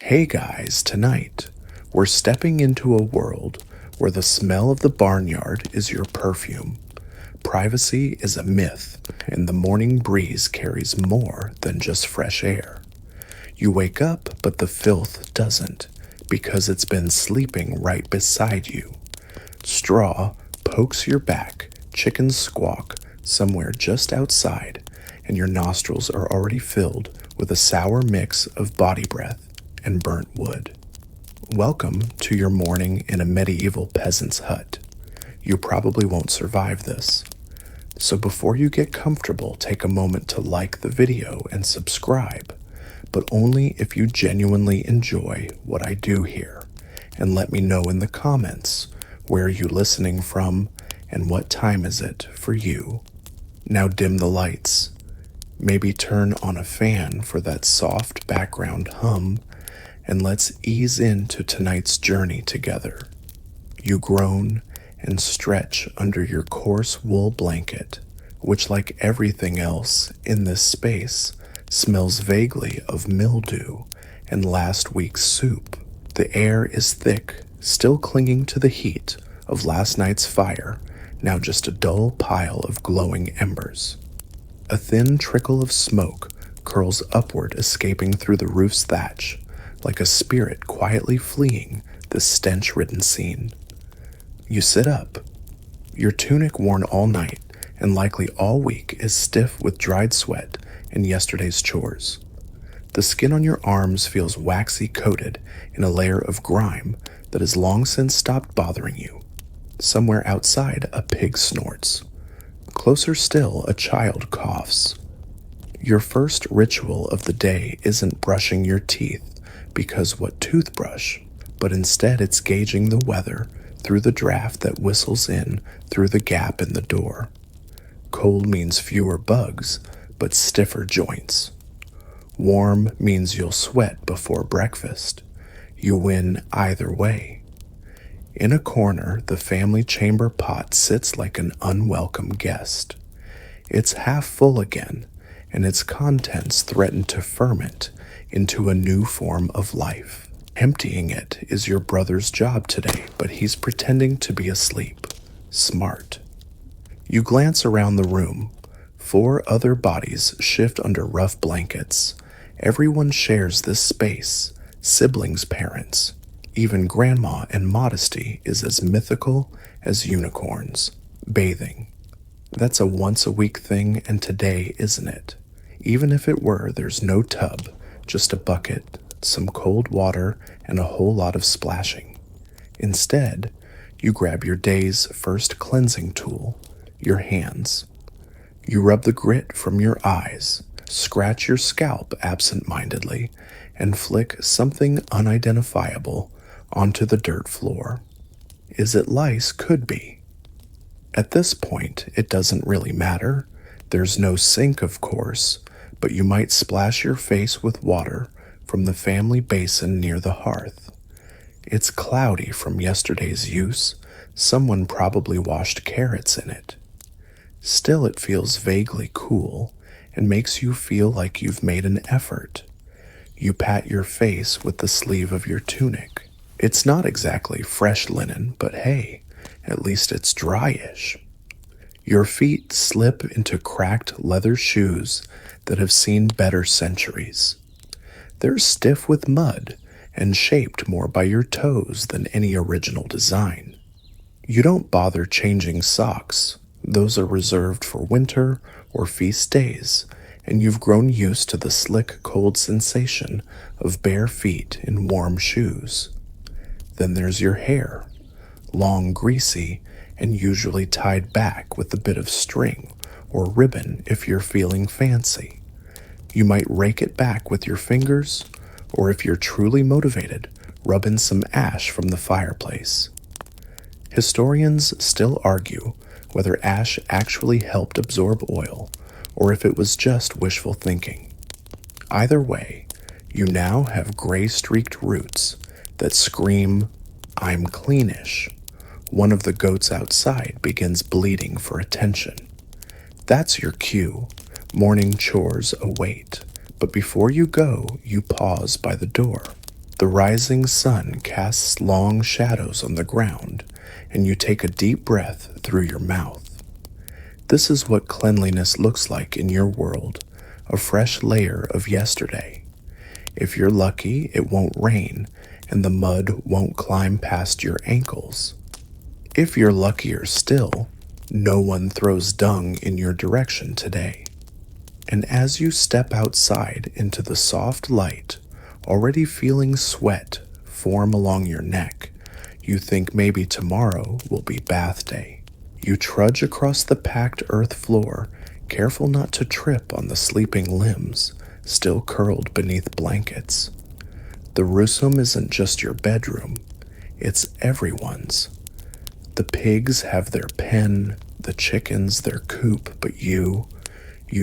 Hey guys, tonight we're stepping into a world where the smell of the barnyard is your perfume. Privacy is a myth, and the morning breeze carries more than just fresh air. You wake up, but the filth doesn't, because it's been sleeping right beside you. Straw pokes your back, chickens squawk somewhere just outside, and your nostrils are already filled with a sour mix of body breath and burnt wood. Welcome to your morning in a medieval peasant's hut. You probably won't survive this. So before you get comfortable, take a moment to like the video and subscribe, but only if you genuinely enjoy what I do here. And let me know in the comments where are you listening from and what time is it for you. Now dim the lights. Maybe turn on a fan for that soft background hum, and let's ease into tonight's journey together. You groan and stretch under your coarse wool blanket, which, like everything else in this space, smells vaguely of mildew and last week's soup. The air is thick, still clinging to the heat of last night's fire, now just a dull pile of glowing embers. A thin trickle of smoke curls upward, escaping through the roof's thatch, like a spirit quietly fleeing this stench-ridden scene. You sit up. Your tunic, worn all night and likely all week, is stiff with dried sweat and yesterday's chores. The skin on your arms feels waxy coated in a layer of grime that has long since stopped bothering you. Somewhere outside, a pig snorts. Closer still, a child coughs. Your first ritual of the day isn't brushing your teeth, because what toothbrush, but instead it's gauging the weather through the draft that whistles in through the gap in the door. Cold means fewer bugs, but stiffer joints. Warm means you'll sweat before breakfast. You win either way. In a corner, the family chamber pot sits like an unwelcome guest. It's half full again, and its contents threaten to ferment into a new form of life. Emptying it is your brother's job today, but he's pretending to be asleep. Smart. You glance around the room. 4 other bodies shift under rough blankets. Everyone shares this space. Siblings, parents. Even grandma and modesty is as mythical as unicorns. Bathing. That's a once-a-week thing, and today isn't it? Even if it were, there's no tub, just a bucket, some cold water, and a whole lot of splashing. Instead, you grab your day's first cleansing tool, your hands. You rub the grit from your eyes, scratch your scalp absent-mindedly, and flick something unidentifiable onto the dirt floor. Is it lice? Could be. At this point, it doesn't really matter. There's no sink, of course, but you might splash your face with water from the family basin near the hearth. It's cloudy from yesterday's use. Someone probably washed carrots in it. Still, it feels vaguely cool and makes you feel like you've made an effort. You pat your face with the sleeve of your tunic. It's not exactly fresh linen, but hey, at least it's dryish. Your feet slip into cracked leather shoes that have seen better centuries. They're stiff with mud and shaped more by your toes than any original design. You don't bother changing socks. Those are reserved for winter or feast days, and you've grown used to the slick, cold sensation of bare feet in warm shoes. Then there's your hair, long, greasy, and usually tied back with a bit of string or ribbon if you're feeling fancy. You might rake it back with your fingers, or if you're truly motivated, rub in some ash from the fireplace. Historians still argue whether ash actually helped absorb oil, or if it was just wishful thinking. Either way, you now have gray-streaked roots that scream, "I'm cleanish." One of the goats outside begins bleating for attention. That's your cue. Morning chores await, but before you go, you pause by the door. The rising sun casts long shadows on the ground, and you take a deep breath through your mouth. This is what cleanliness looks like in your world, a fresh layer of yesterday. If you're lucky, it won't rain, and the mud won't climb past your ankles. If you're luckier still, no one throws dung in your direction today. And as you step outside into the soft light, already feeling sweat form along your neck, you think maybe tomorrow will be bath day. You trudge across the packed earth floor, careful not to trip on the sleeping limbs, still curled beneath blankets. The room isn't just your bedroom, it's everyone's. The pigs have their pen, the chickens their coop, but you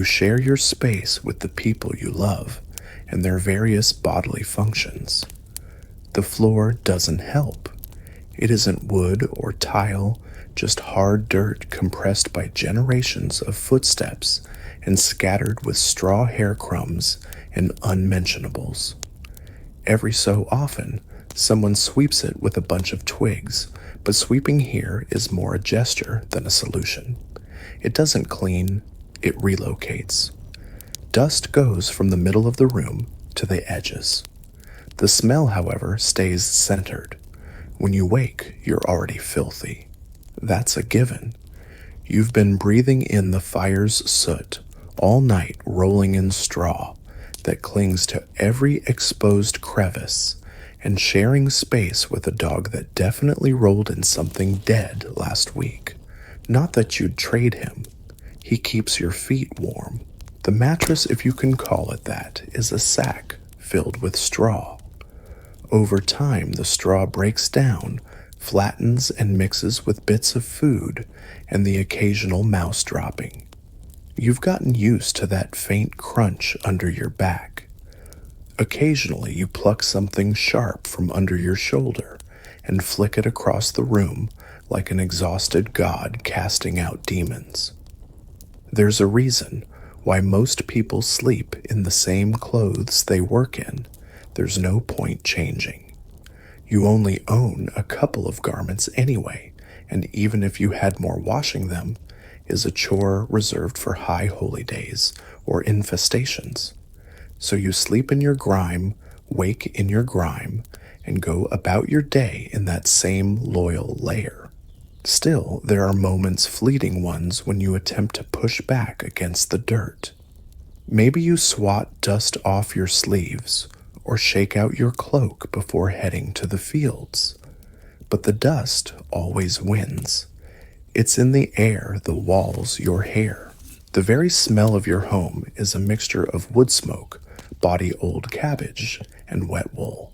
share your space with the people you love and their various bodily functions. The floor doesn't help. It isn't wood or tile, just hard dirt compressed by generations of footsteps and scattered with straw hair crumbs and unmentionables. Every so often, someone sweeps it with a bunch of twigs, but sweeping here is more a gesture than a solution. It doesn't clean, it relocates. Dust goes from the middle of the room to the edges. The smell, however, stays centered. When you wake, you're already filthy. That's a given. You've been breathing in the fire's soot all night, rolling in straw that clings to every exposed crevice and sharing space with a dog that definitely rolled in something dead last week. Not that you'd trade him. He keeps your feet warm. The mattress, if you can call it that, is a sack filled with straw. Over time, the straw breaks down, flattens and mixes with bits of food and the occasional mouse dropping. You've gotten used to that faint crunch under your back. Occasionally, you pluck something sharp from under your shoulder and flick it across the room like an exhausted god casting out demons. There's a reason why most people sleep in the same clothes they work in. There's no point changing. You only own a couple of garments anyway, and even if you had more, washing them is a chore reserved for high holy days or infestations. So you sleep in your grime, wake in your grime, and go about your day in that same loyal layer. Still, there are moments, fleeting ones, when you attempt to push back against the dirt. Maybe you swat dust off your sleeves or shake out your cloak before heading to the fields. But the dust always wins. It's in the air, the walls, your hair. The very smell of your home is a mixture of wood smoke, body old cabbage, and wet wool.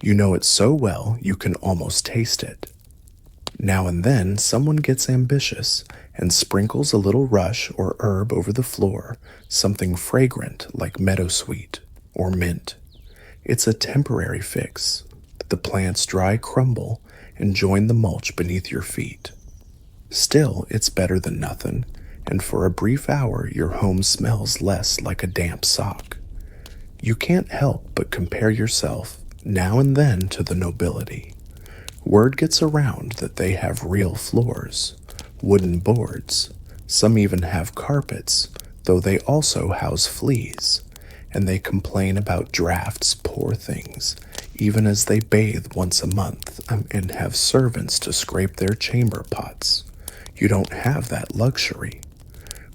You know it so well you can almost taste it. Now and then, someone gets ambitious and sprinkles a little rush or herb over the floor, something fragrant like meadowsweet or mint. It's a temporary fix. The plants dry crumble and join the mulch beneath your feet. Still, it's better than nothing, and for a brief hour your home smells less like a damp sock. You can't help but compare yourself now and then to the nobility. Word gets around that they have real floors, wooden boards. Some even have carpets, though they also house fleas, and they complain about drafts, poor things, even as they bathe once a month and have servants to scrape their chamber pots. You don't have that luxury.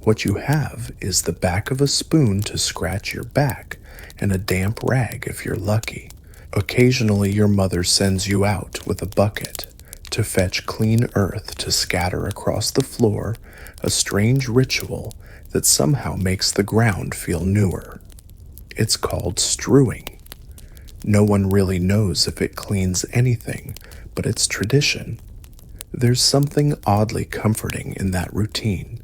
What you have is the back of a spoon to scratch your back and a damp rag if you're lucky. Occasionally your mother sends you out with a bucket to fetch clean earth to scatter across the floor, a strange ritual that somehow makes the ground feel newer. It's called strewing. No one really knows if it cleans anything, but it's tradition. There's something oddly comforting in that routine.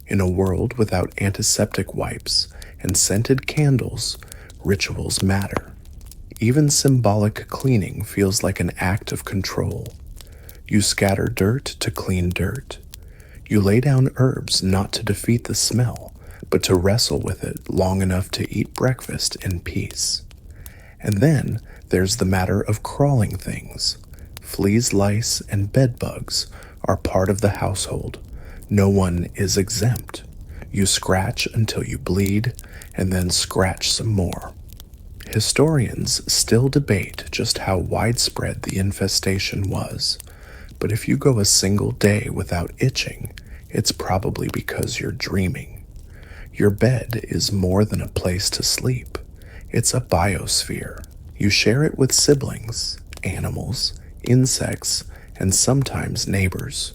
In a world without antiseptic wipes and scented candles, rituals matter. Even symbolic cleaning feels like an act of control. You scatter dirt to clean dirt. You lay down herbs not to defeat the smell, but to wrestle with it long enough to eat breakfast in peace. And then there's the matter of crawling things. Fleas, lice, and bed bugs are part of the household. No one is exempt. You scratch until you bleed, and then scratch some more. Historians still debate just how widespread the infestation was, but if you go a single day without itching, it's probably because you're dreaming. Your bed is more than a place to sleep. It's a biosphere. You share it with siblings, animals, insects, and sometimes neighbors.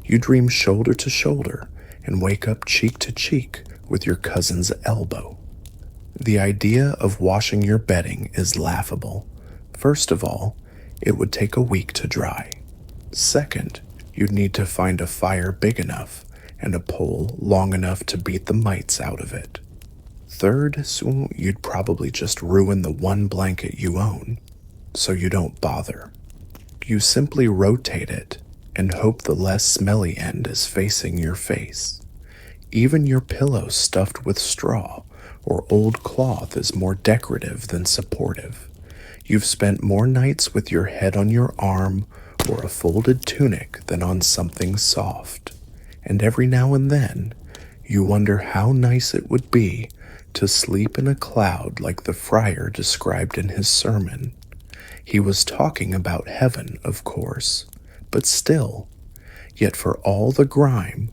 You dream shoulder to shoulder and wake up cheek to cheek with your cousin's elbow. The idea of washing your bedding is laughable. First of all, it would take a week to dry. Second, you'd need to find a fire big enough and a pole long enough to beat the mites out of it. Third, so you'd probably just ruin the one blanket you own, so you don't bother. You simply rotate it and hope the less smelly end is facing your face. Even your pillow stuffed with straw or old cloth is more decorative than supportive. You've spent more nights with your head on your arm or a folded tunic than on something soft. And every now and then, you wonder how nice it would be to sleep in a cloud like the friar described in his sermon. He was talking about heaven, of course, but still, yet for all the grime,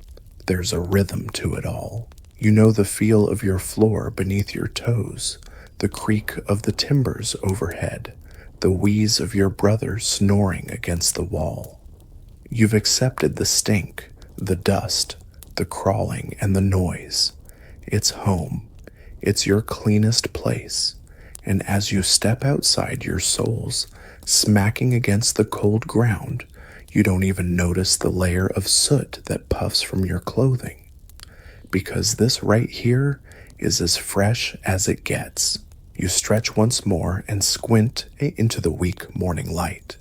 there's a rhythm to it all. You know the feel of your floor beneath your toes, the creak of the timbers overhead, the wheeze of your brother snoring against the wall. You've accepted the stink, the dust, the crawling, and the noise. It's home. It's your cleanest place. And as you step outside your soles, smacking against the cold ground, you don't even notice the layer of soot that puffs from your clothing. Because this right here is as fresh as it gets. You stretch once more and squint into the weak morning light.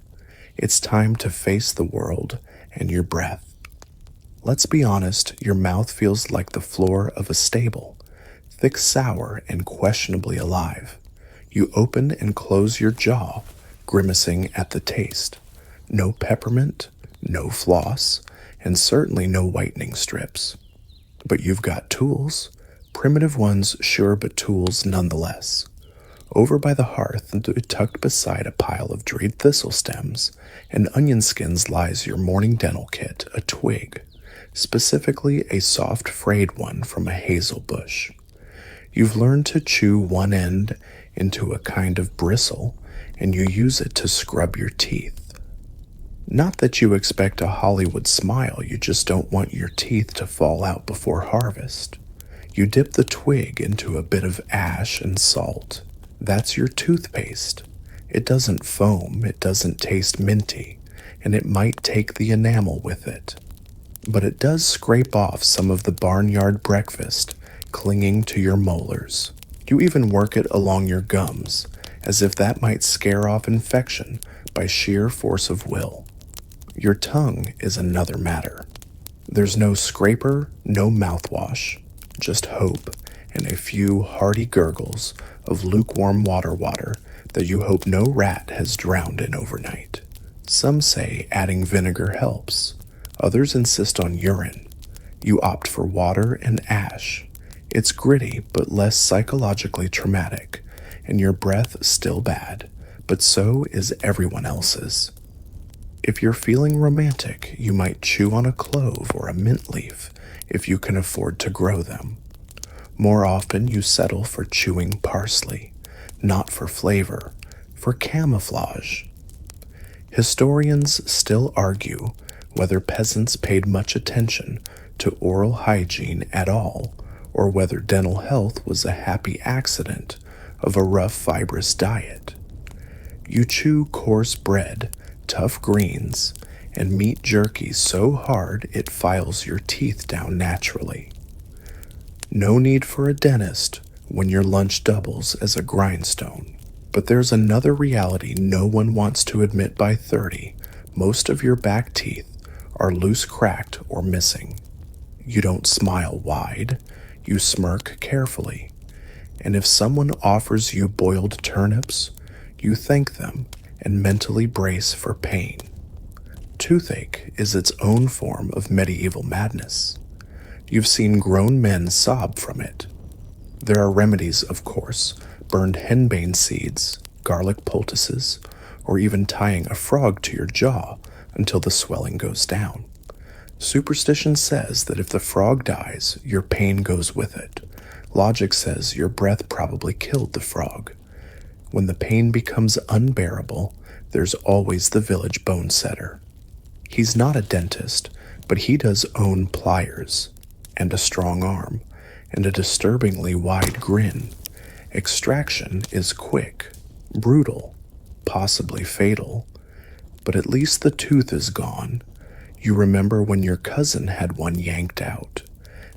It's time to face the world and your breath. Let's be honest, your mouth feels like the floor of a stable, thick, sour, and questionably alive. You open and close your jaw, grimacing at the taste. No peppermint, no floss, and certainly no whitening strips. But you've got tools, primitive ones, sure, but tools nonetheless. Over by the hearth, tucked beside a pile of dried thistle stems and onion skins, lies your morning dental kit, a twig, specifically a soft frayed one from a hazel bush. You've learned to chew one end into a kind of bristle, and you use it to scrub your teeth. Not that you expect a Hollywood smile, you just don't want your teeth to fall out before harvest. You dip the twig into a bit of ash and salt. That's your toothpaste. It doesn't foam, it doesn't taste minty, and it might take the enamel with it. But it does scrape off some of the barnyard breakfast clinging to your molars. You even work it along your gums, as if that might scare off infection by sheer force of will. Your tongue is another matter. There's no scraper, no mouthwash, just hope and a few hearty gurgles of lukewarm water that you hope no rat has drowned in overnight. Some say adding vinegar helps. Others insist on urine. You opt for water and ash. It's gritty but less psychologically traumatic, and your breath still bad, but so is everyone else's. If you're feeling romantic, you might chew on a clove or a mint leaf if you can afford to grow them. More often, you settle for chewing parsley, not for flavor, for camouflage. Historians still argue whether peasants paid much attention to oral hygiene at all, or whether dental health was a happy accident of a rough, fibrous diet. You chew coarse bread, tough greens, and meat jerky so hard it files your teeth down naturally. No need for a dentist when your lunch doubles as a grindstone. But there's another reality no one wants to admit by 30. Most of your back teeth are loose, cracked, or missing. You don't smile wide, you smirk carefully. And if someone offers you boiled turnips, you thank them and mentally brace for pain. Toothache is its own form of medieval madness. You've seen grown men sob from it. There are remedies, of course, burned henbane seeds, garlic poultices, or even tying a frog to your jaw until the swelling goes down. Superstition says that if the frog dies, your pain goes with it. Logic says your breath probably killed the frog. When the pain becomes unbearable, there's always the village bone setter. He's not a dentist, but he does own pliers, and a strong arm, and a disturbingly wide grin. Extraction is quick, brutal, possibly fatal, but at least the tooth is gone. You remember when your cousin had one yanked out.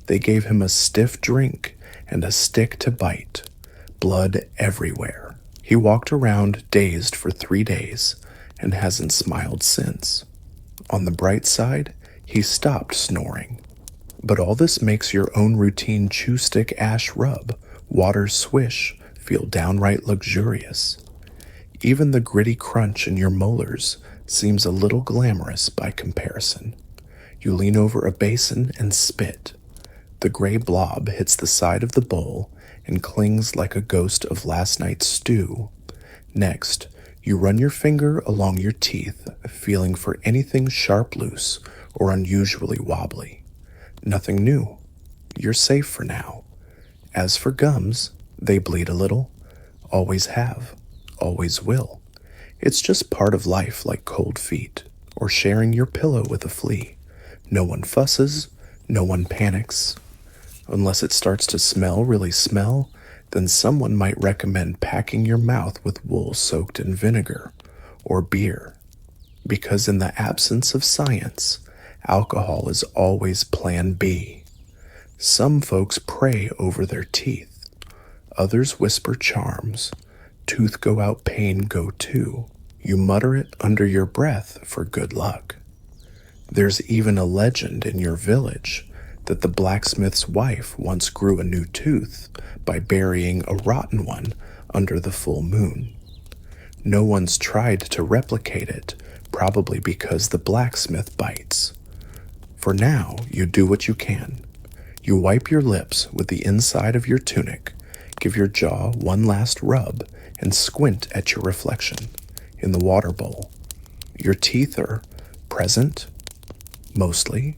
They gave him a stiff drink and a stick to bite, blood everywhere. He walked around dazed for 3 days and hasn't smiled since. On the bright side, he stopped snoring. But all this makes your own routine chew stick ash rub, water swish, feel downright luxurious. Even the gritty crunch in your molars seems a little glamorous by comparison. You lean over a basin and spit. The gray blob hits the side of the bowl and clings like a ghost of last night's stew. Next, you run your finger along your teeth, feeling for anything sharp loose or unusually wobbly. Nothing new. You're safe for now. As for gums, they bleed a little. Always have. Always will. It's just part of life, like cold feet, or sharing your pillow with a flea. No one fusses, no one panics. Unless it starts to really smell, then someone might recommend packing your mouth with wool soaked in vinegar or beer. Because in the absence of science, alcohol is always plan B. Some folks pray over their teeth. Others whisper charms. Tooth go out, pain go too. You mutter it under your breath for good luck. There's even a legend in your village that the blacksmith's wife once grew a new tooth by burying a rotten one under the full moon. No one's tried to replicate it, probably because the blacksmith bites. For now, you do what you can. You wipe your lips with the inside of your tunic, give your jaw one last rub, and squint at your reflection in the water bowl. Your teeth are present, mostly.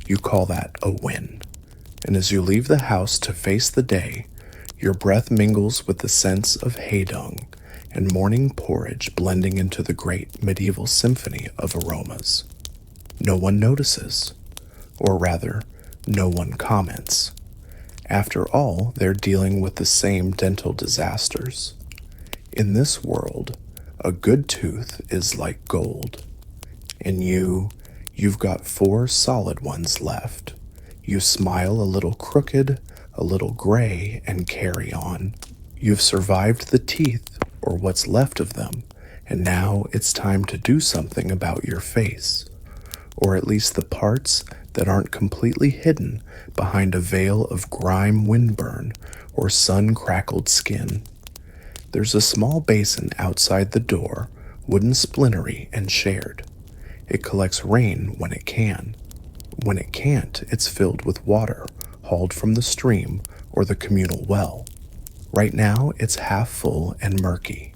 You call that a win. And as you leave the house to face the day, your breath mingles with the sense of hay dung and morning porridge blending into the great medieval symphony of aromas. No one notices, or rather, no one comments. After all, they're dealing with the same dental disasters. In this world, a good tooth is like gold. And you've got 4 solid ones left. You smile a little crooked, a little gray, and carry on. You've survived the teeth, or what's left of them, and now it's time to do something about your face, or at least the parts that aren't completely hidden behind a veil of grime windburn or sun-crackled skin. There's a small basin outside the door, wooden splintery and shared. It collects rain when it can. When it can't, it's filled with water, hauled from the stream or the communal well. Right now, it's half full and murky.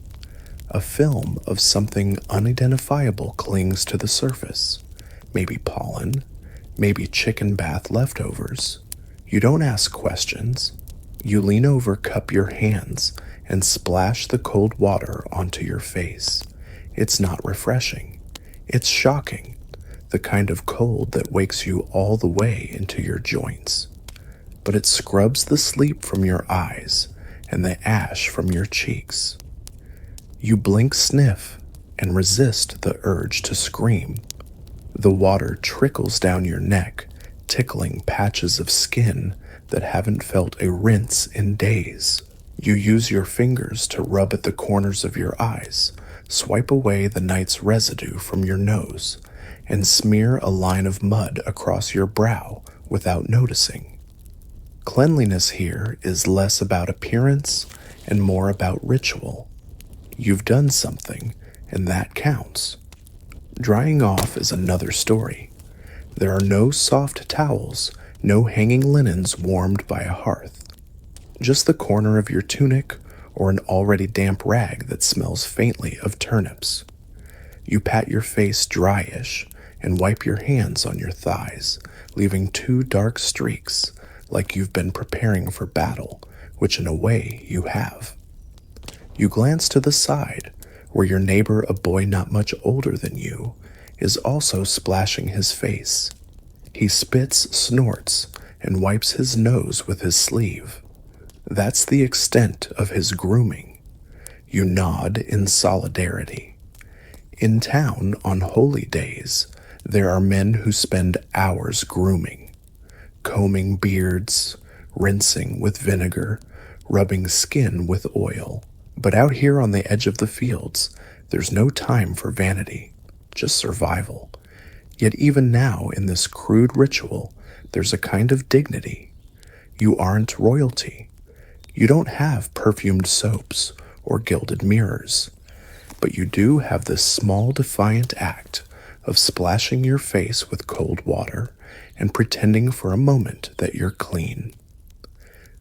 A film of something unidentifiable clings to the surface. Maybe pollen, maybe chicken bath leftovers. You don't ask questions. You lean over, cup your hands, and splash the cold water onto your face. It's not refreshing. It's shocking, the kind of cold that wakes you all the way into your joints. But it scrubs the sleep from your eyes and the ash from your cheeks. You blink, sniff, and resist the urge to scream. The water trickles down your neck, tickling patches of skin that haven't felt a rinse in days. You use your fingers to rub at the corners of your eyes, swipe away the night's residue from your nose, and smear a line of mud across your brow without noticing. Cleanliness here is less about appearance and more about ritual. You've done something, and that counts. Drying off is another story. There are no soft towels, no hanging linens warmed by a hearth. Just the corner of your tunic or an already damp rag that smells faintly of turnips. You pat your face dryish and wipe your hands on your thighs, leaving two dark streaks like you've been preparing for battle, which in a way you have. You glance to the side, where your neighbor, a boy not much older than you, is also splashing his face. He spits, snorts, and wipes his nose with his sleeve. That's the extent of his grooming. You nod in solidarity. In town, on holy days, there are men who spend hours grooming, combing beards, rinsing with vinegar, rubbing skin with oil. But out here on the edge of the fields, there's no time for vanity, just survival. Yet even now, in this crude ritual, there's a kind of dignity. You aren't royalty. You don't have perfumed soaps or gilded mirrors, but you do have this small defiant act of splashing your face with cold water and pretending for a moment that you're clean.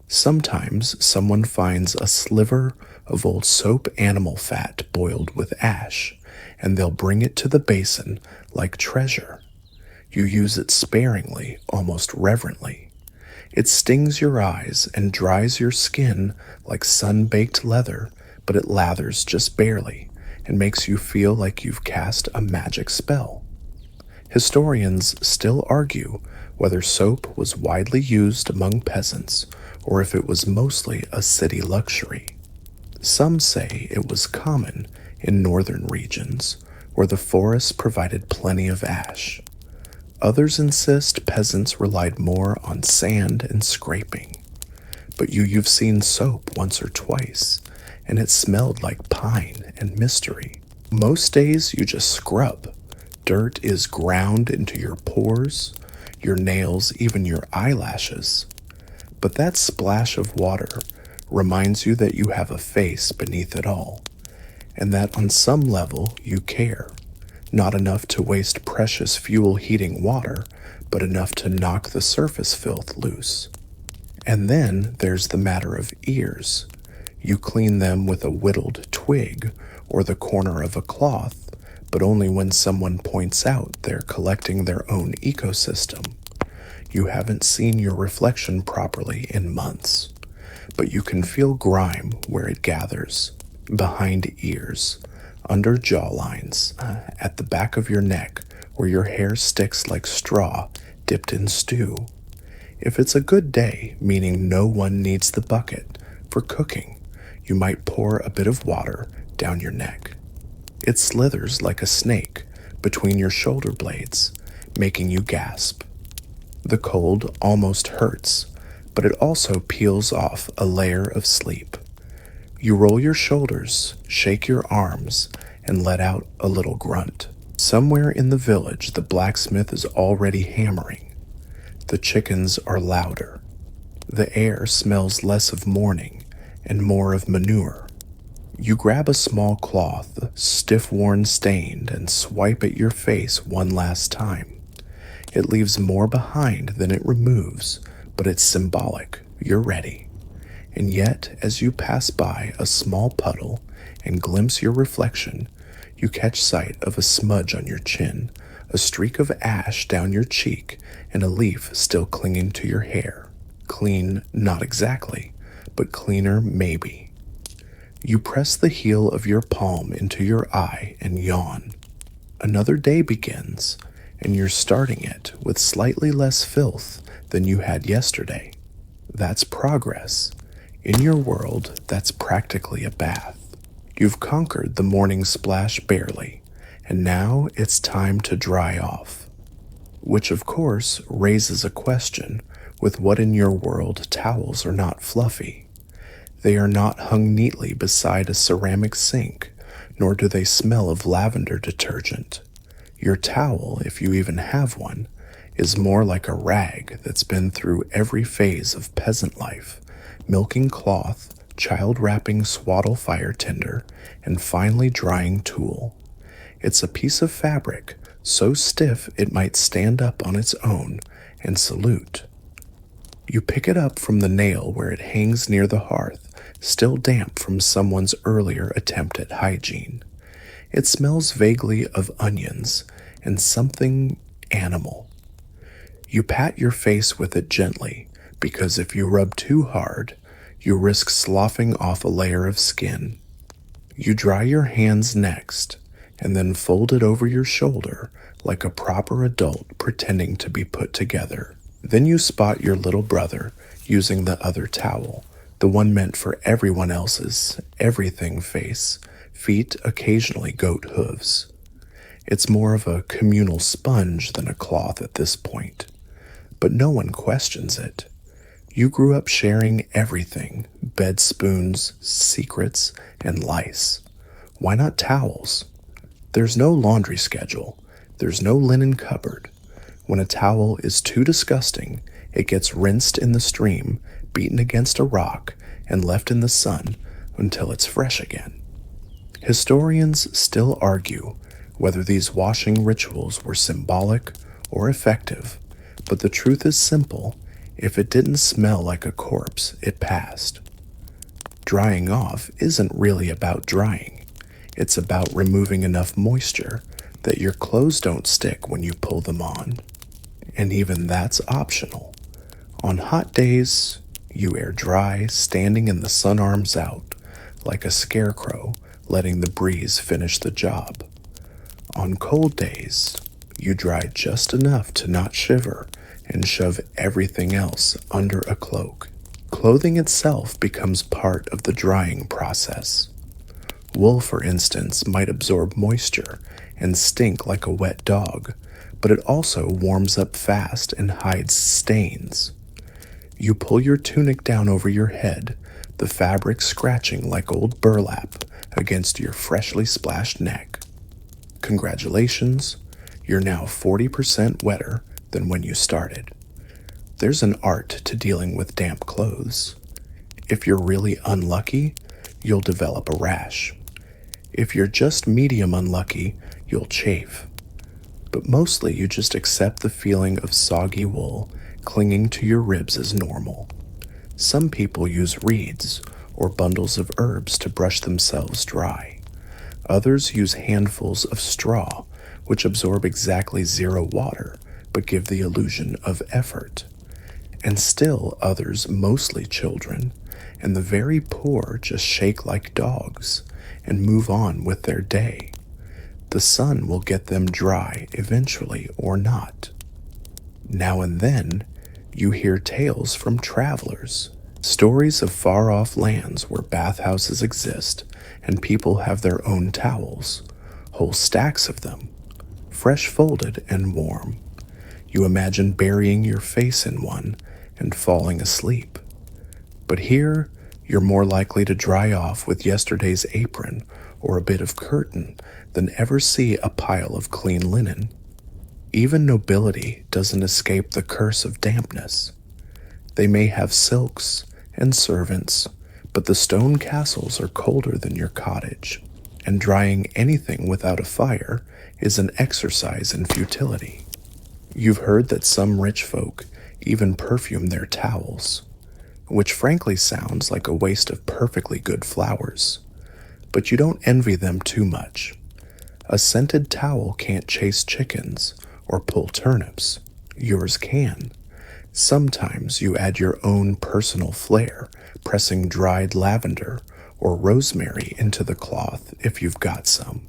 Sometimes someone finds a sliver of old soap animal fat boiled with ash, and they'll bring it to the basin like treasure. You use it sparingly, almost reverently. It stings your eyes and dries your skin like sun-baked leather, but it lathers just barely and makes you feel like you've cast a magic spell. Historians still argue whether soap was widely used among peasants or if it was mostly a city luxury. Some say it was common in northern regions, where the forests provided plenty of ash. Others insist peasants relied more on sand and scraping. But you've seen soap once or twice, and it smelled like pine and mystery. Most days you just scrub. Dirt is ground into your pores, your nails, even your eyelashes. But that splash of water reminds you that you have a face beneath it all, and that on some level you care. Not enough to waste precious fuel heating water, but enough to knock the surface filth loose. And then there's the matter of ears. You clean them with a whittled twig or the corner of a cloth, but only when someone points out they're collecting their own ecosystem. You haven't seen your reflection properly in months, but you can feel grime where it gathers, behind ears, under jawlines, at the back of your neck where your hair sticks like straw dipped in stew. If it's a good day, meaning no one needs the bucket for cooking, you might pour a bit of water down your neck. It slithers like a snake between your shoulder blades, making you gasp. The cold almost hurts, but it also peels off a layer of sleep. You roll your shoulders, shake your arms, and let out a little grunt. Somewhere in the village, the blacksmith is already hammering. The chickens are louder. The air smells less of morning and more of manure. You grab a small cloth, stiff-worn stained, and swipe at your face one last time. It leaves more behind than it removes, but it's symbolic. You're ready. And yet, as you pass by a small puddle and glimpse your reflection, you catch sight of a smudge on your chin, a streak of ash down your cheek, and a leaf still clinging to your hair. Clean, not exactly, but cleaner maybe. You press the heel of your palm into your eye and yawn. Another day begins, and you're starting it with slightly less filth than you had yesterday. That's progress. In your world, that's practically a bath. You've conquered the morning splash barely, and now it's time to dry off. Which, of course, raises a question with what in your world towels are not fluffy. They are not hung neatly beside a ceramic sink, nor do they smell of lavender detergent. Your towel, if you even have one, is more like a rag that's been through every phase of peasant life, milking cloth, child wrapping swaddle fire tinder, and finally drying tulle. It's a piece of fabric so stiff it might stand up on its own and salute. You pick it up from the nail where it hangs near the hearth, still damp from someone's earlier attempt at hygiene. It smells vaguely of onions and something animal. You pat your face with it gently, because if you rub too hard, you risk sloughing off a layer of skin. You dry your hands next, and then fold it over your shoulder like a proper adult pretending to be put together. Then you spot your little brother using the other towel, the one meant for everyone else's everything face, feet, occasionally goat hooves. It's more of a communal sponge than a cloth at this point, but no one questions it. You grew up sharing everything, bed spoons, secrets, and lice. Why not towels? There's no laundry schedule. There's no linen cupboard. When a towel is too disgusting, it gets rinsed in the stream, beaten against a rock, and left in the sun until it's fresh again. Historians still argue whether these washing rituals were symbolic or effective, but the truth is simple. If it didn't smell like a corpse, it passed. Drying off isn't really about drying. It's about removing enough moisture that your clothes don't stick when you pull them on. And even that's optional. On hot days, you air dry, standing in the sun arms out, like a scarecrow, letting the breeze finish the job. On cold days, you dry just enough to not shiver and shove everything else under a cloak. Clothing itself becomes part of the drying process. Wool, for instance, might absorb moisture and stink like a wet dog, but it also warms up fast and hides stains. You pull your tunic down over your head, the fabric scratching like old burlap against your freshly splashed neck. Congratulations, you're now 40% wetter than when you started. There's an art to dealing with damp clothes. If you're really unlucky, you'll develop a rash. If you're just medium unlucky, you'll chafe. But mostly you just accept the feeling of soggy wool clinging to your ribs as normal. Some people use reeds or bundles of herbs to brush themselves dry. Others use handfuls of straw, which absorb exactly 0 water, but give the illusion of effort. And still others, mostly children, and the very poor just shake like dogs and move on with their day. The sun will get them dry eventually or not. Now and then, you hear tales from travelers, stories of far-off lands where bathhouses exist and people have their own towels, whole stacks of them, fresh folded and warm. You imagine burying your face in one and falling asleep. But here, you're more likely to dry off with yesterday's apron or a bit of curtain than ever see a pile of clean linen. Even nobility doesn't escape the curse of dampness. They may have silks and servants, but the stone castles are colder than your cottage, and drying anything without a fire is an exercise in futility. You've heard that some rich folk even perfume their towels, which frankly sounds like a waste of perfectly good flowers, but you don't envy them too much. A scented towel can't chase chickens or pull turnips. Yours can. Sometimes you add your own personal flair, pressing dried lavender or rosemary into the cloth if you've got some.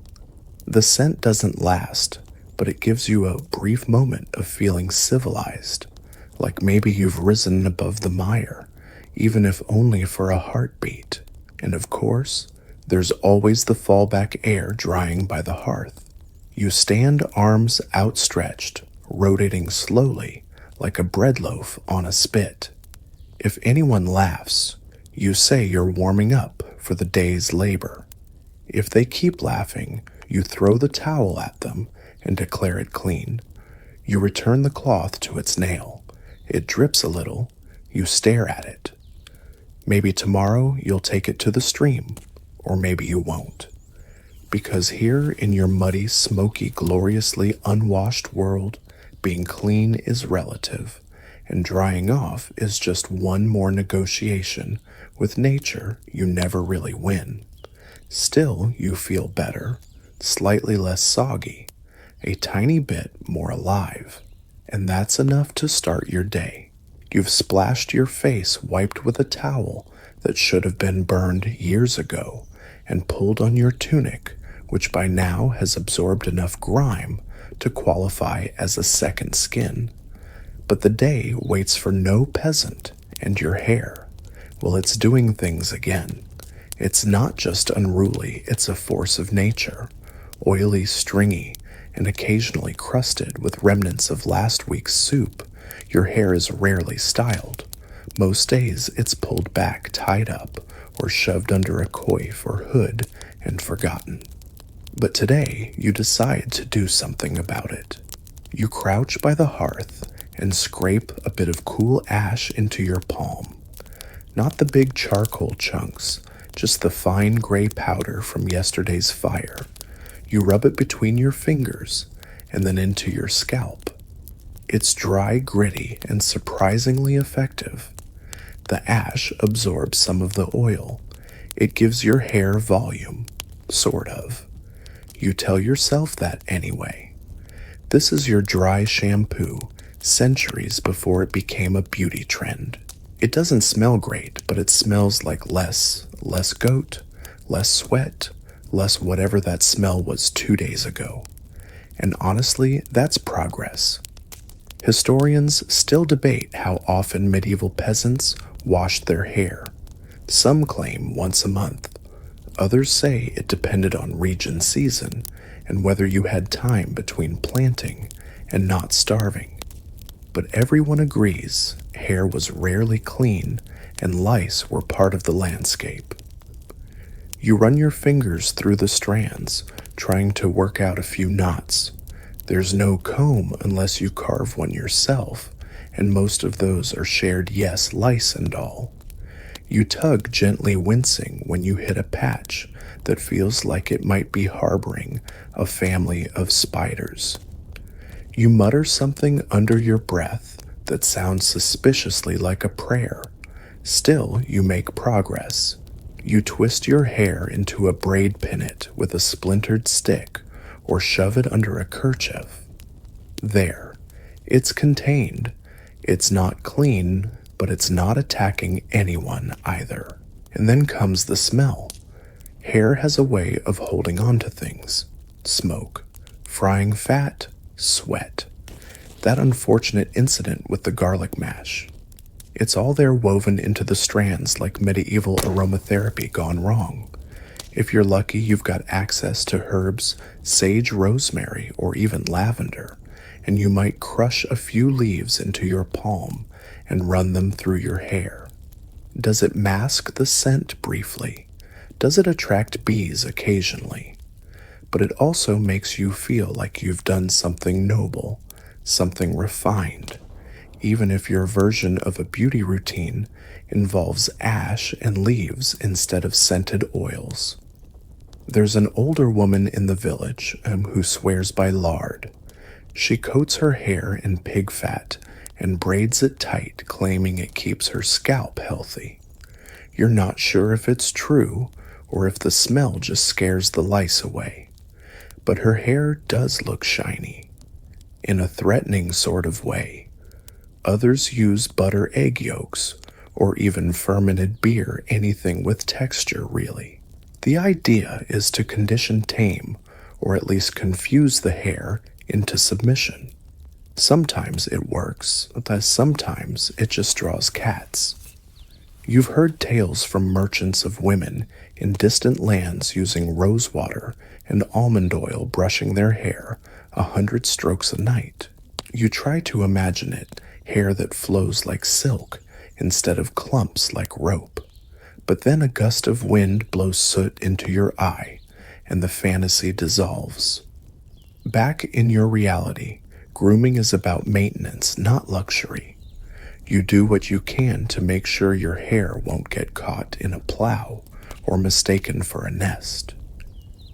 The scent doesn't last, but it gives you a brief moment of feeling civilized, like maybe you've risen above the mire, even if only for a heartbeat. And of course, there's always the fallback air drying by the hearth. You stand arms outstretched, rotating slowly like a bread loaf on a spit. If anyone laughs, you say you're warming up for the day's labor. If they keep laughing, you throw the towel at them and declare it clean. You return the cloth to its nail. It drips a little. You stare at it. Maybe tomorrow you'll take it to the stream, or maybe you won't. Because here in your muddy, smoky, gloriously unwashed world, being clean is relative, and drying off is just one more negotiation with nature you never really win. Still, you feel better, slightly less soggy, a tiny bit more alive, and that's enough to start your day. You've splashed your face wiped with a towel that should have been burned years ago, and pulled on your tunic, which by now has absorbed enough grime to qualify as a second skin. But the day waits for no peasant, and your hair, well, it's doing things again. It's not just unruly, it's a force of nature, oily, stringy, and occasionally crusted with remnants of last week's soup. Your hair is rarely styled. Most days it's pulled back, tied up, or shoved under a coif or hood and forgotten. But today you decide to do something about it. You crouch by the hearth and scrape a bit of cool ash into your palm. Not the big charcoal chunks, just the fine gray powder from yesterday's fire. You rub it between your fingers and then into your scalp. It's dry, gritty, and surprisingly effective. The ash absorbs some of the oil. It gives your hair volume, sort of. You tell yourself that anyway. This is your dry shampoo, centuries before it became a beauty trend. It doesn't smell great, but it smells like less goat, less sweat, less whatever that smell was 2 days ago. And honestly, that's progress. Historians still debate how often medieval peasants washed their hair. Some claim once a month. Others say it depended on region, season, and whether you had time between planting and not starving. But everyone agrees hair was rarely clean and lice were part of the landscape. You run your fingers through the strands, trying to work out a few knots. There's no comb unless you carve one yourself, and most of those are shared, yes, lice and all. You tug, gently wincing when you hit a patch that feels like it might be harboring a family of spiders. You mutter something under your breath that sounds suspiciously like a prayer. Still, you make progress. You twist your hair into a braid pinnet with a splintered stick, or shove it under a kerchief. There. It's contained. It's not clean, but it's not attacking anyone either. And then comes the smell. Hair has a way of holding on to things. Smoke, frying fat, sweat. That unfortunate incident with the garlic mash. It's all there woven into the strands like medieval aromatherapy gone wrong. If you're lucky, you've got access to herbs, sage, rosemary, or even lavender, and you might crush a few leaves into your palm and run them through your hair. Does it mask the scent briefly? Does it attract bees occasionally? But it also makes you feel like you've done something noble, something refined, even if your version of a beauty routine involves ash and leaves instead of scented oils. There's an older woman in the village who swears by lard. She coats her hair in pig fat and braids it tight, claiming it keeps her scalp healthy. You're not sure if it's true or if the smell just scares the lice away. But her hair does look shiny, in a threatening sort of way. Others use butter egg yolks, or even fermented beer, anything with texture, really. The idea is to condition, tame, or at least confuse the hair into submission. Sometimes it works, but sometimes it just draws cats. You've heard tales from merchants of women in distant lands using rosewater and almond oil brushing their hair 100 strokes a night. You try to imagine it, hair that flows like silk instead of clumps like rope. But then a gust of wind blows soot into your eye, and the fantasy dissolves. Back in your reality, Grooming is about maintenance, not luxury. You do what you can to make sure your hair won't get caught in a plow or mistaken for a nest.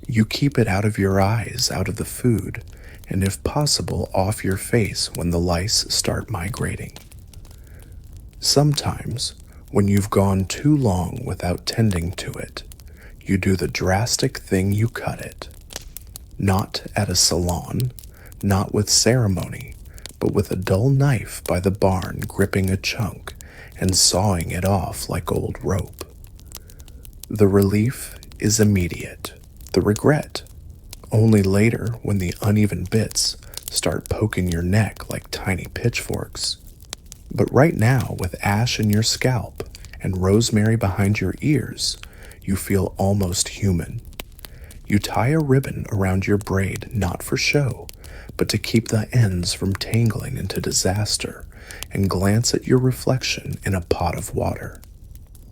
You keep it out of your eyes, out of the food, and if possible, off your face when the lice start migrating. Sometimes, when you've gone too long without tending to it, you do the drastic thing, you cut it. Not at a salon, not with ceremony, but with a dull knife by the barn, gripping a chunk and sawing it off like old rope. The relief is immediate. The regret, only later when the uneven bits start poking your neck like tiny pitchforks. But right now, with ash in your scalp and rosemary behind your ears, you feel almost human. You tie a ribbon around your braid not for show, but to keep the ends from tangling into disaster, and glance at your reflection in a pot of water.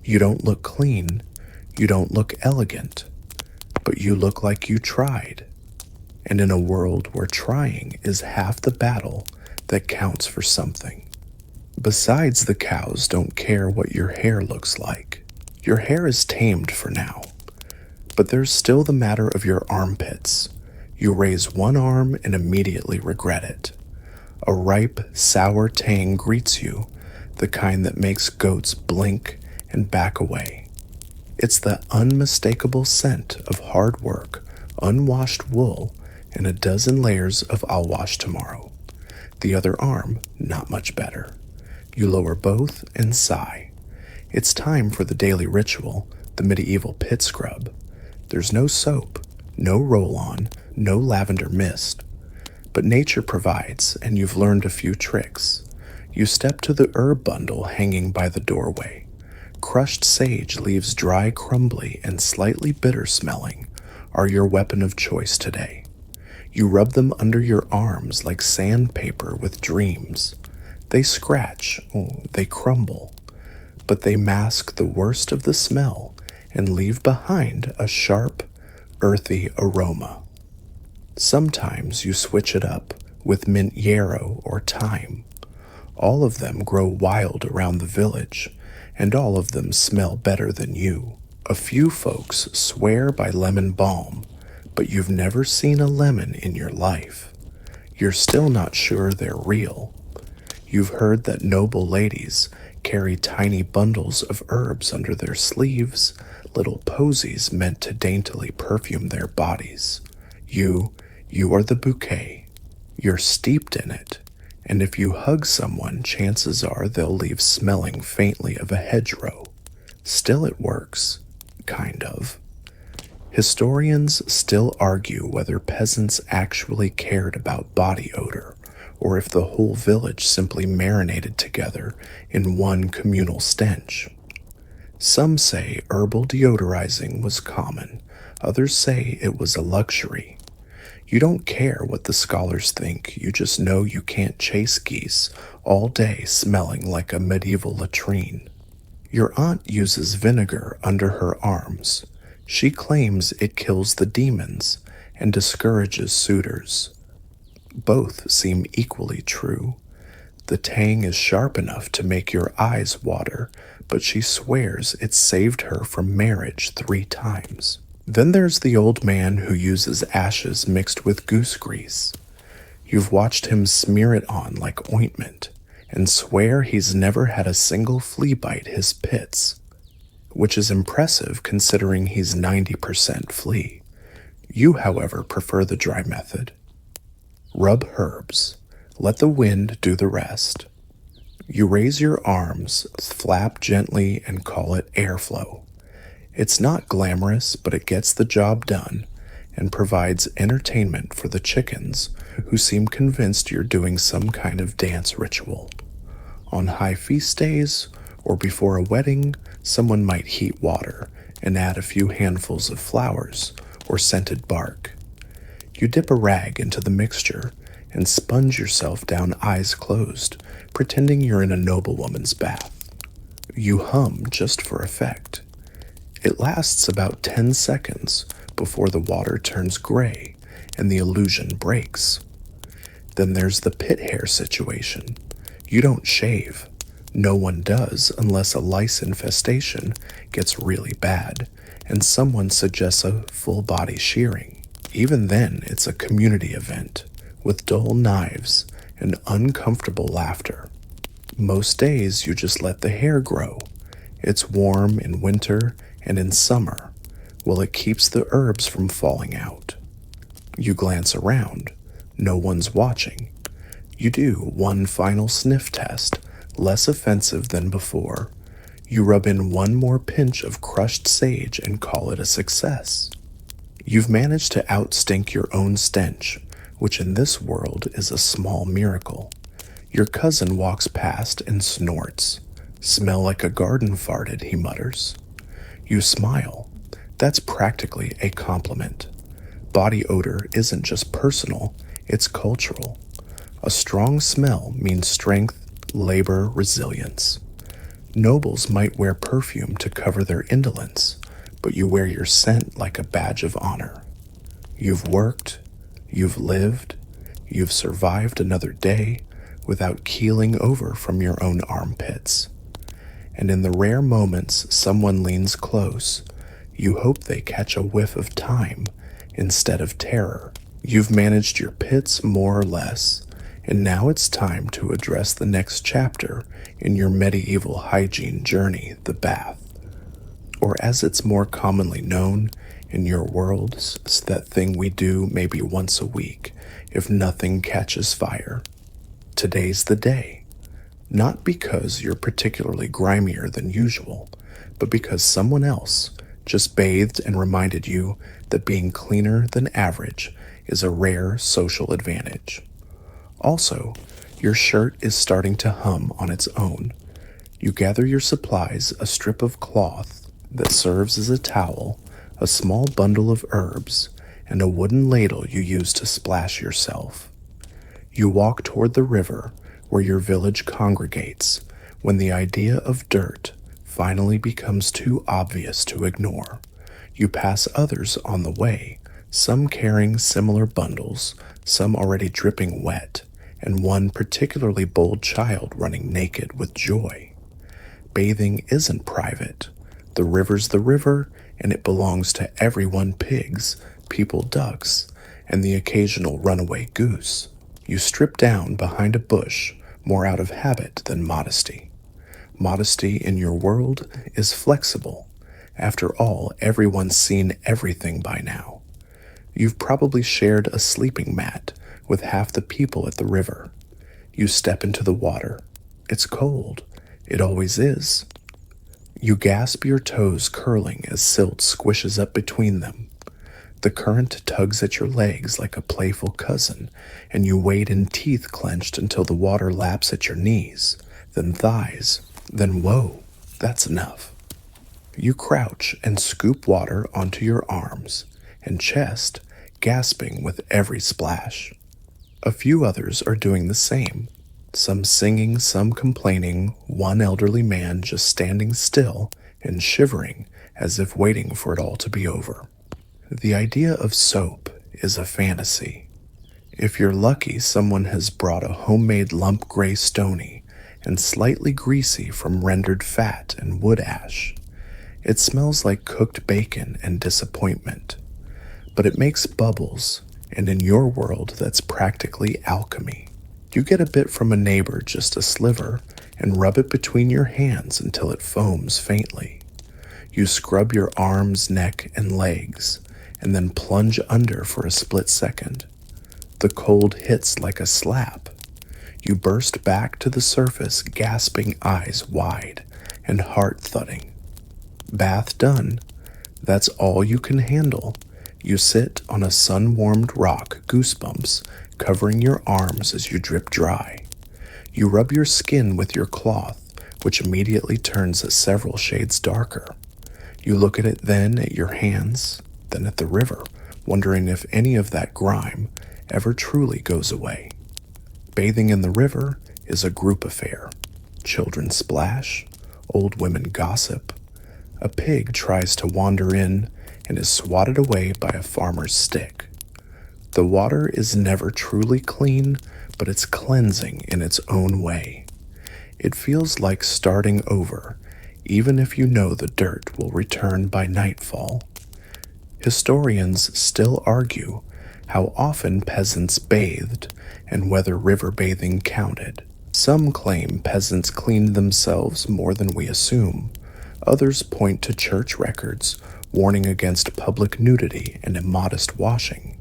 You don't look clean, you don't look elegant, but you look like you tried. And in a world where trying is half the battle that counts for something. Besides, the cows don't care what your hair looks like. Your hair is tamed for now. But there's still the matter of your armpits. You raise one arm and immediately regret it. A ripe, sour tang greets you, the kind that makes goats blink and back away. It's the unmistakable scent of hard work, unwashed wool, and a dozen layers of "I'll wash tomorrow." The other arm, not much better. You lower both and sigh. It's time for the daily ritual, the medieval pit scrub. There's no soap, no roll-on, no lavender mist. But nature provides, and you've learned a few tricks. You step to the herb bundle hanging by the doorway. Crushed sage leaves, dry, crumbly, and slightly bitter smelling, are your weapon of choice today. You rub them under your arms like sandpaper with dreams. They scratch, they crumble, but they mask the worst of the smell and leave behind a sharp, earthy aroma. Sometimes you switch it up with mint yarrow or thyme. All of them grow wild around the village, and all of them smell better than you. A few folks swear by lemon balm, but you've never seen a lemon in your life. You're still not sure they're real. You've heard that noble ladies carry tiny bundles of herbs under their sleeves, little posies meant to daintily perfume their bodies. You are the bouquet. You're steeped in it, and if you hug someone, chances are they'll leave smelling faintly of a hedgerow. Still, it works. Kind of. Historians still argue whether peasants actually cared about body odor, or if the whole village simply marinated together in one communal stench. Some say herbal deodorizing was common, others say it was a luxury. You don't care what the scholars think, you just know you can't chase geese all day smelling like a medieval latrine. Your aunt uses vinegar under her arms. She claims it kills the demons and discourages suitors. Both seem equally true. The tang is sharp enough to make your eyes water, but she swears it saved her from marriage 3 times. Then there's the old man who uses ashes mixed with goose grease. You've watched him smear it on like ointment and swear he's never had a single flea bite his pits, which is impressive considering he's 90% flea. You, however, prefer the dry method. Rub herbs. Let the wind do the rest. You raise your arms, flap gently, and call it airflow. It's not glamorous, but it gets the job done and provides entertainment for the chickens who seem convinced you're doing some kind of dance ritual. On high feast days or before a wedding, someone might heat water and add a few handfuls of flowers or scented bark. You dip a rag into the mixture and sponge yourself down, eyes closed, pretending you're in a noblewoman's bath. You hum just for effect. It lasts about 10 seconds before the water turns gray and the illusion breaks. Then there's the pit hair situation. You don't shave. No one does unless a lice infestation gets really bad and someone suggests a full body shearing. Even then, it's a community event with dull knives and uncomfortable laughter. Most days, you just let the hair grow. It's warm in winter and in summer. Well, it keeps the herbs from falling out. You glance around. No one's watching. You do one final sniff test, less offensive than before. You rub in one more pinch of crushed sage and call it a success. You've managed to outstink your own stench, which in this world is a small miracle. Your cousin walks past and snorts. "Smell like a garden farted," he mutters. You smile. That's practically a compliment. Body odor isn't just personal, it's cultural. A strong smell means strength, labor, resilience. Nobles might wear perfume to cover their indolence, but you wear your scent like a badge of honor. You've worked, you've lived, you've survived another day without keeling over from your own armpits. And in the rare moments someone leans close, you hope they catch a whiff of time instead of terror. You've managed your pits more or less, and now it's time to address the next chapter in your medieval hygiene journey, the bath. Or as it's more commonly known in your worlds, it's that thing we do maybe once a week if nothing catches fire. Today's the day. Not because you're particularly grimier than usual, but because someone else just bathed and reminded you that being cleaner than average is a rare social advantage. Also, your shirt is starting to hum on its own. You gather your supplies, a strip of cloth that serves as a towel, a small bundle of herbs, and a wooden ladle you use to splash yourself. You walk toward the river where your village congregates when the idea of dirt finally becomes too obvious to ignore. You pass others on the way, some carrying similar bundles, some already dripping wet, and one particularly bold child running naked with joy. Bathing isn't private. The river's the river, and it belongs to everyone: pigs, people, ducks, and the occasional runaway goose. You strip down behind a bush, more out of habit than modesty. Modesty in your world is flexible. After all, everyone's seen everything by now. You've probably shared a sleeping mat with half the people at the river. You step into the water. It's cold. It always is. You gasp, your toes curling as silt squishes up between them. The current tugs at your legs like a playful cousin, and you wade in, teeth clenched, until the water laps at your knees, then thighs, then whoa, that's enough. You crouch and scoop water onto your arms and chest, gasping with every splash. A few others are doing the same, some singing, some complaining, one elderly man just standing still and shivering as if waiting for it all to be over. The idea of soap is a fantasy. If you're lucky, someone has brought a homemade lump gray stony and slightly greasy from rendered fat and wood ash. It smells like cooked bacon and disappointment, but it makes bubbles, and in your world that's practically alchemy. You get a bit from a neighbor, just a sliver, and rub it between your hands until it foams faintly. You scrub your arms, neck, and legs, and then plunge under for a split second. The cold hits like a slap. You burst back to the surface, gasping, eyes wide, and heart thudding. Bath done. That's all you can handle. You sit on a sun-warmed rock, goosebumps covering your arms as you drip dry. You rub your skin with your cloth, which immediately turns several shades darker. You look at it, then at your hands, then at the river, wondering if any of that grime ever truly goes away. Bathing in the river is a group affair. Children splash, old women gossip. A pig tries to wander in and is swatted away by a farmer's stick. The water is never truly clean, but it's cleansing in its own way. It feels like starting over, even if you know the dirt will return by nightfall. Historians still argue how often peasants bathed and whether river bathing counted. Some claim peasants cleaned themselves more than we assume. Others point to church records warning against public nudity and immodest washing.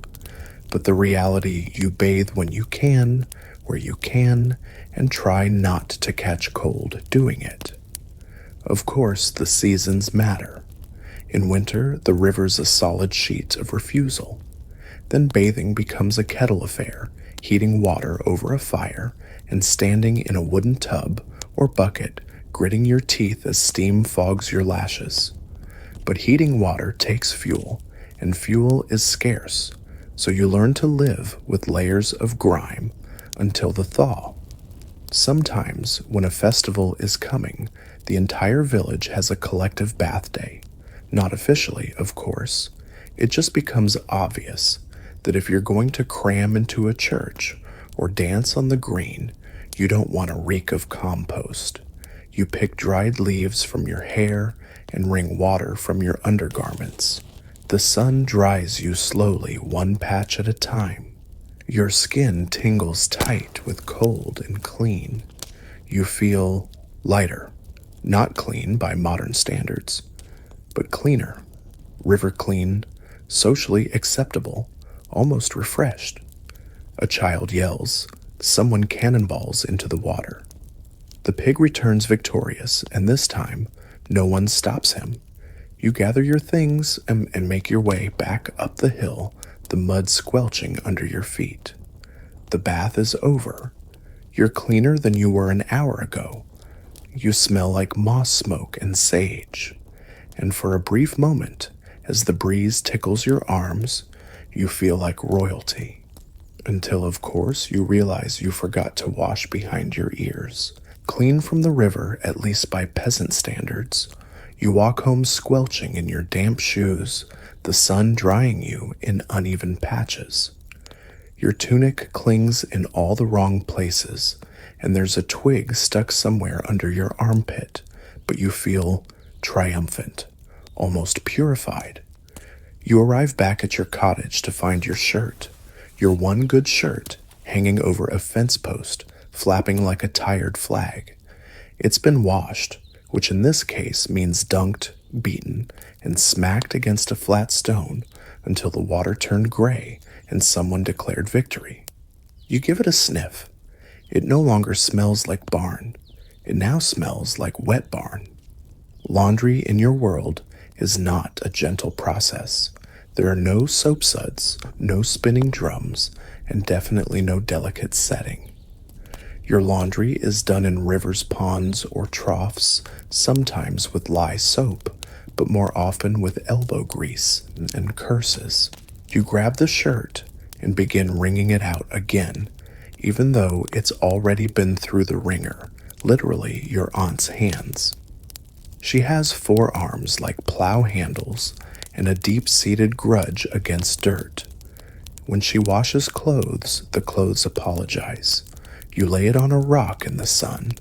But the reality, you bathe when you can, where you can, and try not to catch cold doing it. Of course, the seasons matter. In winter, the river's a solid sheet of refusal. Then bathing becomes a kettle affair, heating water over a fire and standing in a wooden tub or bucket, gritting your teeth as steam fogs your lashes. But heating water takes fuel, and fuel is scarce, so you learn to live with layers of grime until the thaw. Sometimes, when a festival is coming, the entire village has a collective bath day. Not officially, of course. It just becomes obvious that if you're going to cram into a church or dance on the green, you don't want a reek of compost. You pick dried leaves from your hair and wring water from your undergarments. The sun dries you slowly, one patch at a time. Your skin tingles tight with cold and clean. You feel lighter, not clean by modern standards, but cleaner, river clean, socially acceptable, almost refreshed. A child yells, someone cannonballs into the water. The pig returns victorious, and this time, no one stops him. You gather your things and make your way back up the hill, the mud squelching under your feet. The bath is over. You're cleaner than you were an hour ago. You smell like moss smoke and sage. And for a brief moment, as the breeze tickles your arms, you feel like royalty. Until, of course, you realize you forgot to wash behind your ears. Clean from the river, at least by peasant standards, you walk home squelching in your damp shoes, the sun drying you in uneven patches. Your tunic clings in all the wrong places, and there's a twig stuck somewhere under your armpit, but you feel triumphant, almost purified. You arrive back at your cottage to find your shirt, your one good shirt, hanging over a fence post, flapping like a tired flag. It's been washed, which in this case means dunked, beaten, and smacked against a flat stone until the water turned gray and someone declared victory. You give it a sniff. It no longer smells like barn. It now smells like wet barn. Laundry in your world is not a gentle process. There are no soap suds, no spinning drums, and definitely no delicate setting. Your laundry is done in rivers, ponds, or troughs, sometimes with lye soap, but more often with elbow grease and curses. You grab the shirt and begin wringing it out again, even though it's already been through the wringer, literally your aunt's hands. She has forearms like plow handles and a deep-seated grudge against dirt. When she washes clothes, the clothes apologize. You lay it on a rock in the sun.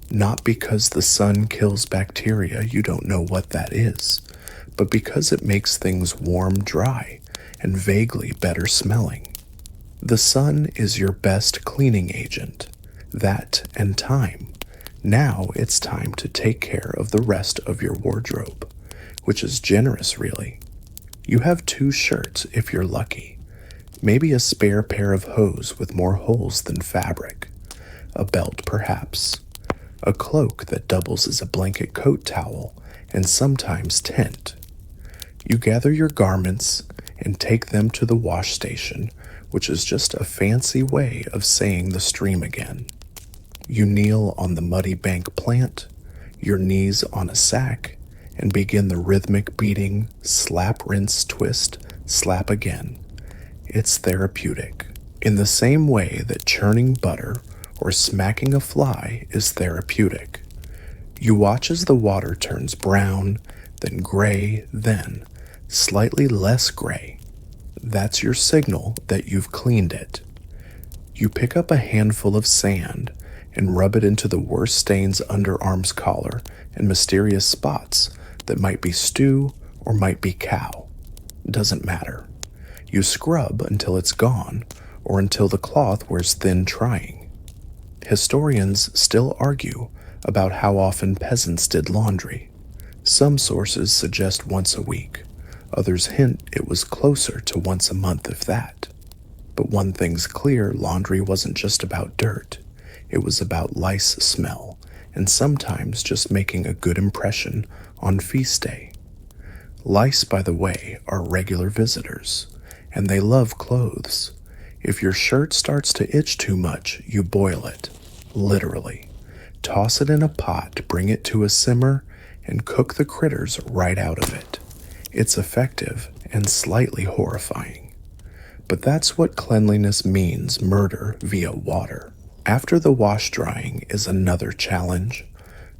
Not because the sun kills bacteria, you don't know what that is, but because it makes things warm, dry, and vaguely better smelling. The sun is your best cleaning agent. That and time. Now it's time to take care of the rest of your wardrobe, which is generous, really. You have 2 shirts if you're lucky. Maybe a spare pair of hose with more holes than fabric. A belt, perhaps. A cloak that doubles as a blanket coat towel and sometimes tent. You gather your garments and take them to the wash station, which is just a fancy way of saying the stream again. You kneel on the muddy bank plant, your knees on a sack, and begin the rhythmic beating, slap, rinse, twist, slap again. It's therapeutic, in the same way that churning butter or smacking a fly is therapeutic. You watch as the water turns brown, then gray, then slightly less gray. That's your signal that you've cleaned it. You pick up a handful of sand and rub it into the worst stains underarms collar and mysterious spots that might be stew or might be cow. Doesn't matter. You scrub until it's gone or until the cloth wears thin trying. Historians still argue about how often peasants did laundry. Some sources suggest once a week. Others hint it was closer to once a month, if that. But one thing's clear, laundry wasn't just about dirt. It was about lice smell, and sometimes just making a good impression on feast day. Lice, by the way, are regular visitors, and they love clothes. If your shirt starts to itch too much, you boil it, literally. Toss it in a pot, bring it to a simmer, and cook the critters right out of it. It's effective and slightly horrifying. But that's what cleanliness means, murder via water. After the wash drying is another challenge.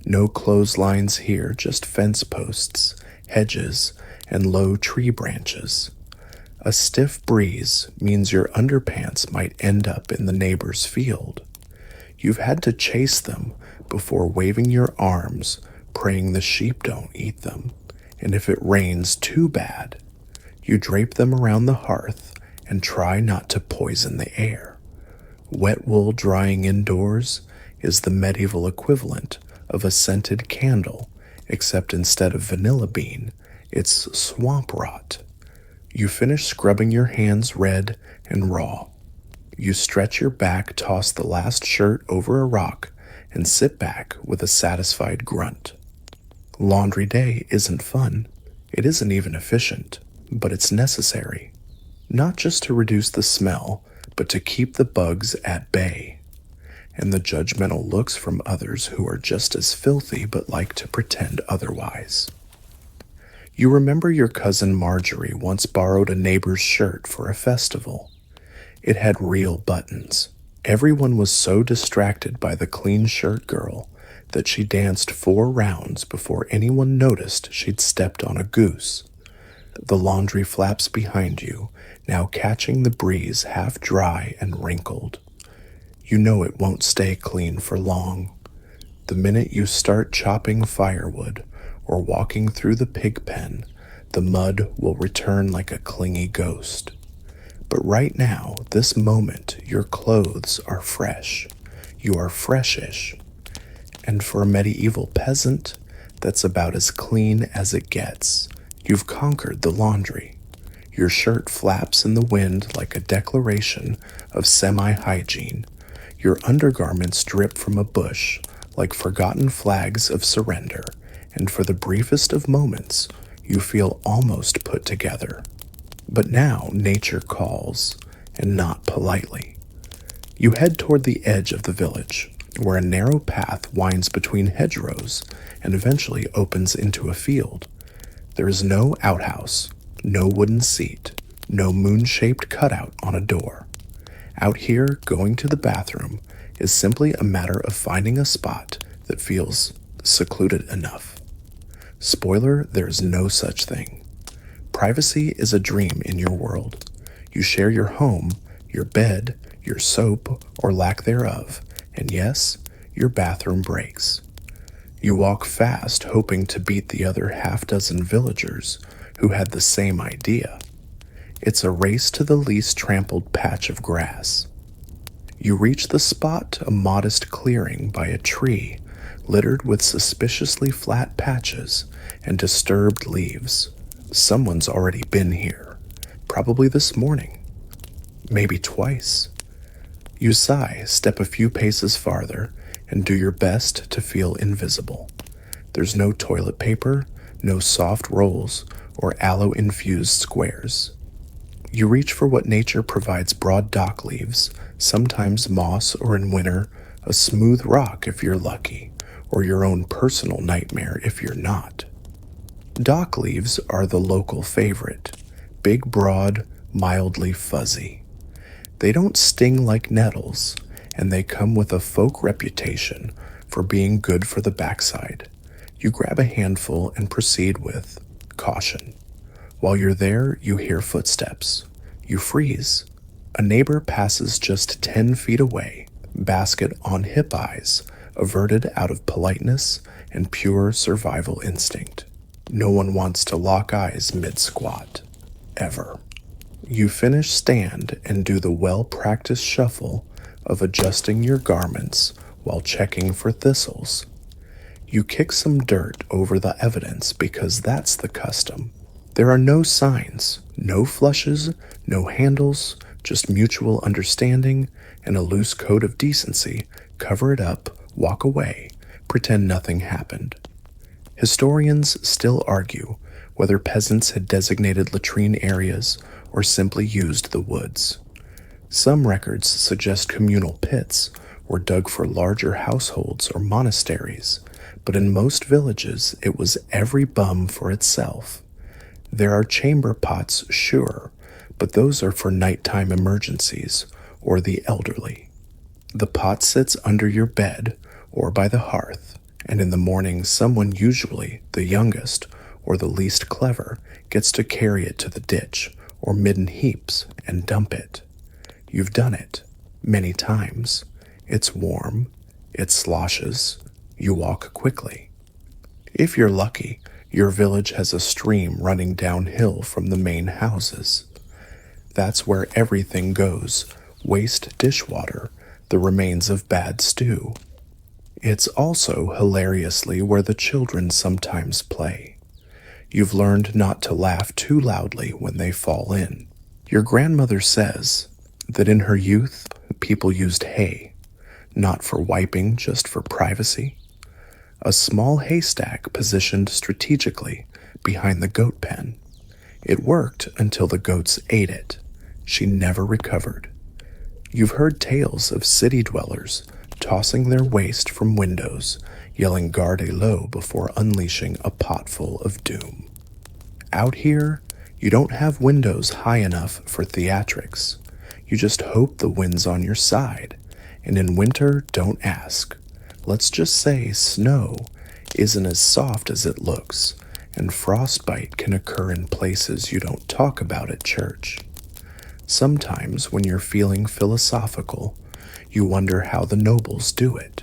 No clotheslines here, just fence posts, hedges, and low tree branches. A stiff breeze means your underpants might end up in the neighbor's field. You've had to chase them before waving your arms, praying the sheep don't eat them. And if it rains too bad, you drape them around the hearth and try not to poison the air. Wet wool drying indoors is the medieval equivalent of a scented candle, except instead of vanilla bean, it's swamp rot. You finish scrubbing your hands red and raw. You stretch your back, toss the last shirt over a rock, and sit back with a satisfied grunt. Laundry day isn't fun. It isn't even efficient, but it's necessary. Not just to reduce the smell, but to keep the bugs at bay. And the judgmental looks from others who are just as filthy but like to pretend otherwise. You remember your cousin Marjorie once borrowed a neighbor's shirt for a festival. It had real buttons. Everyone was so distracted by the clean shirt girl that she danced 4 rounds before anyone noticed she'd stepped on a goose. The laundry flaps behind you, now catching the breeze half dry and wrinkled. You know it won't stay clean for long. The minute you start chopping firewood or walking through the pig pen, the mud will return like a clingy ghost. But right now, this moment, your clothes are fresh. You are freshish. And for a medieval peasant, that's about as clean as it gets. You've conquered the laundry. Your shirt flaps in the wind like a declaration of semi-hygiene. Your undergarments drip from a bush like forgotten flags of surrender, and for the briefest of moments, you feel almost put together. But now nature calls, and not politely. You head toward the edge of the village, where a narrow path winds between hedgerows and eventually opens into a field. There is no outhouse, no wooden seat, no moon-shaped cutout on a door. Out here, going to the bathroom is simply a matter of finding a spot that feels secluded enough. Spoiler, there is no such thing. Privacy is a dream in your world. You share your home, your bed, your soap, or lack thereof, and yes, your bathroom breaks. You walk fast, hoping to beat the other half-dozen villagers who had the same idea. It's a race to the least trampled patch of grass. You reach the spot, a modest clearing by a tree littered with suspiciously flat patches and disturbed leaves. Someone's already been here, probably this morning, maybe twice. You sigh, step a few paces farther, and do your best to feel invisible. There's no toilet paper, no soft rolls, or aloe-infused squares. You reach for what nature provides: broad dock leaves, sometimes moss, or in winter, a smooth rock if you're lucky, or your own personal nightmare if you're not. Dock leaves are the local favorite, big, broad, mildly fuzzy. They don't sting like nettles, and they come with a folk reputation for being good for the backside. You grab a handful and proceed with caution. While you're there, you hear footsteps. You freeze. A neighbor passes just 10 feet away, basket on hip eyes, averted out of politeness and pure survival instinct. No one wants to lock eyes mid-squat. Ever. You finish stand and do the well-practiced shuffle of adjusting your garments while checking for thistles. You kick some dirt over the evidence because that's the custom. There are no signs, no flushes, no handles, just mutual understanding and a loose code of decency. Cover it up, walk away, pretend nothing happened. Historians still argue whether peasants had designated latrine areas or simply used the woods. Some records suggest communal pits were dug for larger households or monasteries, but in most villages it was every bum for itself. There are chamber pots, sure, but those are for nighttime emergencies or the elderly. The pot sits under your bed or by the hearth, and in the morning someone, usually the youngest or the least clever, gets to carry it to the ditch or midden heaps and dump it. You've done it many times. It's warm, it sloshes, you walk quickly. If you're lucky, your village has a stream running downhill from the main houses. That's where everything goes, waste dishwater, the remains of bad stew. It's also hilariously where the children sometimes play. You've learned not to laugh too loudly when they fall in. Your grandmother says that in her youth, people used hay, not for wiping, just for privacy. A small haystack positioned strategically behind the goat pen. It worked until the goats ate it. She never recovered. You've heard tales of city dwellers tossing their waste from windows, yelling garde-lo before unleashing a potful of doom. Out here, you don't have windows high enough for theatrics. You just hope the wind's on your side, and in winter, don't ask. Let's just say snow isn't as soft as it looks, and frostbite can occur in places you don't talk about at church. Sometimes when you're feeling philosophical, you wonder how the nobles do it.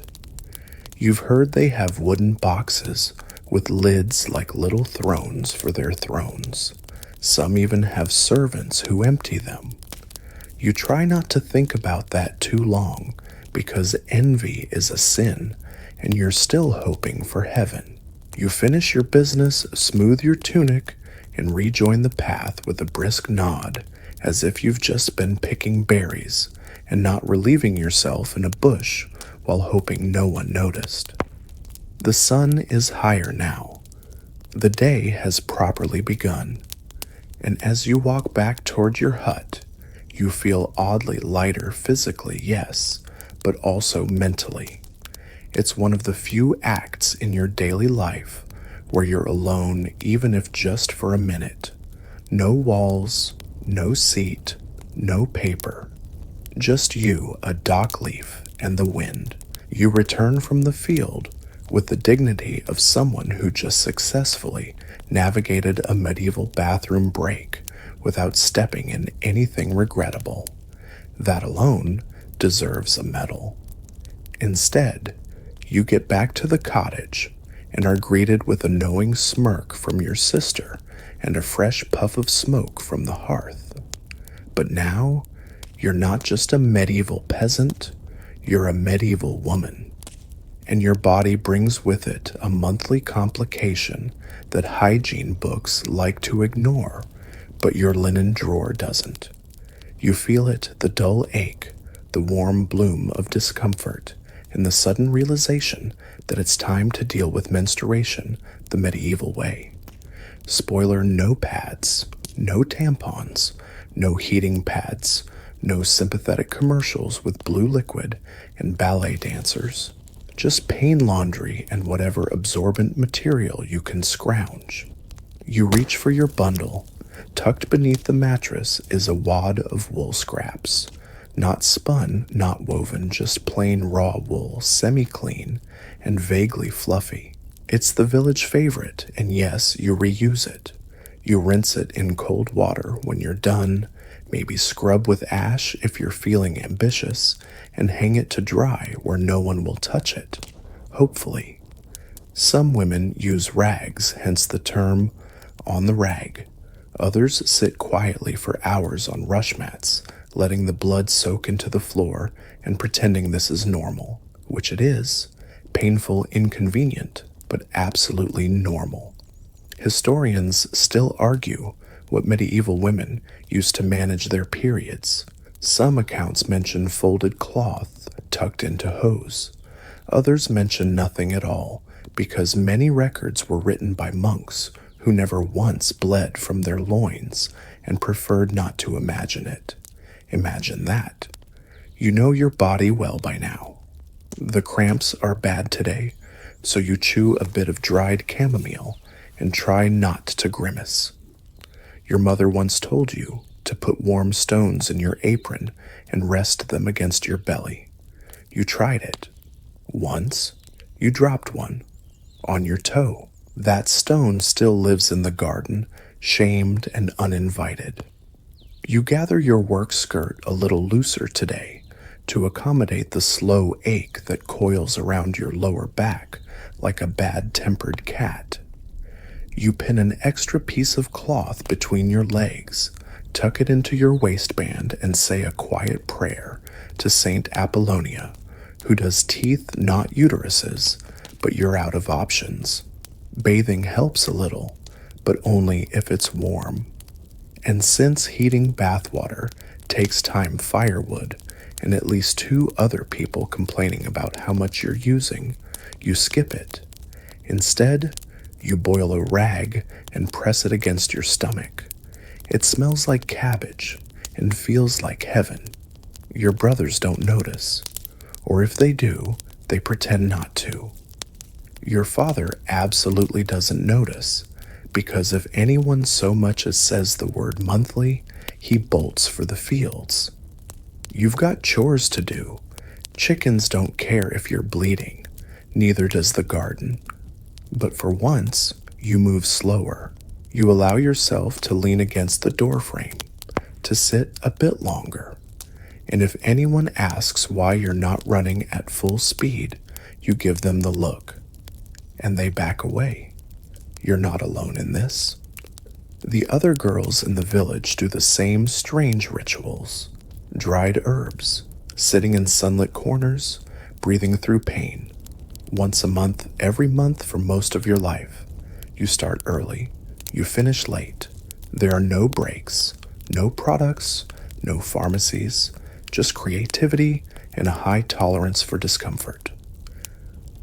You've heard they have wooden boxes with lids like little thrones for their thrones. Some even have servants who empty them. You try not to think about that too long because envy is a sin and you're still hoping for heaven. You finish your business, smooth your tunic, and rejoin the path with a brisk nod as if you've just been picking berries and not relieving yourself in a bush while hoping no one noticed. The sun is higher now. The day has properly begun, and as you walk back toward your hut, you feel oddly lighter physically, yes, but also mentally. It's one of the few acts in your daily life where you're alone, even if just for a minute. No walls, no seat, no paper. Just you, a dock leaf, and the wind. You return from the field with the dignity of someone who just successfully navigated a medieval bathroom break without stepping in anything regrettable. That alone deserves a medal. Instead, you get back to the cottage and are greeted with a knowing smirk from your sister and a fresh puff of smoke from the hearth. But now, you're not just a medieval peasant, you're a medieval woman. And your body brings with it a monthly complication that hygiene books like to ignore, but your linen drawer doesn't. You feel it, the dull ache, the warm bloom of discomfort, and the sudden realization that it's time to deal with menstruation the medieval way. Spoiler: no pads, no tampons, no heating pads, no sympathetic commercials with blue liquid and ballet dancers. Just pain laundry and whatever absorbent material you can scrounge. You reach for your bundle. Tucked beneath the mattress is a wad of wool scraps. Not spun, not woven, just plain raw wool, semi-clean and vaguely fluffy. It's the village favorite, and yes, you reuse it. You rinse it in cold water when you're done, Maybe scrub with ash if you're feeling ambitious, and hang it to dry where no one will touch it, hopefully. Some women use rags, hence the term on the rag. Others sit quietly for hours on rush mats, letting the blood soak into the floor and pretending this is normal, which it is. Painful, inconvenient, but absolutely normal. Historians still argue what medieval women used to manage their periods. Some accounts mention folded cloth tucked into hose. Others mention nothing at all, because many records were written by monks who never once bled from their loins and preferred not to imagine it. Imagine that. You know your body well by now. The cramps are bad today, so you chew a bit of dried chamomile and try not to grimace. Your mother once told you to put warm stones in your apron and rest them against your belly. You tried it. Once, you dropped one on your toe. That stone still lives in the garden, shamed and uninvited. You gather your work skirt a little looser today to accommodate the slow ache that coils around your lower back like a bad-tempered cat. You pin an extra piece of cloth between your legs, tuck it into your waistband, and say a quiet prayer to Saint Apollonia, who does teeth, not uteruses, but you're out of options. Bathing helps a little, but only if it's warm. And since heating bathwater takes time firewood, and at least 2 other people complaining about how much you're using, you skip it. Instead, you boil a rag and press it against your stomach. It smells like cabbage and feels like heaven. Your brothers don't notice, or if they do, they pretend not to. Your father absolutely doesn't notice, because if anyone so much as says the word monthly, he bolts for the fields. You've got chores to do. Chickens don't care if you're bleeding, neither does the garden. But for once, you move slower. You allow yourself to lean against the doorframe, to sit a bit longer. And if anyone asks why you're not running at full speed, you give them the look. And they back away. You're not alone in this. The other girls in the village do the same strange rituals. Dried herbs, sitting in sunlit corners, breathing through pain. Once a month, every month for most of your life. You start early. You finish late. There are no breaks, no products, no pharmacies, just creativity and a high tolerance for discomfort.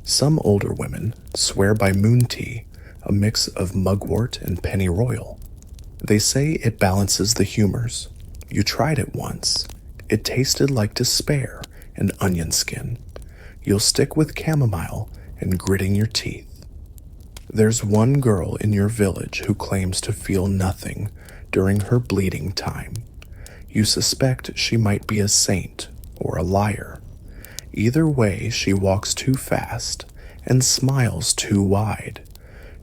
Some older women swear by moon tea, a mix of mugwort and pennyroyal. They say it balances the humors. You tried it once. It tasted like despair and onion skin. You'll stick with chamomile and gritting your teeth. There's one girl in your village who claims to feel nothing during her bleeding time. You suspect she might be a saint or a liar. Either way, she walks too fast and smiles too wide.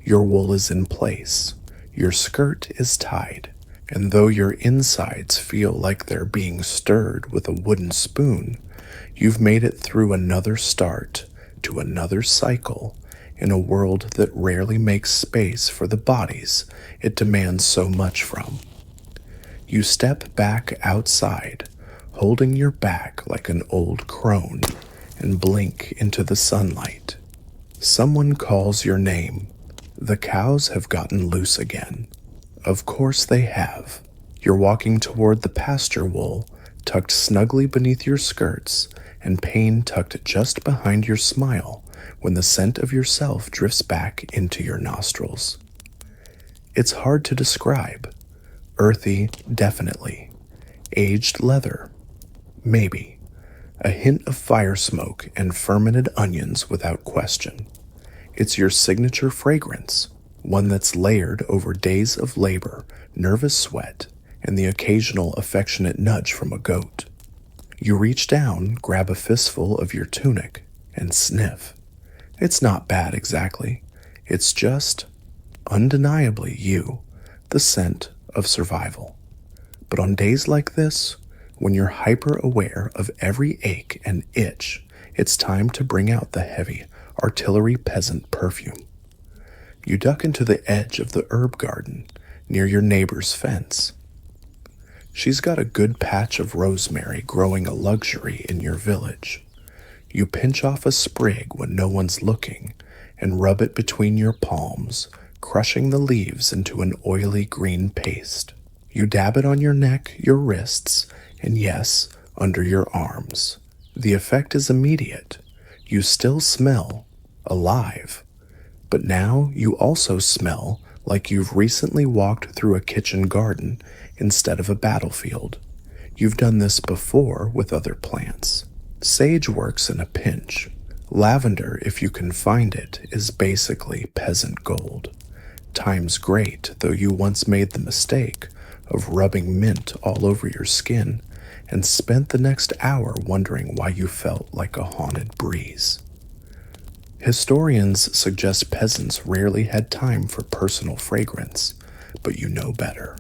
Your wool is in place. Your skirt is tied. And though your insides feel like they're being stirred with a wooden spoon, you've made it through another start to another cycle in a world that rarely makes space for the bodies it demands so much from. You step back outside, holding your back like an old crone, and blink into the sunlight. Someone calls your name. The cows have gotten loose again. Of course they have. You're walking toward the pasture wool, tucked snugly beneath your skirts, and pain tucked just behind your smile when the scent of yourself drifts back into your nostrils. It's hard to describe. Earthy, definitely. Aged leather, maybe. A hint of fire smoke and fermented onions without question. It's your signature fragrance, one that's layered over days of labor, nervous sweat, and the occasional affectionate nudge from a goat. You reach down, grab a fistful of your tunic, and sniff. It's not bad exactly. It's just, undeniably you, the scent of survival. But on days like this, when you're hyper aware of every ache and itch, it's time to bring out the heavy artillery peasant perfume. You duck into the edge of the herb garden near your neighbor's fence. She's got a good patch of rosemary growing a luxury in your village. You pinch off a sprig when no one's looking and rub it between your palms, crushing the leaves into an oily green paste. You dab it on your neck, your wrists, and yes, under your arms. The effect is immediate. You still smell alive, but now you also smell like you've recently walked through a kitchen garden instead of a battlefield. You've done this before with other plants. Sage works in a pinch. Lavender, if you can find it, is basically peasant gold. Time's great, though you once made the mistake of rubbing mint all over your skin and spent the next hour wondering why you felt like a haunted breeze. Historians suggest peasants rarely had time for personal fragrance, but you know better.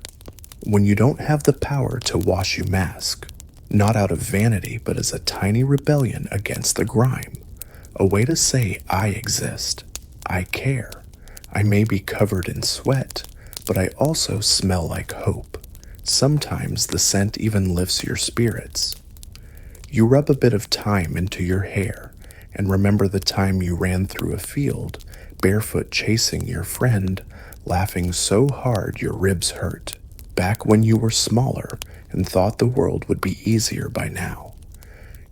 When you don't have the power to wash you mask, not out of vanity but as a tiny rebellion against the grime, a way to say I exist, I care, I may be covered in sweat, but I also smell like hope. Sometimes the scent even lifts your spirits. You rub a bit of thyme into your hair and remember the time you ran through a field, barefoot chasing your friend, laughing so hard your ribs hurt, back when you were smaller and thought the world would be easier by now.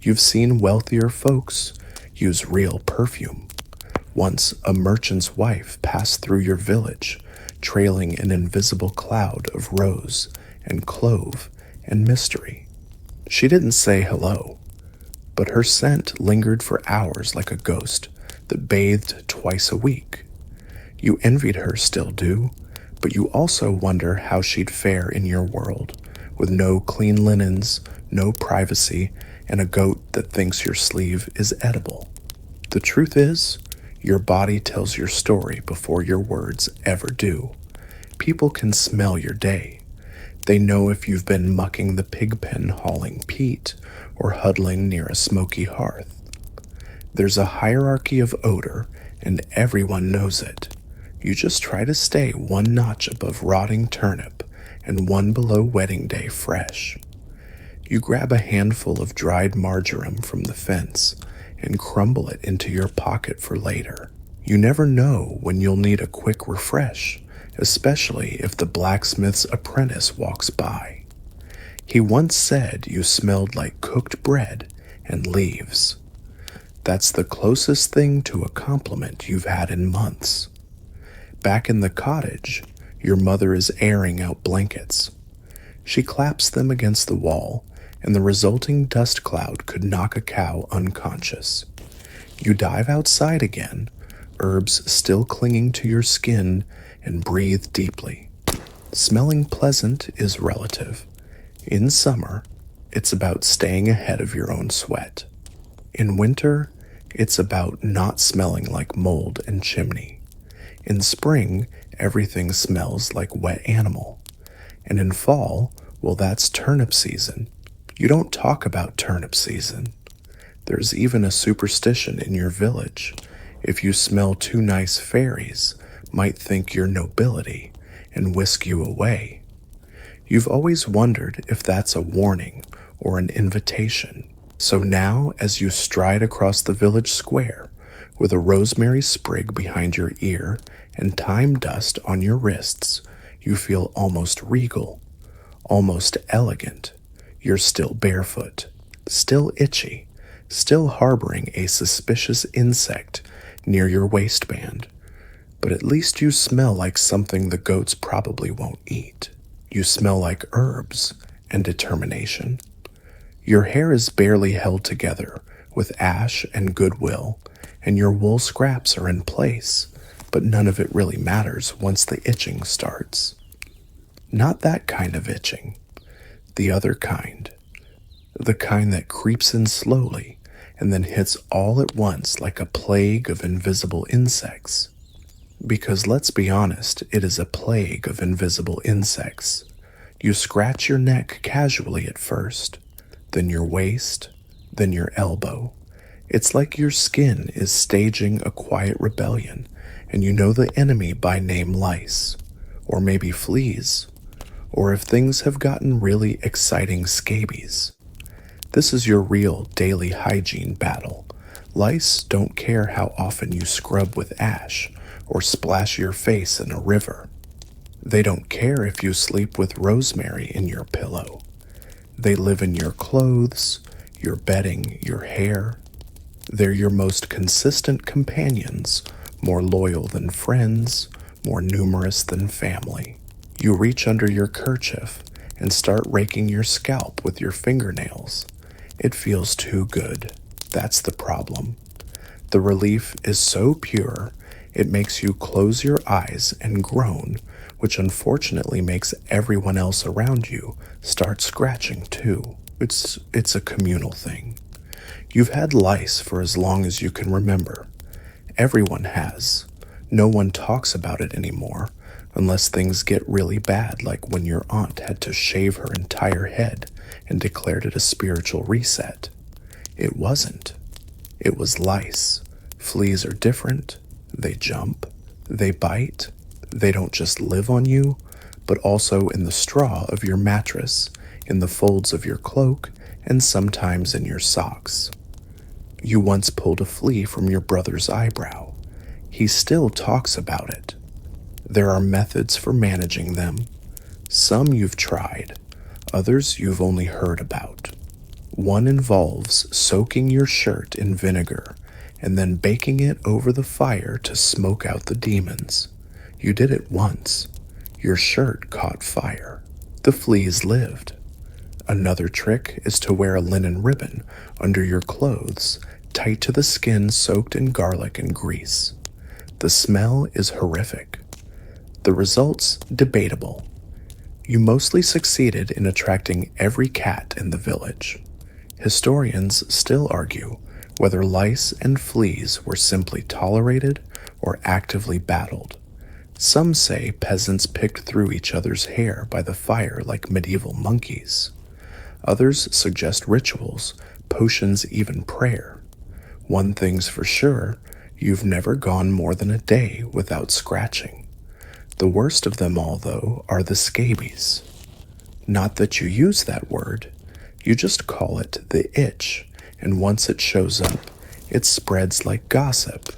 You've seen wealthier folks use real perfume. Once a merchant's wife passed through your village, trailing an invisible cloud of rose and clove and mystery. She didn't say hello, but her scent lingered for hours like a ghost that bathed twice a week. You envied her, still do, but you also wonder how she'd fare in your world, with no clean linens, no privacy, and a goat that thinks your sleeve is edible. The truth is, your body tells your story before your words ever do. People can smell your day. They know if you've been mucking the pig pen hauling peat or huddling near a smoky hearth. There's a hierarchy of odor, and everyone knows it. You just try to stay one notch above rotting turnip and one below wedding day fresh. You grab a handful of dried marjoram from the fence and crumble it into your pocket for later. You never know when you'll need a quick refresh, especially if the blacksmith's apprentice walks by. He once said you smelled like cooked bread and leaves. That's the closest thing to a compliment you've had in months. Back in the cottage, your mother is airing out blankets. She claps them against the wall, and the resulting dust cloud could knock a cow unconscious. You dive outside again, herbs still clinging to your skin, and breathe deeply. Smelling pleasant is relative. In summer, it's about staying ahead of your own sweat. In winter, it's about not smelling like mold and chimney. In spring, everything smells like wet animal. And in fall, well, that's turnip season. You don't talk about turnip season. There's even a superstition in your village. If you smell too nice, fairies might think you're nobility and whisk you away. You've always wondered if that's a warning or an invitation. So now, as you stride across the village square with a rosemary sprig behind your ear and thyme dust on your wrists, you feel almost regal, almost elegant. You're still barefoot, still itchy, still harboring a suspicious insect near your waistband, but at least you smell like something the goats probably won't eat. You smell like herbs and determination. Your hair is barely held together with ash and goodwill, and your wool scraps are in place, but none of it really matters once the itching starts. Not that kind of itching. The other kind. The kind that creeps in slowly and then hits all at once like a plague of invisible insects. Because let's be honest, it is a plague of invisible insects. You scratch your neck casually at first, then your waist, then your elbow. It's like your skin is staging a quiet rebellion, and you know the enemy by name: lice, or maybe fleas, or if things have gotten really exciting, scabies. This is your real daily hygiene battle. Lice don't care how often you scrub with ash or splash your face in a river. They don't care if you sleep with rosemary in your pillow. They live in your clothes, your bedding, your hair. They're your most consistent companions, more loyal than friends, more numerous than family. You reach under your kerchief and start raking your scalp with your fingernails. It feels too good. That's the problem. The relief is so pure, it makes you close your eyes and groan, which unfortunately makes everyone else around you start scratching too. It's a communal thing. You've had lice for as long as you can remember. Everyone has. No one talks about it anymore, unless things get really bad, like when your aunt had to shave her entire head and declared it a spiritual reset. It wasn't. It was lice. Fleas are different. They jump. They bite. They don't just live on you, but also in the straw of your mattress, in the folds of your cloak, and sometimes in your socks. You once pulled a flea from your brother's eyebrow. He still talks about it. There are methods for managing them. Some you've tried, others you've only heard about. One involves soaking your shirt in vinegar and then baking it over the fire to smoke out the demons. You did it once. Your shirt caught fire. The fleas lived. Another trick is to wear a linen ribbon under your clothes, tight to the skin, soaked in garlic and grease. The smell is horrific. The results, debatable. You mostly succeeded in attracting every cat in the village. Historians still argue whether lice and fleas were simply tolerated or actively battled. Some say peasants picked through each other's hair by the fire like medieval monkeys. Others suggest rituals, potions, even prayer. One thing's for sure, you've never gone more than a day without scratching. The worst of them all, though, are the scabies. Not that you use that word, you just call it the itch, and once it shows up, it spreads like gossip.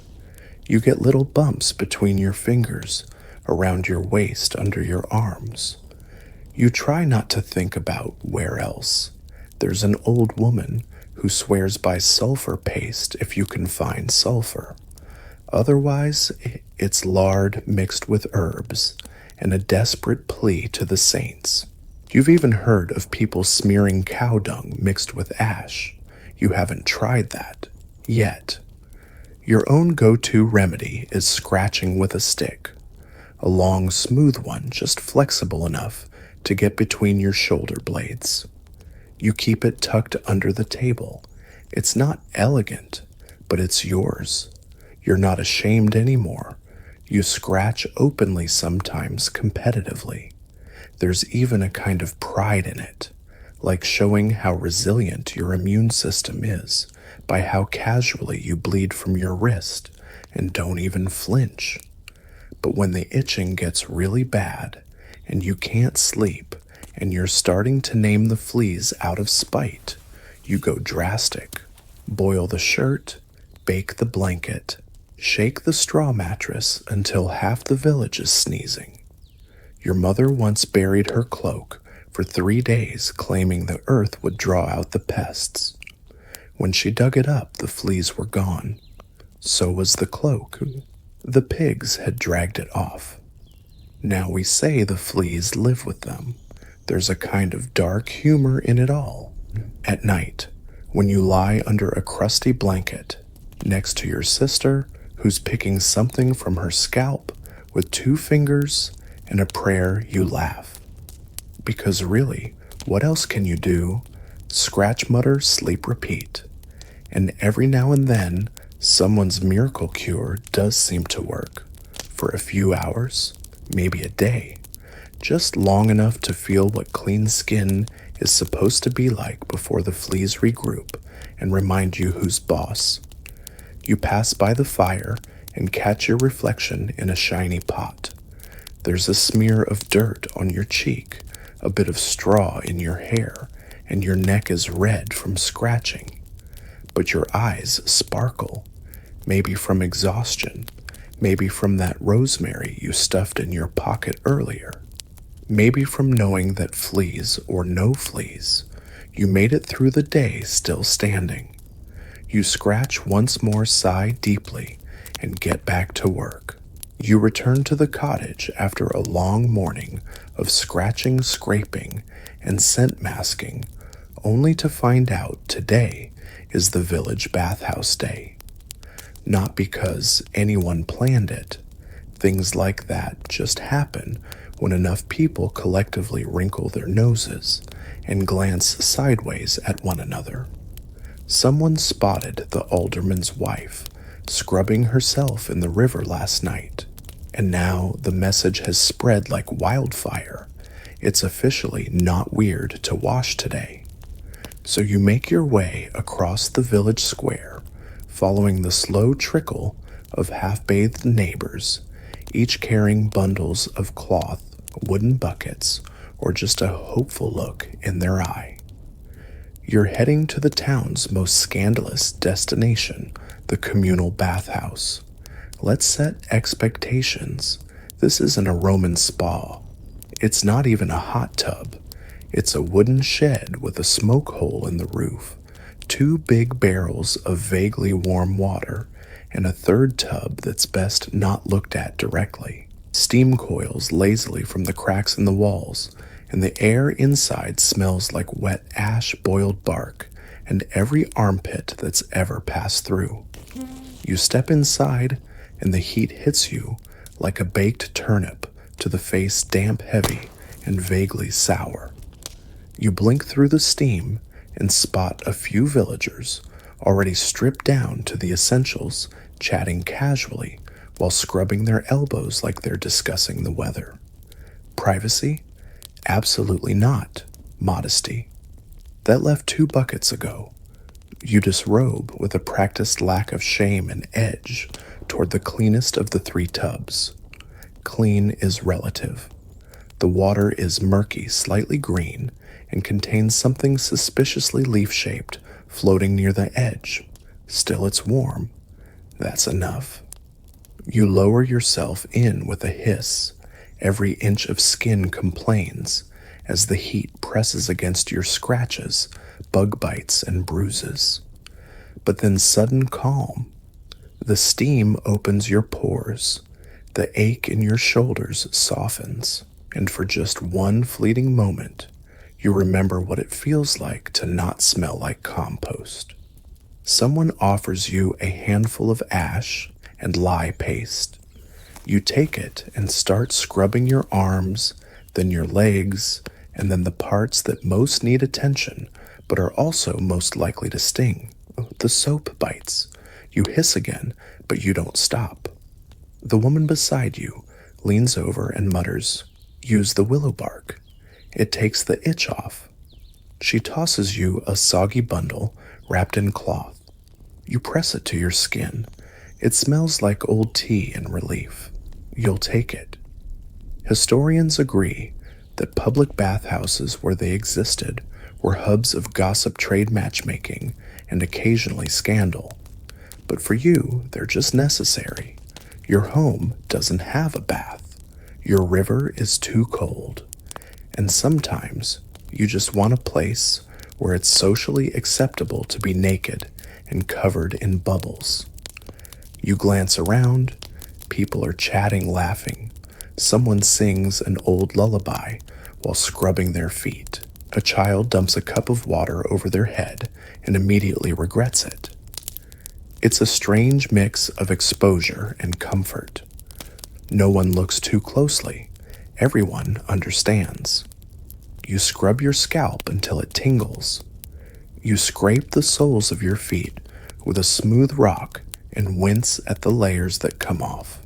You get little bumps between your fingers, around your waist, under your arms. You try not to think about where else. There's an old woman who swears by sulfur paste if you can find sulfur. Otherwise, it's lard mixed with herbs, and a desperate plea to the saints. You've even heard of people smearing cow dung mixed with ash. You haven't tried that yet. Your own go-to remedy is scratching with a stick. A long, smooth one, just flexible enough to get between your shoulder blades. You keep it tucked under the table. It's not elegant, but it's yours. You're not ashamed anymore. You scratch openly, sometimes competitively. There's even a kind of pride in it, like showing how resilient your immune system is by how casually you bleed from your wrist and don't even flinch. But when the itching gets really bad and you can't sleep and you're starting to name the fleas out of spite, you go drastic. Boil the shirt, bake the blanket, shake the straw mattress until half the village is sneezing. Your mother once buried her cloak for 3 days, claiming the earth would draw out the pests. When she dug it up, the fleas were gone. So was the cloak. The pigs had dragged it off. Now we say the fleas live with them. There's a kind of dark humor in it all. At night, when you lie under a crusty blanket, next to your sister, who's picking something from her scalp with 2 fingers and a prayer, you laugh. Because really, what else can you do? Scratch, mutter, sleep, repeat. And every now and then, someone's miracle cure does seem to work. For a few hours, maybe a day. just long enough to feel what clean skin is supposed to be like before the fleas regroup and remind you who's boss. You pass by the fire and catch your reflection in a shiny pot. There's a smear of dirt on your cheek, a bit of straw in your hair, and your neck is red from scratching. But your eyes sparkle, maybe from exhaustion, maybe from that rosemary you stuffed in your pocket earlier, maybe from knowing that fleas or no fleas, you made it through the day still standing. You scratch once more, sigh deeply, and get back to work. You return to the cottage after a long morning of scratching, scraping, and scent masking, only to find out today is the village bathhouse day. Not because anyone planned it. Things like that just happen when enough people collectively wrinkle their noses and glance sideways at one another. Someone spotted the alderman's wife scrubbing herself in the river last night, and now the message has spread like wildfire. It's officially not weird to wash today. So you make your way across the village square, following the slow trickle of half-bathed neighbors, each carrying bundles of cloth, wooden buckets, or just a hopeful look in their eye. You're heading to the town's most scandalous destination, the communal bathhouse. Let's set expectations. This isn't a Roman spa. It's not even a hot tub. It's a wooden shed with a smoke hole in the roof, 2 big barrels of vaguely warm water, and a third tub that's best not looked at directly. Steam coils lazily from the cracks in the walls, and the air inside smells like wet ash, boiled bark, and every armpit that's ever passed through. You step inside, and the heat hits you like a baked turnip to the face, damp, heavy, and vaguely sour. You blink through the steam and spot a few villagers, already stripped down to the essentials, chatting casually while scrubbing their elbows like they're discussing the weather. Privacy? Absolutely not. Modesty. That left 2 buckets ago. You disrobe with a practiced lack of shame and edge toward the cleanest of the 3 tubs. Clean is relative. The water is murky, slightly green, and contains something suspiciously leaf-shaped floating near the edge. Still, it's warm. That's enough. You lower yourself in with a hiss. Every inch of skin complains as the heat presses against your scratches, bug bites, and bruises. But then sudden calm. The steam opens your pores. The ache in your shoulders softens, and for just one fleeting moment, you remember what it feels like to not smell like compost. Someone offers you a handful of ash and lye paste. You take it and start scrubbing your arms, then your legs, and then the parts that most need attention but are also most likely to sting. The soap bites. You hiss again, but you don't stop. The woman beside you leans over and mutters, "Use the willow bark. It takes the itch off." She tosses you a soggy bundle wrapped in cloth. You press it to your skin. It smells like old tea in relief. You'll take it. Historians agree that public bathhouses where they existed were hubs of gossip, trade matchmaking, and occasionally scandal. But for you, they're just necessary. Your home doesn't have a bath. Your river is too cold. And sometimes you just want a place where it's socially acceptable to be naked and covered in bubbles. You glance around. People are chatting, laughing. Someone sings an old lullaby while scrubbing their feet. A child dumps a cup of water over their head and immediately regrets it. It's a strange mix of exposure and comfort. No one looks too closely. Everyone understands. You scrub your scalp until it tingles. You scrape the soles of your feet with a smooth rock and wince at the layers that come off.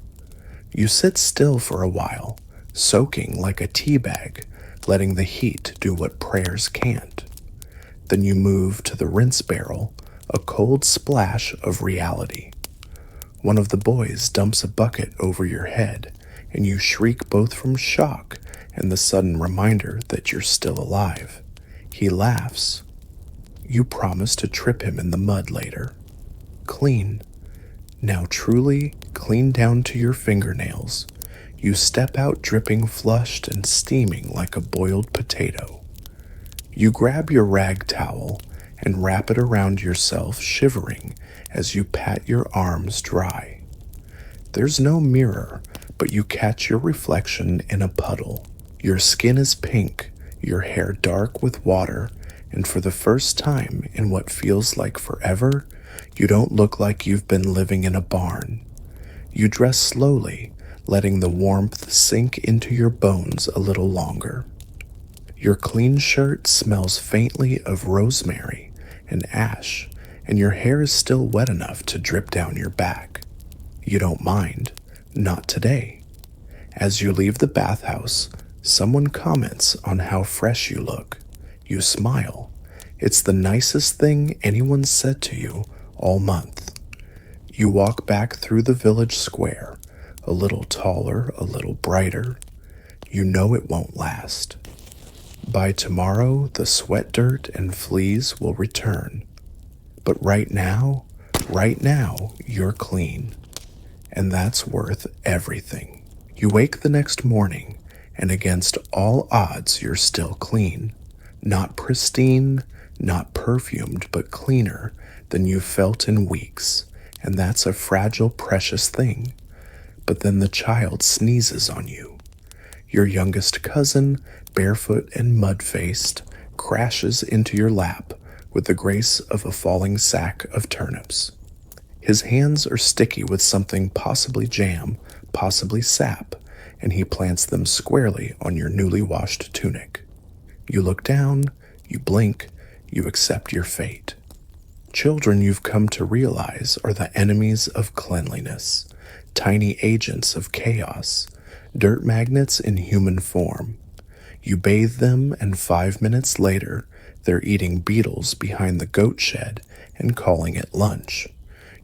You sit still for a while, soaking like a tea bag, letting the heat do what prayers can't. Then you move to the rinse barrel, a cold splash of reality. One of the boys dumps a bucket over your head, and you shriek both from shock and the sudden reminder that you're still alive. He laughs. You promise to trip him in the mud later. Clean. Now truly clean down to your fingernails. You step out dripping flushed and steaming like a boiled potato. You grab your rag towel and wrap it around yourself, shivering as you pat your arms dry. There's no mirror, but you catch your reflection in a puddle. Your skin is pink, your hair dark with water, and for the first time in what feels like forever, you don't look like you've been living in a barn. You dress slowly, letting the warmth sink into your bones a little longer. Your clean shirt smells faintly of rosemary and ash, and your hair is still wet enough to drip down your back. You don't mind, not today. As you leave the bathhouse, someone comments on how fresh you look. You smile. It's the nicest thing anyone's said to you all month. You walk back through the village square, a little taller, a little brighter. You know it won't last. By tomorrow, the sweat dirt and fleas will return. But right now, you're clean. And that's worth everything. You wake the next morning, and against all odds, you're still clean. Not pristine, not perfumed, but cleaner than you've felt in weeks. And that's a fragile, precious thing. But then the child sneezes on you. Your youngest cousin, barefoot and mud-faced, crashes into your lap with the grace of a falling sack of turnips. His hands are sticky with something possibly jam, possibly sap, and he plants them squarely on your newly washed tunic. You look down, you blink, you accept your fate. Children, you've come to realize, are the enemies of cleanliness, tiny agents of chaos, dirt magnets in human form. You bathe them, and 5 minutes later, they're eating beetles behind the goat shed and calling it lunch.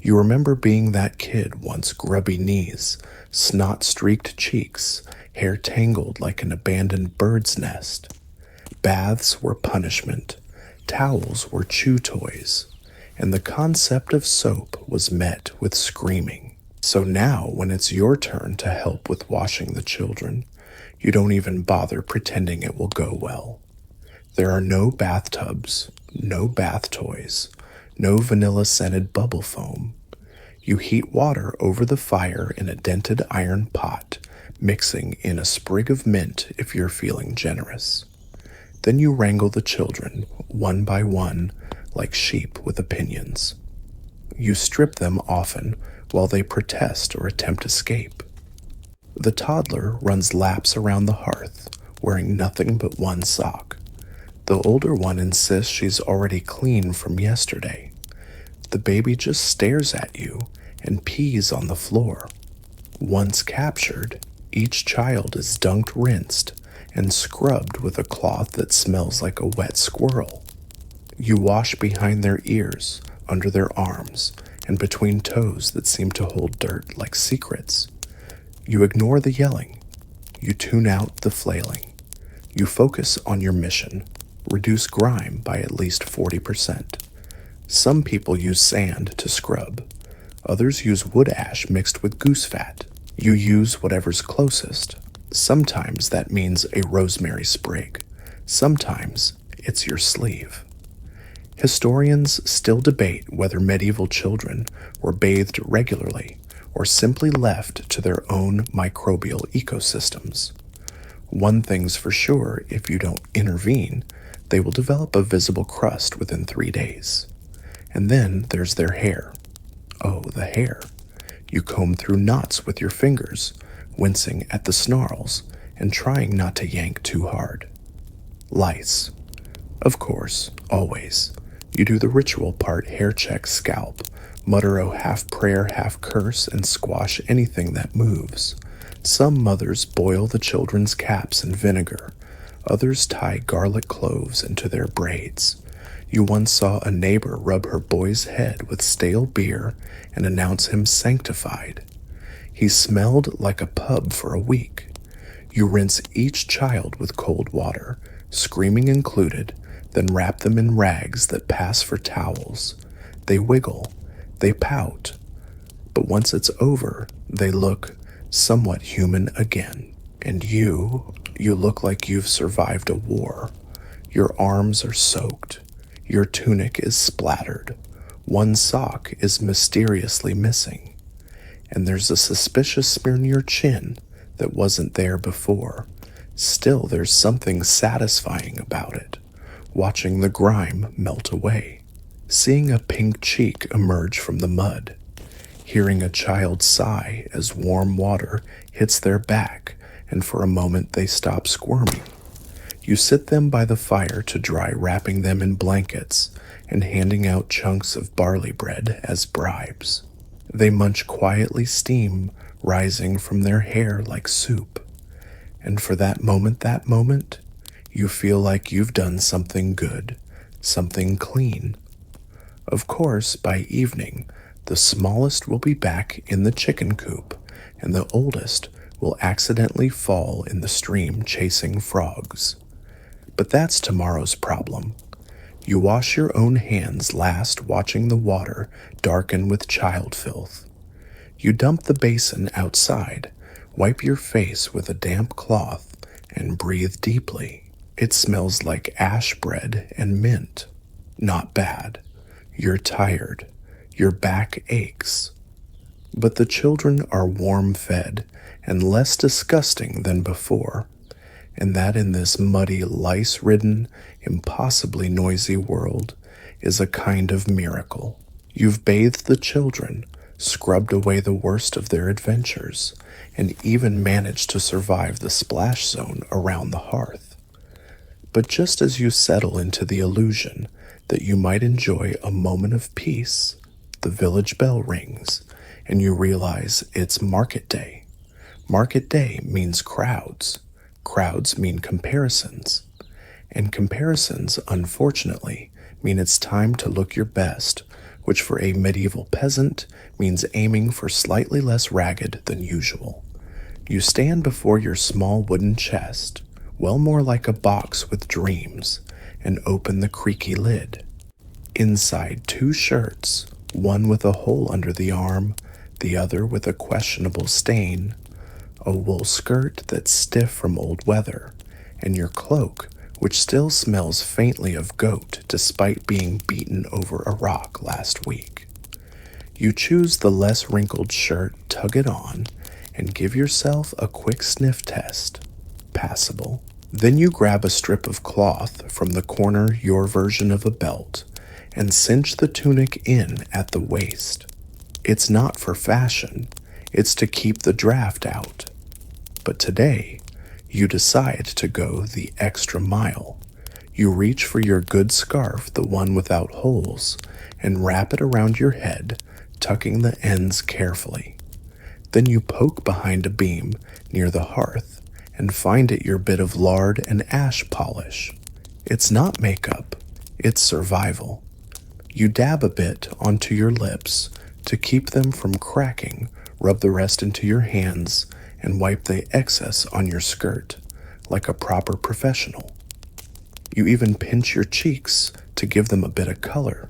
You remember being that kid, once grubby knees, snot-streaked cheeks, hair tangled like an abandoned bird's nest. Baths were punishment, towels were chew toys, and the concept of soap was met with screaming. So now, when it's your turn to help with washing the children, you don't even bother pretending it will go well. There are no bathtubs, no bath toys, no vanilla-scented bubble foam. You heat water over the fire in a dented iron pot, mixing in a sprig of mint if you're feeling generous. Then you wrangle the children, one by one, like sheep with opinions. You strip them often while they protest or attempt escape. The toddler runs laps around the hearth, wearing nothing but one sock. The older one insists she's already clean from yesterday. The baby just stares at you and pees on the floor. Once captured, each child is dunked, rinsed, and scrubbed with a cloth that smells like a wet squirrel. You wash behind their ears, under their arms, and between toes that seem to hold dirt like secrets. You ignore the yelling. You tune out the flailing. You focus on your mission. Reduce grime by at least 40%. Some people use sand to scrub. Others use wood ash mixed with goose fat. You use whatever's closest. Sometimes that means a rosemary sprig. Sometimes it's your sleeve. Historians still debate whether medieval children were bathed regularly or simply left to their own microbial ecosystems. One thing's for sure, if you don't intervene, they will develop a visible crust within 3 days. And then there's their hair. Oh, the hair. You comb through knots with your fingers, wincing at the snarls and trying not to yank too hard. Lice. Of course, always. You do the ritual part hair check scalp, mutter a half prayer, half curse, and squash anything that moves. Some mothers boil the children's caps in vinegar. Others tie garlic cloves into their braids. You once saw a neighbor rub her boy's head with stale beer and announce him sanctified. He smelled like a pub for a week. You rinse each child with cold water, screaming included, then wrap them in rags that pass for towels. They wiggle, they pout, but once it's over, they look somewhat human again. And you look like you've survived a war. Your arms are soaked. Your tunic is splattered. One sock is mysteriously missing. And there's a suspicious smear on your chin that wasn't there before. Still, there's something satisfying about it, watching the grime melt away, seeing a pink cheek emerge from the mud, hearing a child sigh as warm water hits their back, and for a moment they stop squirming. You sit them by the fire to dry, wrapping them in blankets and handing out chunks of barley bread as bribes. They munch quietly, steam rising from their hair like soup. And for that moment, you feel like you've done something good, something clean. Of course, by evening, the smallest will be back in the chicken coop, and the oldest will accidentally fall in the stream chasing frogs. But that's tomorrow's problem. You wash your own hands last, watching the water darken with child filth. You dump the basin outside, wipe your face with a damp cloth, and breathe deeply. It smells like ash bread and mint. Not bad. You're tired. Your back aches. But the children are warm-fed and less disgusting than before, and that in this muddy, lice-ridden, impossibly noisy world is a kind of miracle. You've bathed the children, scrubbed away the worst of their adventures, and even managed to survive the splash zone around the hearth. But just as you settle into the illusion that you might enjoy a moment of peace, the village bell rings, and you realize it's market day. Market day means crowds. Crowds mean comparisons. And comparisons, unfortunately, mean it's time to look your best, which for a medieval peasant means aiming for slightly less ragged than usual. You stand before your small wooden chest, well more like a box with dreams, and open the creaky lid. Inside, 2 shirts, one with a hole under the arm, the other with a questionable stain, a wool skirt that's stiff from old weather, and your cloak, which still smells faintly of goat despite being beaten over a rock last week. You choose the less wrinkled shirt, tug it on, and give yourself a quick sniff test. Passable. Then you grab a strip of cloth from the corner, your version of a belt, and cinch the tunic in at the waist. It's not for fashion, it's to keep the draft out. But today, you decide to go the extra mile. You reach for your good scarf, the one without holes, and wrap it around your head, tucking the ends carefully. Then you poke behind a beam near the hearth and find it your bit of lard and ash polish. It's not makeup, it's survival. You dab a bit onto your lips to keep them from cracking, rub the rest into your hands, and wipe the excess on your skirt, like a proper professional. You even pinch your cheeks to give them a bit of color.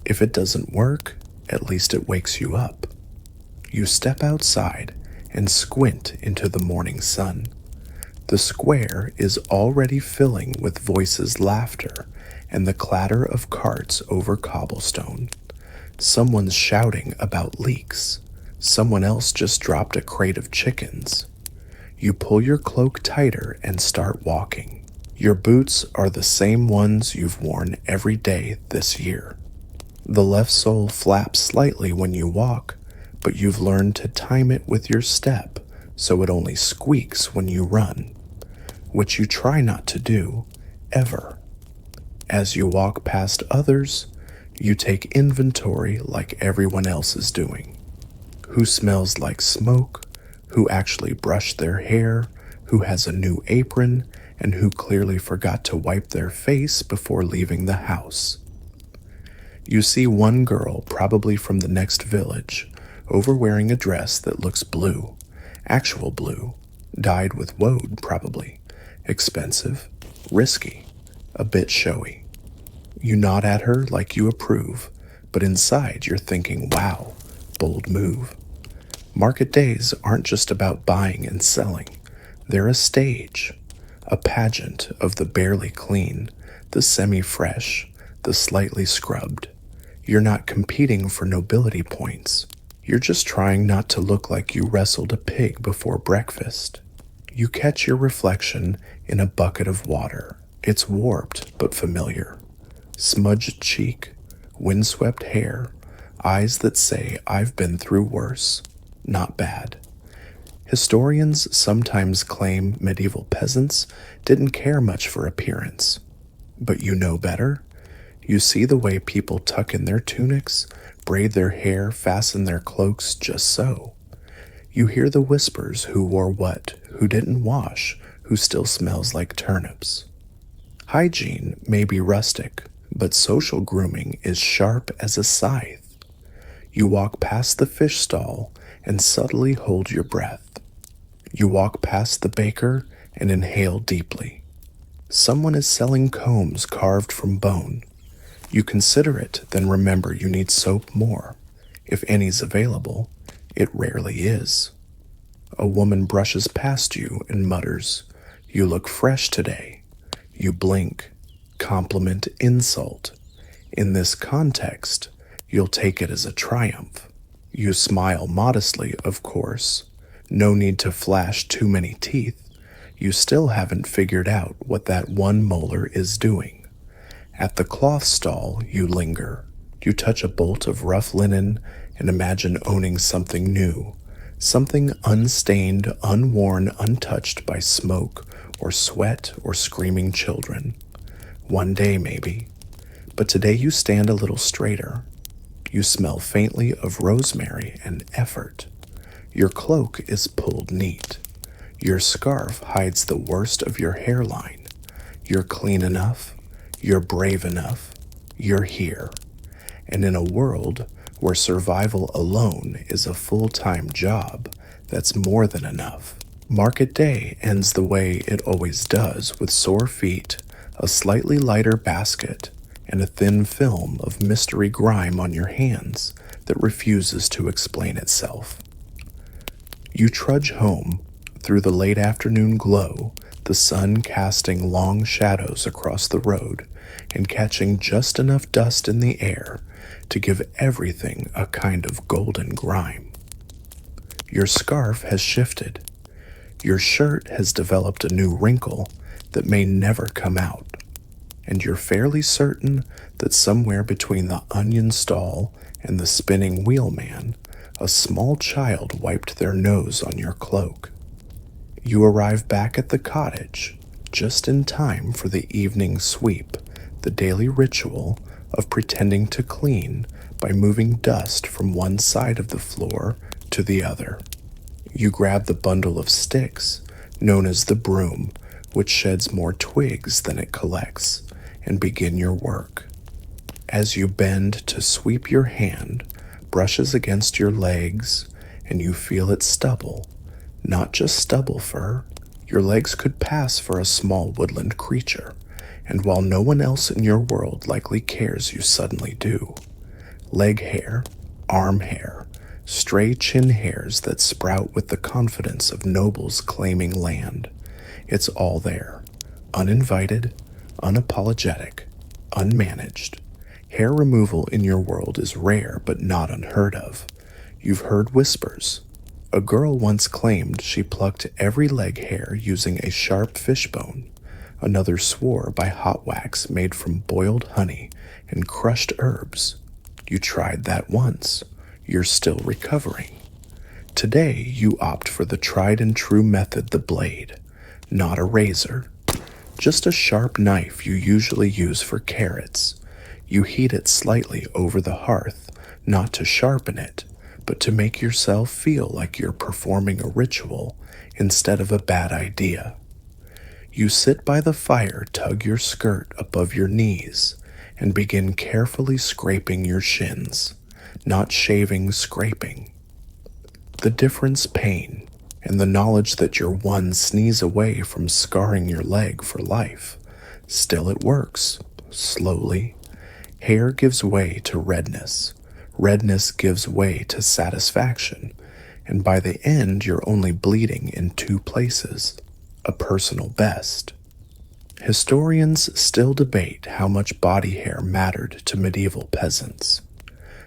If it doesn't work, at least it wakes you up. You step outside and squint into the morning sun. The square is already filling with voices, laughter, and the clatter of carts over cobblestone. Someone's shouting about leaks. Someone else just dropped a crate of chickens. You pull your cloak tighter and start walking. Your boots are the same ones you've worn every day this year. The left sole flaps slightly when you walk, but you've learned to time it with your step so it only squeaks when you run, which you try not to do, ever. As you walk past others, you take inventory like everyone else is doing. Who smells like smoke? who actually brushed their hair, who has a new apron, and who clearly forgot to wipe their face before leaving the house. You see one girl, probably from the next village, overwearing a dress that looks blue, actual blue, dyed with woad probably, expensive, risky, a bit showy. You nod at her like you approve, but inside you're thinking, wow, bold move. Market days aren't just about buying and selling. They're a stage, a pageant of the barely clean, the semi-fresh, the slightly scrubbed. You're not competing for nobility points. You're just trying not to look like you wrestled a pig before breakfast. You catch your reflection in a bucket of water. It's warped but familiar. Smudged cheek, windswept hair, eyes that say, I've been through worse. Not bad. Historians sometimes claim medieval peasants didn't care much for appearance. But you know better. You see the way people tuck in their tunics, braid their hair, fasten their cloaks just so. You hear the whispers who wore what, who didn't wash, who still smells like turnips. Hygiene may be rustic, but social grooming is sharp as a scythe. You walk past the fish stall and subtly hold your breath. You walk past the baker and inhale deeply. Someone is selling combs carved from bone. You consider it, then remember you need soap more. If any's available, it rarely is. A woman brushes past you and mutters, you look fresh today. You blink, compliment, insult. In this context, you'll take it as a triumph. You smile modestly, of course. No need to flash too many teeth. You still haven't figured out what that one molar is doing. At the cloth stall, you linger. You touch a bolt of rough linen and imagine owning something new, something unstained, unworn, untouched by smoke or sweat or screaming children. One day, maybe. But today you stand a little straighter. You smell faintly of rosemary and effort. Your cloak is pulled neat. Your scarf hides the worst of your hairline. You're clean enough. You're brave enough. You're here. And in a world where survival alone is a full-time job, that's more than enough. Market day ends the way it always does, with sore feet, a slightly lighter basket, and a thin film of mystery grime on your hands that refuses to explain itself. You trudge home through the late afternoon glow, the sun casting long shadows across the road and catching just enough dust in the air to give everything a kind of golden grime. Your scarf has shifted. Your shirt has developed a new wrinkle that may never come out. And you're fairly certain that somewhere between the onion stall and the spinning wheelman, a small child wiped their nose on your cloak. You arrive back at the cottage, just in time for the evening sweep, the daily ritual of pretending to clean by moving dust from one side of the floor to the other. You grab the bundle of sticks, known as the broom, which sheds more twigs than it collects, and begin your work. As you bend to sweep, your hand brushes against your legs, and you feel it stubble. Not just stubble fur. Your legs could pass for a small woodland creature, and while no one else in your world likely cares, you suddenly do. Leg hair, arm hair, stray chin hairs that sprout with the confidence of nobles claiming land. It's all there, uninvited, unapologetic, unmanaged. Hair removal in your world is rare but not unheard of. You've heard whispers. A girl once claimed she plucked every leg hair using a sharp fishbone. Another swore by hot wax made from boiled honey and crushed herbs. You tried that once. You're still recovering. Today, you opt for the tried and true method, the blade. Not a razor. Just a sharp knife you usually use for carrots. You heat it slightly over the hearth, not to sharpen it, but to make yourself feel like you're performing a ritual instead of a bad idea. You sit by the fire, tug your skirt above your knees, and begin carefully scraping your shins, not shaving, scraping. The difference pain, and the knowledge that you're one sneeze away from scarring your leg for life. Still it works, slowly. Hair gives way to redness. Redness gives way to satisfaction, and by the end you're only bleeding in two places, a personal best. Historians still debate how much body hair mattered to medieval peasants.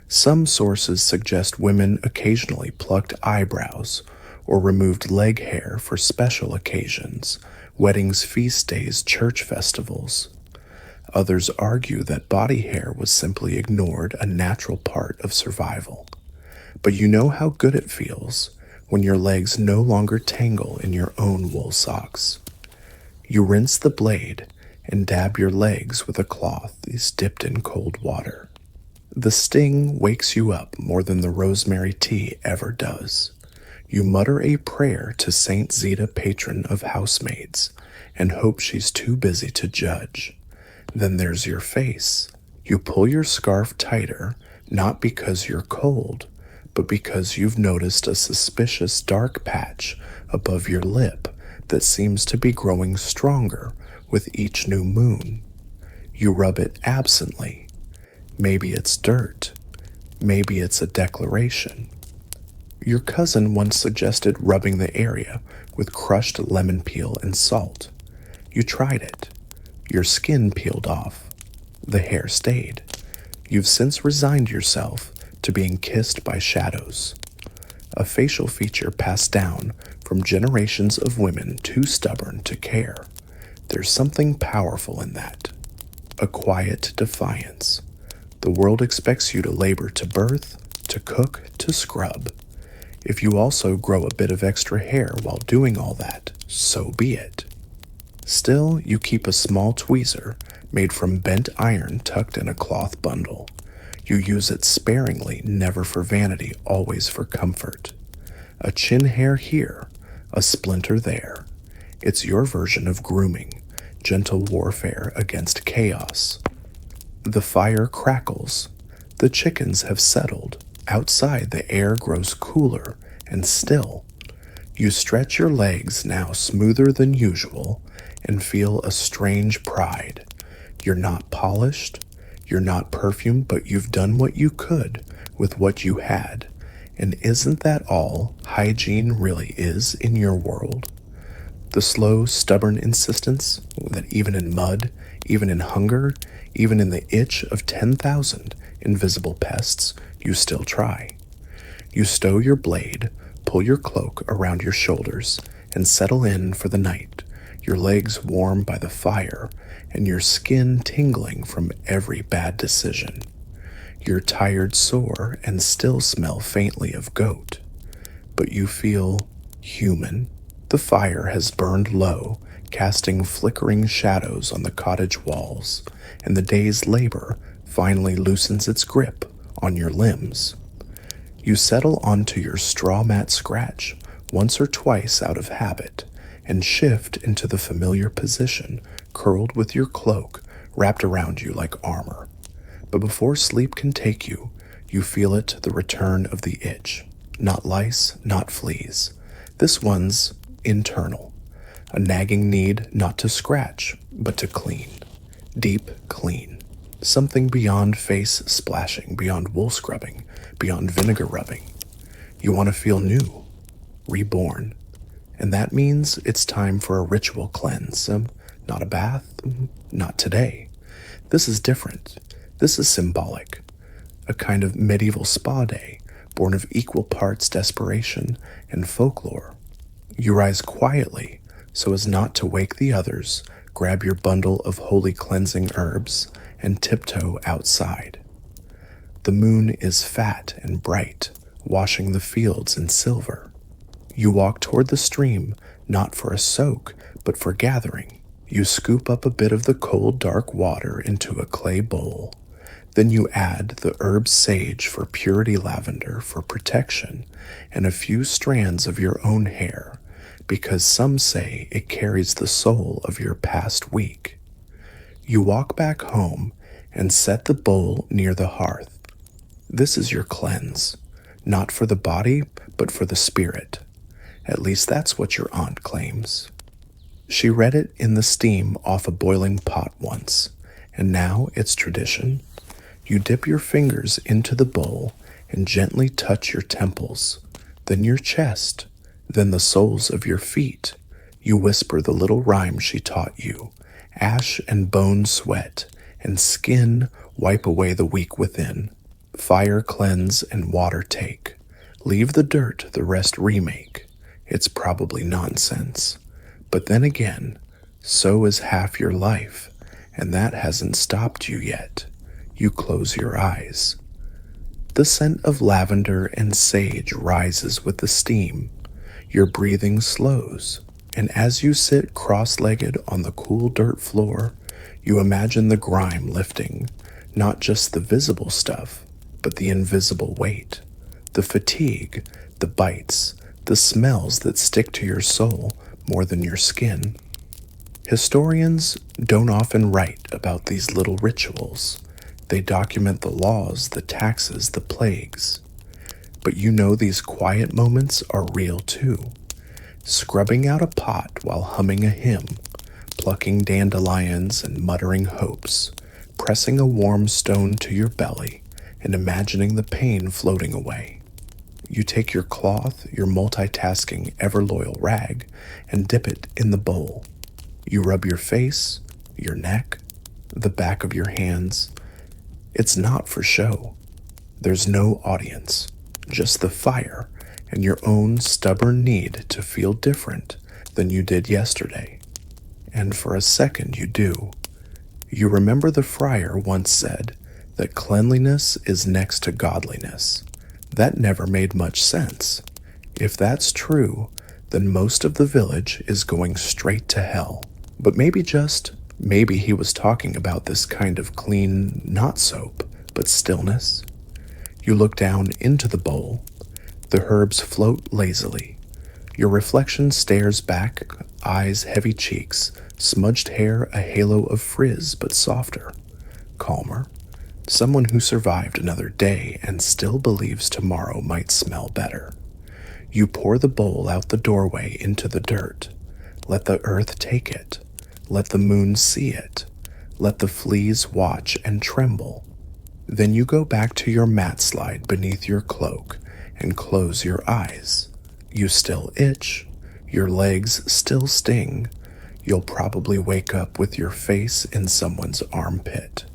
Some sources suggest women occasionally plucked eyebrows or removed leg hair for special occasions, weddings, feast days, church festivals. Others argue that body hair was simply ignored, a natural part of survival. But you know how good it feels when your legs no longer tangle in your own wool socks. You rinse the blade and dab your legs with a cloth is dipped in cold water. The sting wakes you up more than the rosemary tea ever does. You mutter a prayer to Saint Zita, patron of housemaids, and hope she's too busy to judge. Then there's your face. You pull your scarf tighter, not because you're cold, but because you've noticed a suspicious dark patch above your lip that seems to be growing stronger with each new moon. You rub it absently. Maybe it's dirt. Maybe it's a declaration. Your cousin once suggested rubbing the area with crushed lemon peel and salt. You tried it. Your skin peeled off. The hair stayed. You've since resigned yourself to being kissed by shadows. A facial feature passed down from generations of women too stubborn to care. There's something powerful in that. A quiet defiance. The world expects you to labor to birth, to cook, to scrub. If you also grow a bit of extra hair while doing all that, so be it. Still, you keep a small tweezer made from bent iron tucked in a cloth bundle. You use it sparingly, never for vanity, always for comfort. A chin hair here, a splinter there. It's your version of grooming, gentle warfare against chaos. The fire crackles. The chickens have settled. Outside, the air grows cooler and still. You stretch your legs, now smoother than usual, and feel a strange pride. You're not polished, you're not perfumed, but you've done what you could with what you had. And isn't that all hygiene really is in your world? The slow, stubborn insistence that even in mud, even in hunger, even in the itch of 10,000 invisible pests, you still try. You stow your blade, pull your cloak around your shoulders, and settle in for the night, your legs warm by the fire, and your skin tingling from every bad decision. You're tired, sore, and still smell faintly of goat. But you feel human. The fire has burned low, casting flickering shadows on the cottage walls, and the day's labor finally loosens its grip on your limbs. You settle onto your straw mat scratch once or twice out of habit, and shift into the familiar position, curled with your cloak wrapped around you like armor. But before sleep can take you, you feel it, the return of the itch. Not lice, not fleas. This one's internal. A nagging need not to scratch, but to clean. Deep clean. Something beyond face splashing, beyond wool scrubbing, beyond vinegar rubbing. You want to feel new, reborn. And that means it's time for a ritual cleanse. Not a bath, not today. This is different. This is symbolic. A kind of medieval spa day, born of equal parts desperation and folklore. You rise quietly, so as not to wake the others, grab your bundle of holy cleansing herbs, and tiptoe outside. The moon is fat and bright, washing the fields in silver. You walk toward the stream, not for a soak, but for gathering. You scoop up a bit of the cold, dark water into a clay bowl. Then you add the herb sage for purity, lavender for protection, and a few strands of your own hair, because some say it carries the soul of your past week. You walk back home and set the bowl near the hearth. This is your cleanse, not for the body, but for the spirit. At least that's what your aunt claims. She read it in the steam off a boiling pot once, and now it's tradition. You dip your fingers into the bowl and gently touch your temples, then your chest, then the soles of your feet. You whisper the little rhyme she taught you. Ash and bone sweat, and skin wipe away the weak within. Fire cleanse and water take. Leave the dirt, the rest remake. It's probably nonsense. But then again, so is half your life, and that hasn't stopped you yet. You close your eyes. The scent of lavender and sage rises with the steam. Your breathing slows, and as you sit cross-legged on the cool dirt floor, you imagine the grime lifting, not just the visible stuff, but the invisible weight, the fatigue, the bites, the smells that stick to your soul more than your skin. Historians don't often write about these little rituals. They document the laws, the taxes, the plagues. But you know these quiet moments are real too. Scrubbing out a pot while humming a hymn, plucking dandelions and muttering hopes, pressing a warm stone to your belly and imagining the pain floating away. You take your cloth, your multitasking, ever-loyal rag, and dip it in the bowl. You rub your face, your neck, the back of your hands. It's not for show. There's no audience, just the fire and your own stubborn need to feel different than you did yesterday. And for a second you do. You remember the friar once said that cleanliness is next to godliness. That never made much sense. If that's true, then most of the village is going straight to hell. But maybe he was talking about this kind of clean, not soap, but stillness. You look down into the bowl. The herbs float lazily. Your reflection stares back, eyes heavy cheeks, smudged hair a halo of frizz but softer, calmer. Someone who survived another day and still believes tomorrow might smell better. You pour the bowl out the doorway into the dirt. Let the earth take it. Let the moon see it. Let the fleas watch and tremble. Then you go back to your mat slide beneath your cloak and close your eyes. You still itch. Your legs still sting. You'll probably wake up with your face in someone's armpit.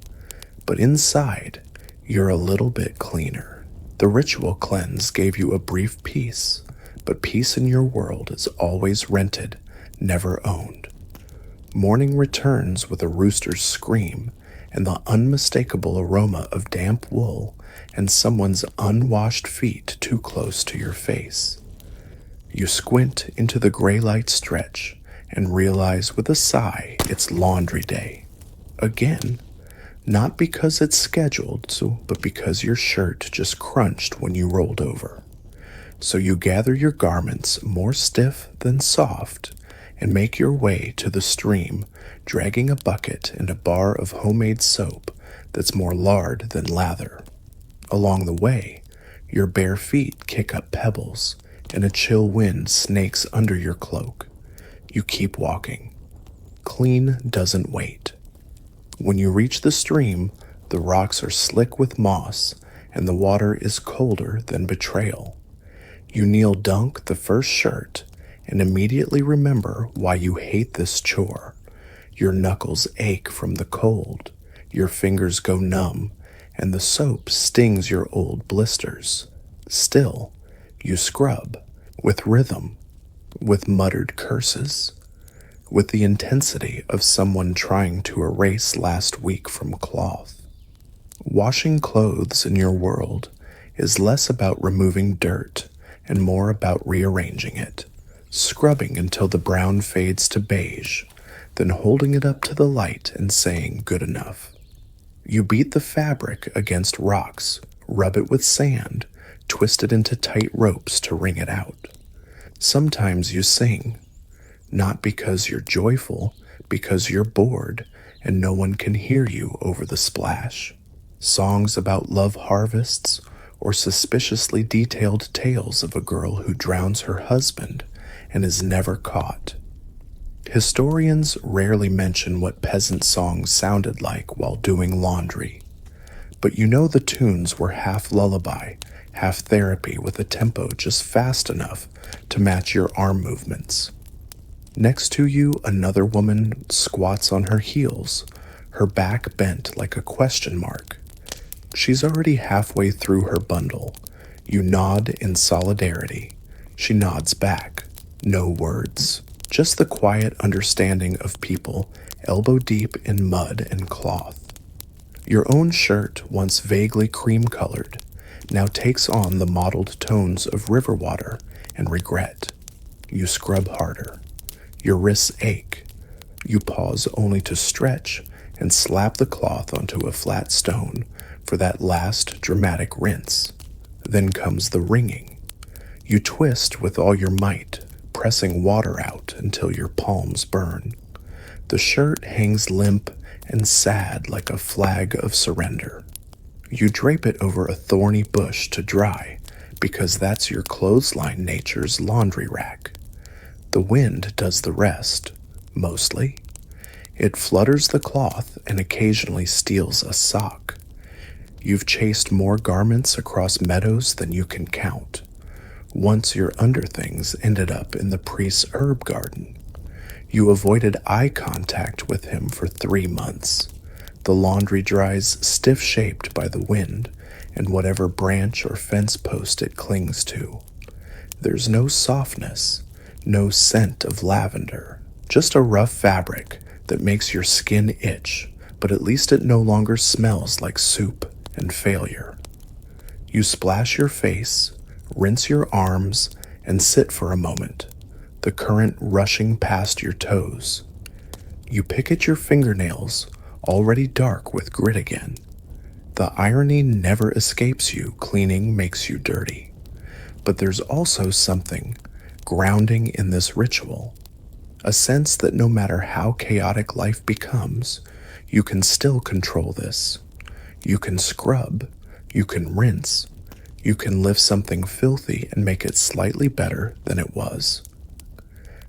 But inside, you're a little bit cleaner. The ritual cleanse gave you a brief peace, but peace in your world is always rented, never owned. Morning returns with a rooster's scream and the unmistakable aroma of damp wool and someone's unwashed feet too close to your face. You squint into the gray light stretch and realize with a sigh it's laundry day. Again. Not because it's scheduled, but because your shirt just crunched when you rolled over. So you gather your garments more stiff than soft and make your way to the stream, dragging a bucket and a bar of homemade soap that's more lard than lather. Along the way, your bare feet kick up pebbles and a chill wind snakes under your cloak. You keep walking. Clean doesn't wait. When you reach the stream, the rocks are slick with moss, and the water is colder than betrayal. You kneel dunk the first shirt, and immediately remember why you hate this chore. Your knuckles ache from the cold, your fingers go numb, and the soap stings your old blisters. Still, you scrub, with rhythm, with muttered curses. With the intensity of someone trying to erase last week from cloth. Washing clothes in your world is less about removing dirt and more about rearranging it, scrubbing until the brown fades to beige, then holding it up to the light and saying good enough. You beat the fabric against rocks, rub it with sand, twist it into tight ropes to wring it out. Sometimes you sing, not because you're joyful, because you're bored and no one can hear you over the splash. Songs about love harvests or suspiciously detailed tales of a girl who drowns her husband and is never caught. Historians rarely mention what peasant songs sounded like while doing laundry, but you know the tunes were half lullaby, half therapy with a tempo just fast enough to match your arm movements. Next to you, another woman squats on her heels, her back bent like a question mark. She's already halfway through her bundle. You nod in solidarity. She nods back. No words. Just the quiet understanding of people elbow deep in mud and cloth. Your own shirt, once vaguely cream-colored, now takes on the mottled tones of river water and regret. You scrub harder. Your wrists ache. You pause only to stretch and slap the cloth onto a flat stone for that last dramatic rinse. Then comes the wringing. You twist with all your might, pressing water out until your palms burn. The shirt hangs limp and sad like a flag of surrender. You drape it over a thorny bush to dry, because that's your clothesline nature's laundry rack. The wind does the rest, mostly. It flutters the cloth and occasionally steals a sock. You've chased more garments across meadows than you can count. Once your underthings ended up in the priest's herb garden. You avoided eye contact with him for 3 months. The laundry dries stiff-shaped by the wind and whatever branch or fence post it clings to. There's no softness, no scent of lavender, just a rough fabric that makes your skin itch, but at least it no longer smells like soup and failure. You splash your face, rinse your arms, and sit for a moment, the current rushing past your toes. You pick at your fingernails, already dark with grit again. The irony never escapes you. Cleaning makes you dirty. But there's also something grounding in this ritual, a sense that no matter how chaotic life becomes, you can still control this. You can scrub, you can rinse, you can lift something filthy and make it slightly better than it was.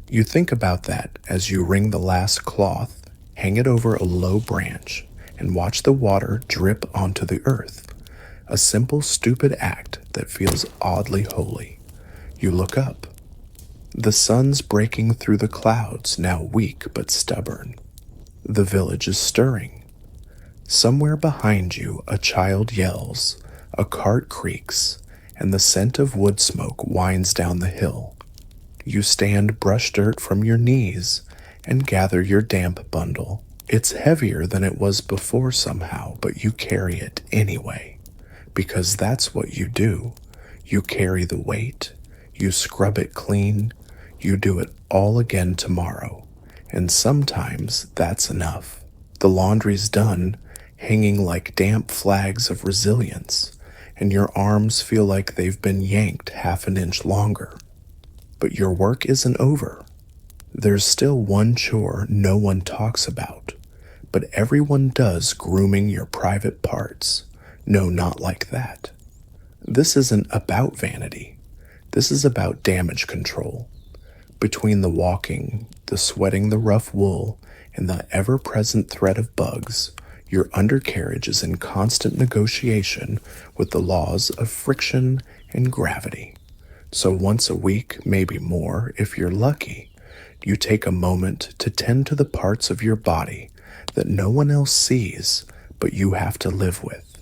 You think about that as you wring the last cloth, hang it over a low branch, and watch the water drip onto the earth. A simple, stupid act that feels oddly holy. You look up. The sun's breaking through the clouds, now weak but stubborn. The village is stirring. Somewhere behind you, a child yells, a cart creaks, and the scent of wood smoke winds down the hill. You stand brush dirt from your knees and gather your damp bundle. It's heavier than it was before somehow, but you carry it anyway, because that's what you do. You carry the weight, you scrub it clean, you do it all again tomorrow, and sometimes that's enough. The laundry's done, hanging like damp flags of resilience, and your arms feel like they've been yanked half an inch longer. But your work isn't over. There's still one chore no one talks about, but everyone does: grooming your private parts. No, not like that. This isn't about vanity. This is about damage control. Between the walking, the sweating the rough wool, and the ever-present threat of bugs, your undercarriage is in constant negotiation with the laws of friction and gravity. So once a week, maybe more if you're lucky, you take a moment to tend to the parts of your body that no one else sees but you have to live with.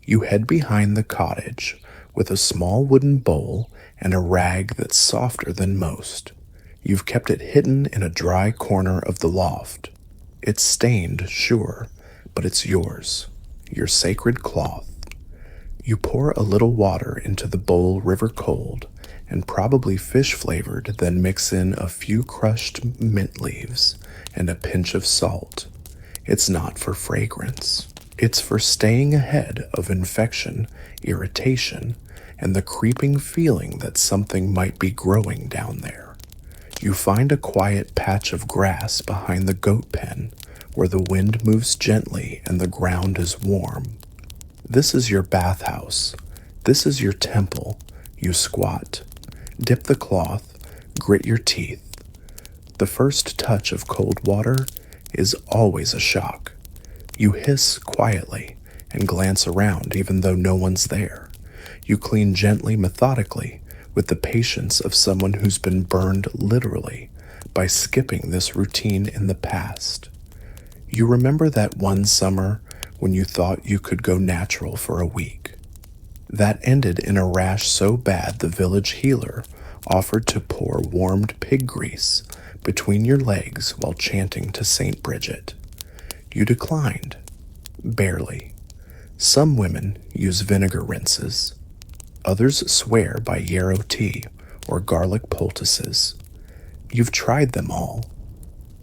You head behind the cottage with a small wooden bowl and a rag that's softer than most. You've kept it hidden in a dry corner of the loft. It's stained, sure, but it's yours, your sacred cloth. You pour a little water into the bowl river cold and probably fish flavored, then mix in a few crushed mint leaves and a pinch of salt. It's not for fragrance. It's for staying ahead of infection, irritation, and the creeping feeling that something might be growing down there. You find a quiet patch of grass behind the goat pen where the wind moves gently and the ground is warm. This is your bathhouse. This is your temple. You squat, dip the cloth, grit your teeth. The first touch of cold water is always a shock. You hiss quietly and glance around even though no one's there. You clean gently, methodically, with the patience of someone who's been burned literally by skipping this routine in the past. You remember that one summer when you thought you could go natural for a week. That ended in a rash so bad the village healer offered to pour warmed pig grease between your legs while chanting to Saint Bridget. You declined. Barely. Some women use vinegar rinses. Others swear by yarrow tea or garlic poultices. You've tried them all.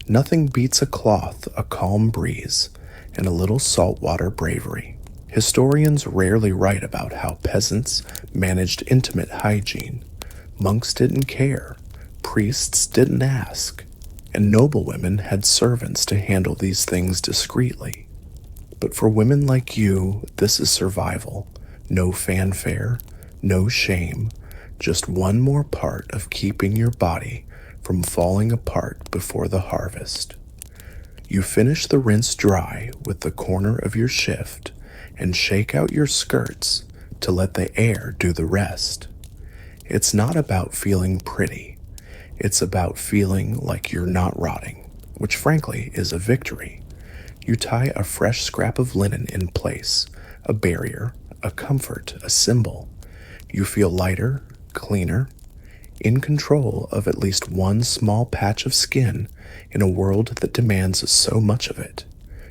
Nothing beats a cloth, a calm breeze, and a little saltwater bravery. Historians rarely write about how peasants managed intimate hygiene. Monks didn't care. Priests didn't ask. And noblewomen had servants to handle these things discreetly. But for women like you, this is survival. No fanfare, no shame, just one more part of keeping your body from falling apart before the harvest. You finish the rinse dry with the corner of your shift and shake out your skirts to let the air do the rest. It's not about feeling pretty. It's about feeling like you're not rotting, which frankly is a victory. You tie a fresh scrap of linen in place, a barrier, a comfort, a symbol. You feel lighter, cleaner, in control of at least one small patch of skin in a world that demands so much of it.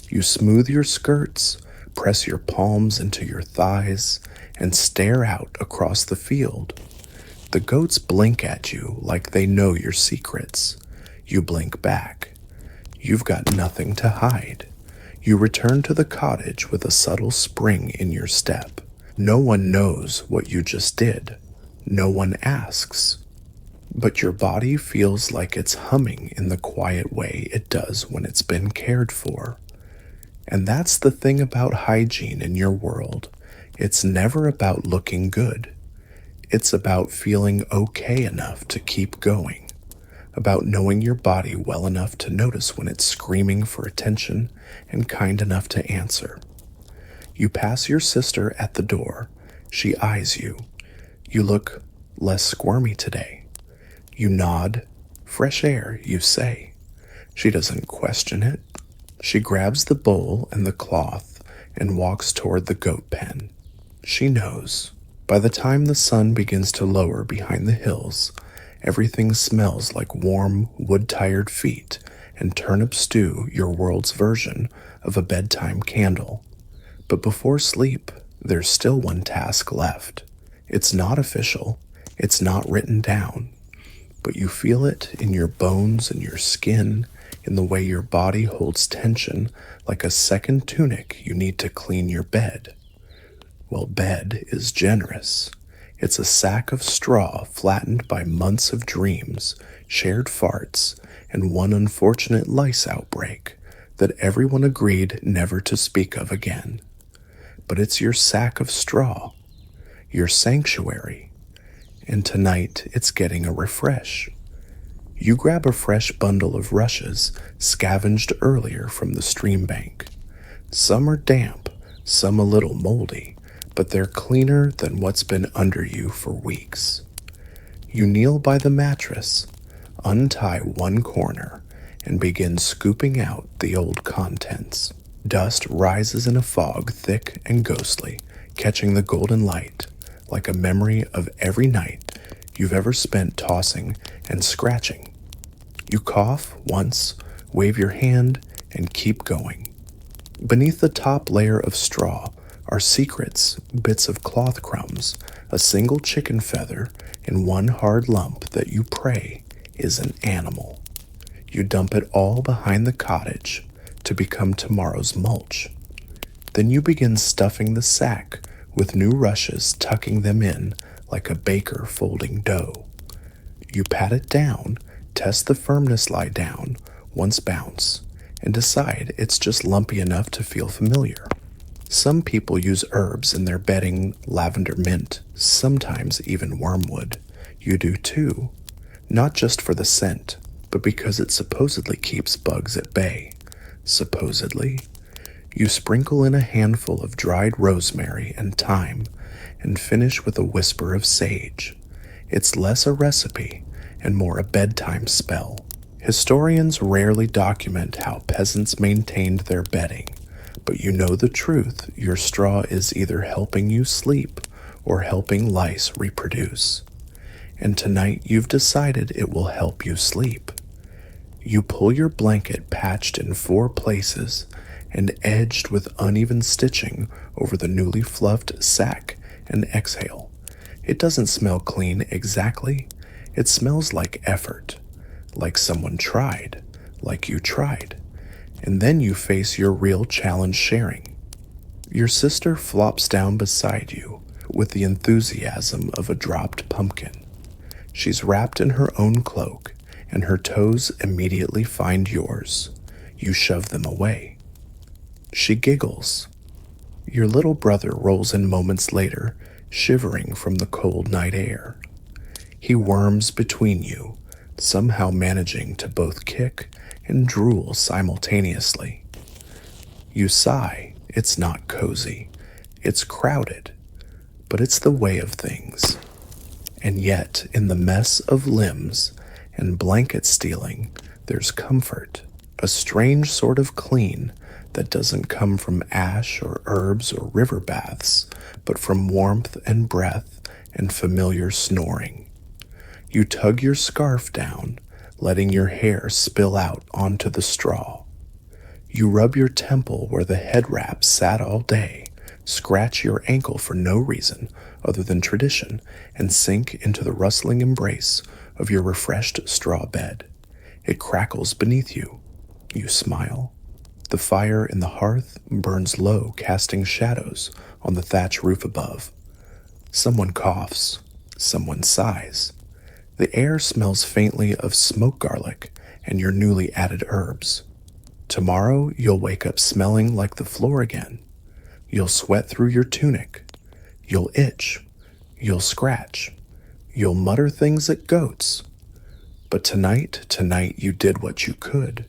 You smooth your skirts, press your palms into your thighs, and stare out across the field. The goats blink at you like they know your secrets. You blink back. You've got nothing to hide. You return to the cottage with a subtle spring in your step. No one knows what you just did. No one asks. But your body feels like it's humming in the quiet way it does when it's been cared for. And that's the thing about hygiene in your world. It's never about looking good. It's about feeling okay enough to keep going. About knowing your body well enough to notice when it's screaming for attention and kind enough to answer. You pass your sister at the door. She eyes you. You look less squirmy today. You nod. Fresh air, you say. She doesn't question it. She grabs the bowl and the cloth and walks toward the goat pen. She knows. By the time the sun begins to lower behind the hills, everything smells like warm, wood-tired feet and turnip stew, your world's version of a bedtime candle. But before sleep, there's still one task left. It's not official. It's not written down. But you feel it in your bones and your skin, in the way your body holds tension like a second tunic you need to clean your bed. Well, bed is generous. It's a sack of straw flattened by months of dreams, shared farts, and one unfortunate lice outbreak that everyone agreed never to speak of again. But it's your sack of straw, your sanctuary, and tonight it's getting a refresh. You grab a fresh bundle of rushes scavenged earlier from the stream bank. Some are damp, some a little moldy, but they're cleaner than what's been under you for weeks. You kneel by the mattress, untie one corner, and begin scooping out the old contents. Dust rises in a fog thick and ghostly, catching the golden light, like a memory of every night you've ever spent tossing and scratching. You cough once, wave your hand, and keep going. Beneath the top layer of straw are secrets, bits of cloth crumbs, a single chicken feather, and one hard lump that you pray is an animal. You dump it all behind the cottage to become tomorrow's mulch. Then you begin stuffing the sack with new rushes, tucking them in like a baker folding dough. You pat it down, test the firmness lie down, once bounce, and decide it's just lumpy enough to feel familiar. Some people use herbs in their bedding, lavender mint, sometimes even wormwood. You do too, not just for the scent, but because it supposedly keeps bugs at bay. Supposedly. You sprinkle in a handful of dried rosemary and thyme and finish with a whisper of sage. It's less a recipe and more a bedtime spell. Historians rarely document how peasants maintained their bedding, but you know the truth. Your straw is either helping you sleep or helping lice reproduce. And tonight you've decided it will help you sleep. You pull your blanket patched in 4 places and edged with uneven stitching over the newly fluffed sack and exhale. It doesn't smell clean exactly. It smells like effort, like someone tried, like you tried. And then you face your real challenge sharing. Your sister flops down beside you with the enthusiasm of a dropped pumpkin. She's wrapped in her own cloak, and her toes immediately find yours. You shove them away. She giggles. Your little brother rolls in moments later, shivering from the cold night air. He worms between you, somehow managing to both kick and drool simultaneously. You sigh. It's not cozy. It's crowded. But it's the way of things. And yet, in the mess of limbs and blanket stealing, there's comfort, a strange sort of clean that doesn't come from ash or herbs or river baths, but from warmth and breath and familiar snoring. You tug your scarf down, letting your hair spill out onto the straw. You rub your temple where the head wrap sat all day, scratch your ankle for no reason other than tradition, and sink into the rustling embrace of your refreshed straw bed. It crackles beneath you. You smile. The fire in the hearth burns low, casting shadows on the thatch roof above. Someone coughs. Someone sighs. The air smells faintly of smoked garlic and your newly added herbs. Tomorrow you'll wake up smelling like the floor again. You'll sweat through your tunic. You'll itch. You'll scratch. You'll mutter things at goats. But tonight you did what you could.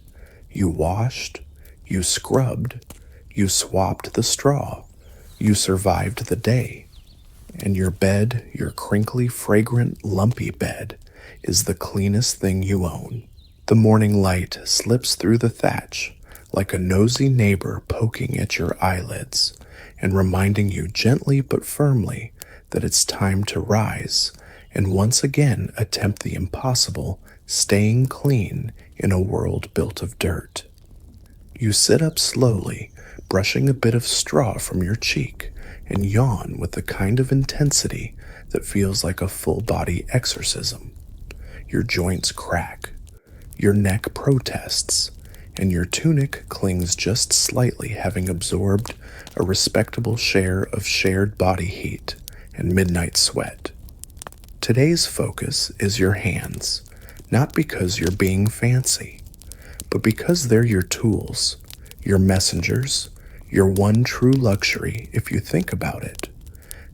You washed. You scrubbed. You swapped the straw. You survived the day. And your bed, your crinkly, fragrant, lumpy bed, is the cleanest thing you own. The morning light slips through the thatch like a nosy neighbor poking at your eyelids and reminding you gently but firmly that it's time to rise and once again attempt the impossible, staying clean in a world built of dirt. You sit up slowly, brushing a bit of straw from your cheek, and yawn with the kind of intensity that feels like a full-body exorcism. Your joints crack, your neck protests, and your tunic clings just slightly, having absorbed a respectable share of shared body heat and midnight sweat. Today's focus is your hands, not because you're being fancy, but because they're your tools, your messengers, your one true luxury if you think about it.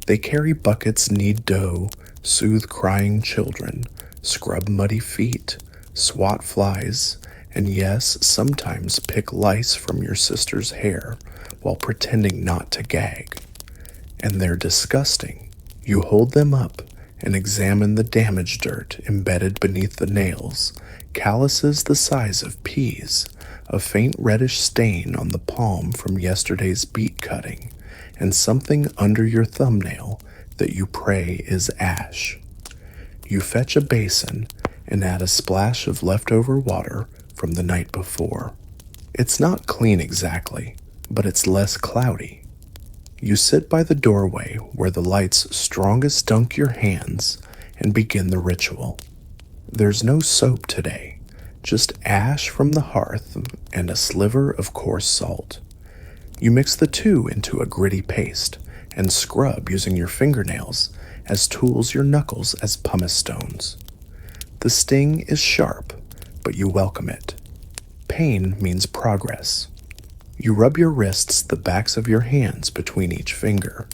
They carry buckets, knead dough, soothe crying children, scrub muddy feet, swat flies, and yes, sometimes pick lice from your sister's hair while pretending not to gag. And they're disgusting. You hold them up and examine the damage dirt embedded beneath the nails, calluses the size of peas, a faint reddish stain on the palm from yesterday's beet cutting, and something under your thumbnail that you pray is ash. You fetch a basin and add a splash of leftover water from the night before. It's not clean exactly, but it's less cloudy. You sit by the doorway where the lights strongest dunk your hands and begin the ritual. There's no soap today, just ash from the hearth and a sliver of coarse salt. You mix the two into a gritty paste and scrub using your fingernails as tools, your knuckles as pumice stones. The sting is sharp, but you welcome it. Pain means progress. You rub your wrists, the backs of your hands between each finger.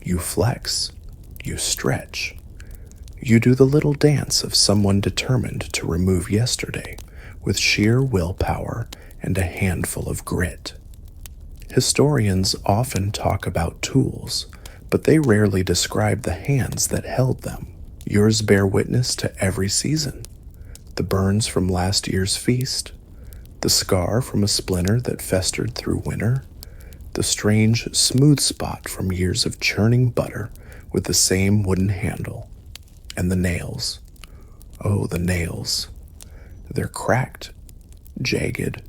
You flex. You stretch. You do the little dance of someone determined to remove yesterday with sheer willpower and a handful of grit. Historians often talk about tools, but they rarely describe the hands that held them. Yours bear witness to every season. The burns from last year's feast, the scar from a splinter that festered through winter, the strange smooth spot from years of churning butter with the same wooden handle, and the nails. Oh, the nails. They're cracked, jagged,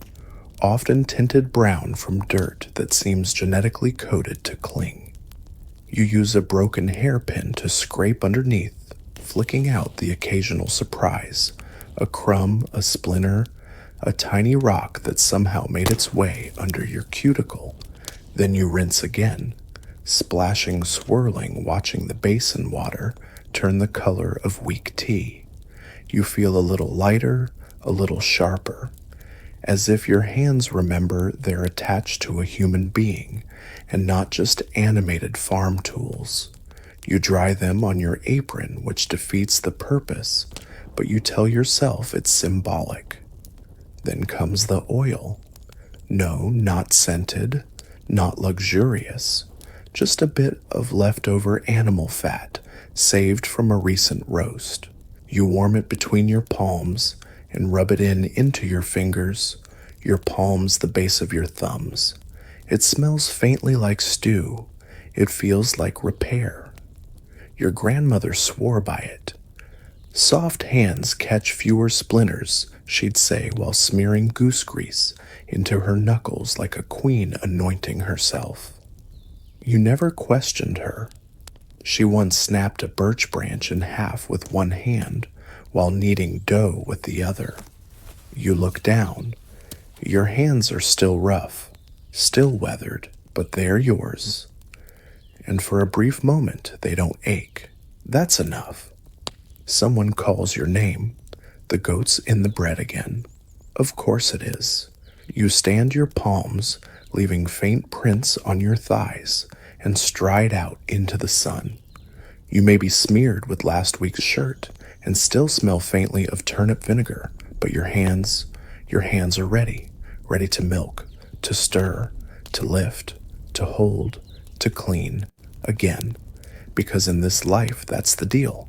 often tinted brown from dirt that seems genetically coded to cling. You use a broken hairpin to scrape underneath, flicking out the occasional surprise, a crumb, a splinter, a tiny rock that somehow made its way under your cuticle. Then you rinse again, splashing, swirling, watching the basin water turn the color of weak tea. You feel a little lighter, a little sharper, as if your hands remember they're attached to a human being and not just animated farm tools. You dry them on your apron, which defeats the purpose, but you tell yourself it's symbolic. Then comes the oil. No, not scented, not luxurious, just a bit of leftover animal fat saved from a recent roast. You warm it between your palms and rub it into your fingers, your palms the base of your thumbs. It smells faintly like stew. It feels like repair. Your grandmother swore by it. Soft hands catch fewer splinters, she'd say while smearing goose grease into her knuckles like a queen anointing herself. You never questioned her. She once snapped a birch branch in half with one hand while kneading dough with the other. You look down. Your hands are still rough, still weathered, but they're yours. And for a brief moment, they don't ache. That's enough. Someone calls your name. The goat's in the bread again. Of course it is. You stand your palms, leaving faint prints on your thighs, and stride out into the sun. You may be smeared with last week's shirt and still smell faintly of turnip vinegar, but your hands are ready to milk, to stir, to lift, to hold, to clean, again. Because in this life, that's the deal.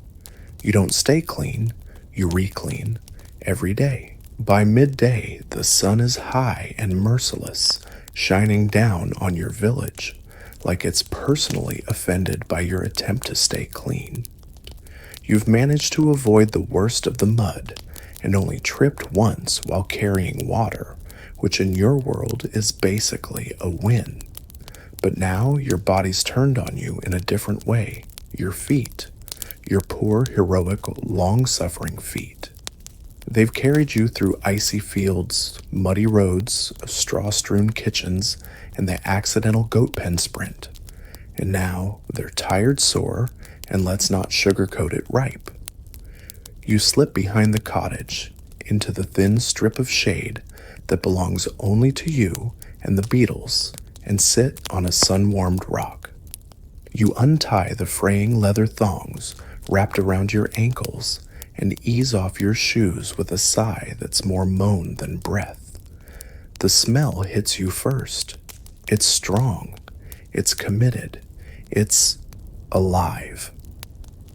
You don't stay clean, you re-clean, every day. By midday, the sun is high and merciless, shining down on your village, like it's personally offended by your attempt to stay clean. You've managed to avoid the worst of the mud, and only tripped once while carrying water, which in your world is basically a win. But now your body's turned on you in a different way. Your feet. Your poor, heroic, long-suffering feet. They've carried you through icy fields, muddy roads, straw-strewn kitchens, and the accidental goat pen sprint. And now they're tired, sore, and let's not sugarcoat it, ripe. You slip behind the cottage, into the thin strip of shade that belongs only to you and the beetles, and sit on a sun-warmed rock. You untie the fraying leather thongs wrapped around your ankles and ease off your shoes with a sigh that's more moan than breath. The smell hits you first. It's strong. It's committed. It's alive.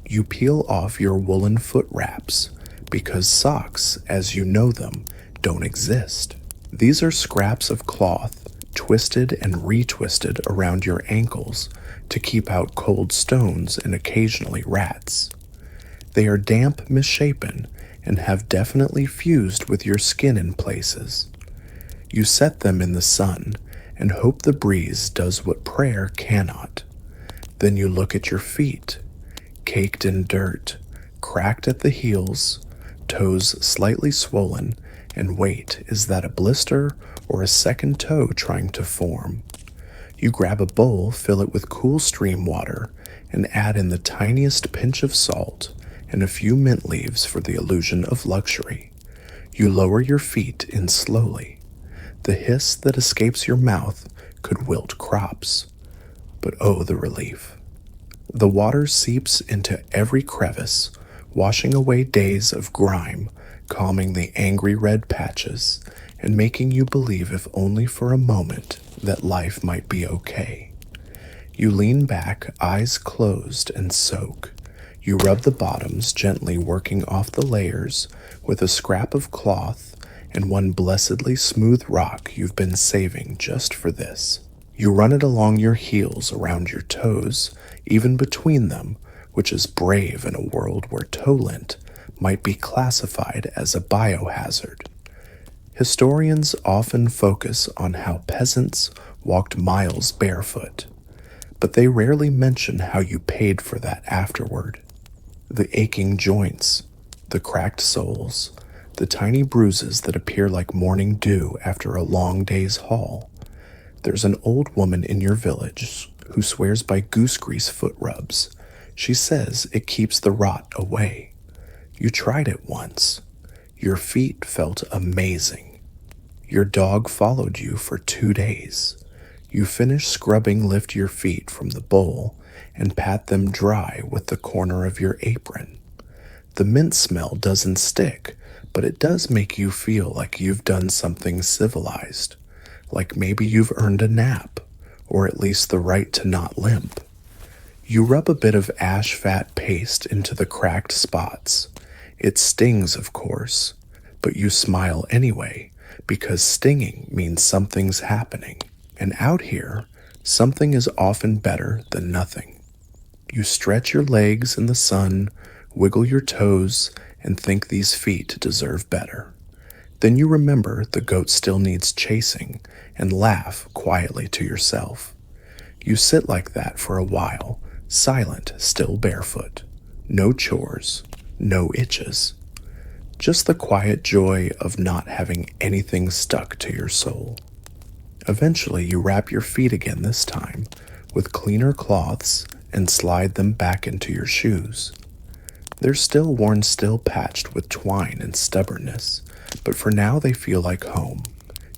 You peel off your woolen foot wraps because socks, as you know them, don't exist. These are scraps of cloth twisted and retwisted around your ankles to keep out cold stones and occasionally rats. They are damp, misshapen, and have definitely fused with your skin in places. You set them in the sun and hope the breeze does what prayer cannot. Then you look at your feet, caked in dirt, cracked at the heels, toes slightly swollen, and wait, is that a blister or a second toe trying to form? You grab a bowl, fill it with cool stream water, and add in the tiniest pinch of salt and a few mint leaves for the illusion of luxury. You lower your feet in slowly. The hiss that escapes your mouth could wilt crops. But oh, the relief. The water seeps into every crevice, washing away days of grime, calming the angry red patches, and making you believe, if only for a moment, that life might be okay. You lean back, eyes closed, and soak. You rub the bottoms, gently working off the layers with a scrap of cloth and one blessedly smooth rock you've been saving just for this. You run it along your heels, around your toes, even between them, which is brave in a world where toe lint might be classified as a biohazard. Historians often focus on how peasants walked miles barefoot, but they rarely mention how you paid for that afterward. The aching joints, the cracked soles, the tiny bruises that appear like morning dew after a long day's haul. There's an old woman in your village who swears by goose grease foot rubs. She says it keeps the rot away. You tried it once. Your feet felt amazing. Your dog followed you for 2 days. You finish scrubbing, lift your feet from the bowl, and pat them dry with the corner of your apron. The mint smell doesn't stick, but it does make you feel like you've done something civilized, like maybe you've earned a nap, or at least the right to not limp. You rub a bit of ash fat paste into the cracked spots. It stings, of course, but you smile anyway, because stinging means something's happening. And out here, something is often better than nothing. You stretch your legs in the sun, wiggle your toes, and think these feet deserve better. Then you remember the goat still needs chasing and laugh quietly to yourself. You sit like that for a while, silent, still barefoot. No chores, no itches. Just the quiet joy of not having anything stuck to your soul. Eventually, you wrap your feet again, this time with cleaner cloths, and slide them back into your shoes. They're still worn, still patched with twine and stubbornness, but for now they feel like home.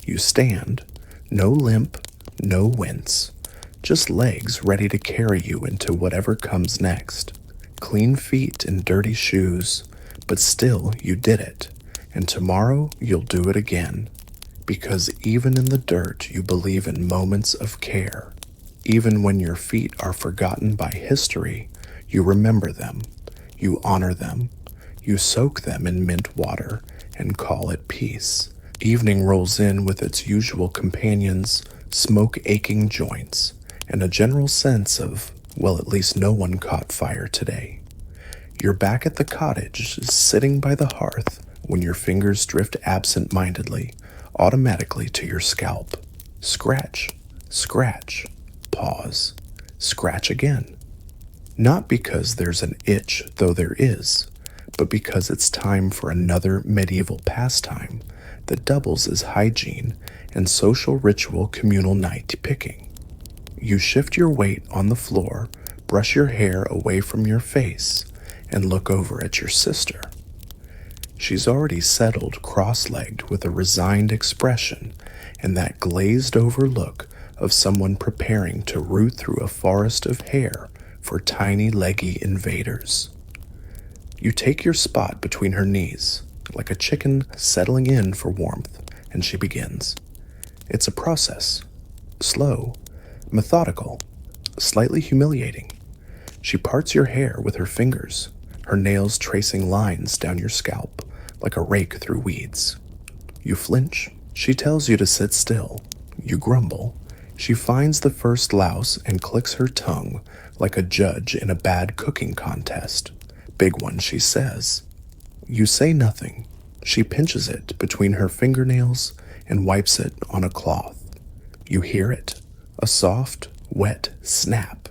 You stand, no limp, no wince, just legs ready to carry you into whatever comes next. Clean feet and dirty shoes, but still you did it, and tomorrow you'll do it again. Because even in the dirt, you believe in moments of care. Even when your feet are forgotten by history, you remember them, you honor them, you soak them in mint water and call it peace. Evening rolls in with its usual companions, smoke-aching joints, and a general sense of, well, at least no one caught fire today. You're back at the cottage, sitting by the hearth, when your fingers drift absent-mindedly, automatically to your scalp. Scratch, scratch, pause, scratch again. Not because there's an itch, though there is, but because it's time for another medieval pastime that doubles as hygiene and social ritual communal night picking. You shift your weight on the floor, brush your hair away from your face, and look over at your sister. She's already settled cross-legged with a resigned expression and that glazed-over look of someone preparing to root through a forest of hair for tiny leggy invaders. You take your spot between her knees, like a chicken settling in for warmth, and she begins. It's a process, slow, methodical, slightly humiliating. She parts your hair with her fingers, her nails tracing lines down your scalp like a rake through weeds. You flinch. She tells you to sit still. You grumble. She finds the first louse and clicks her tongue like a judge in a bad cooking contest. Big one, she says. You say nothing. She pinches it between her fingernails and wipes it on a cloth. You hear it, a soft, wet snap.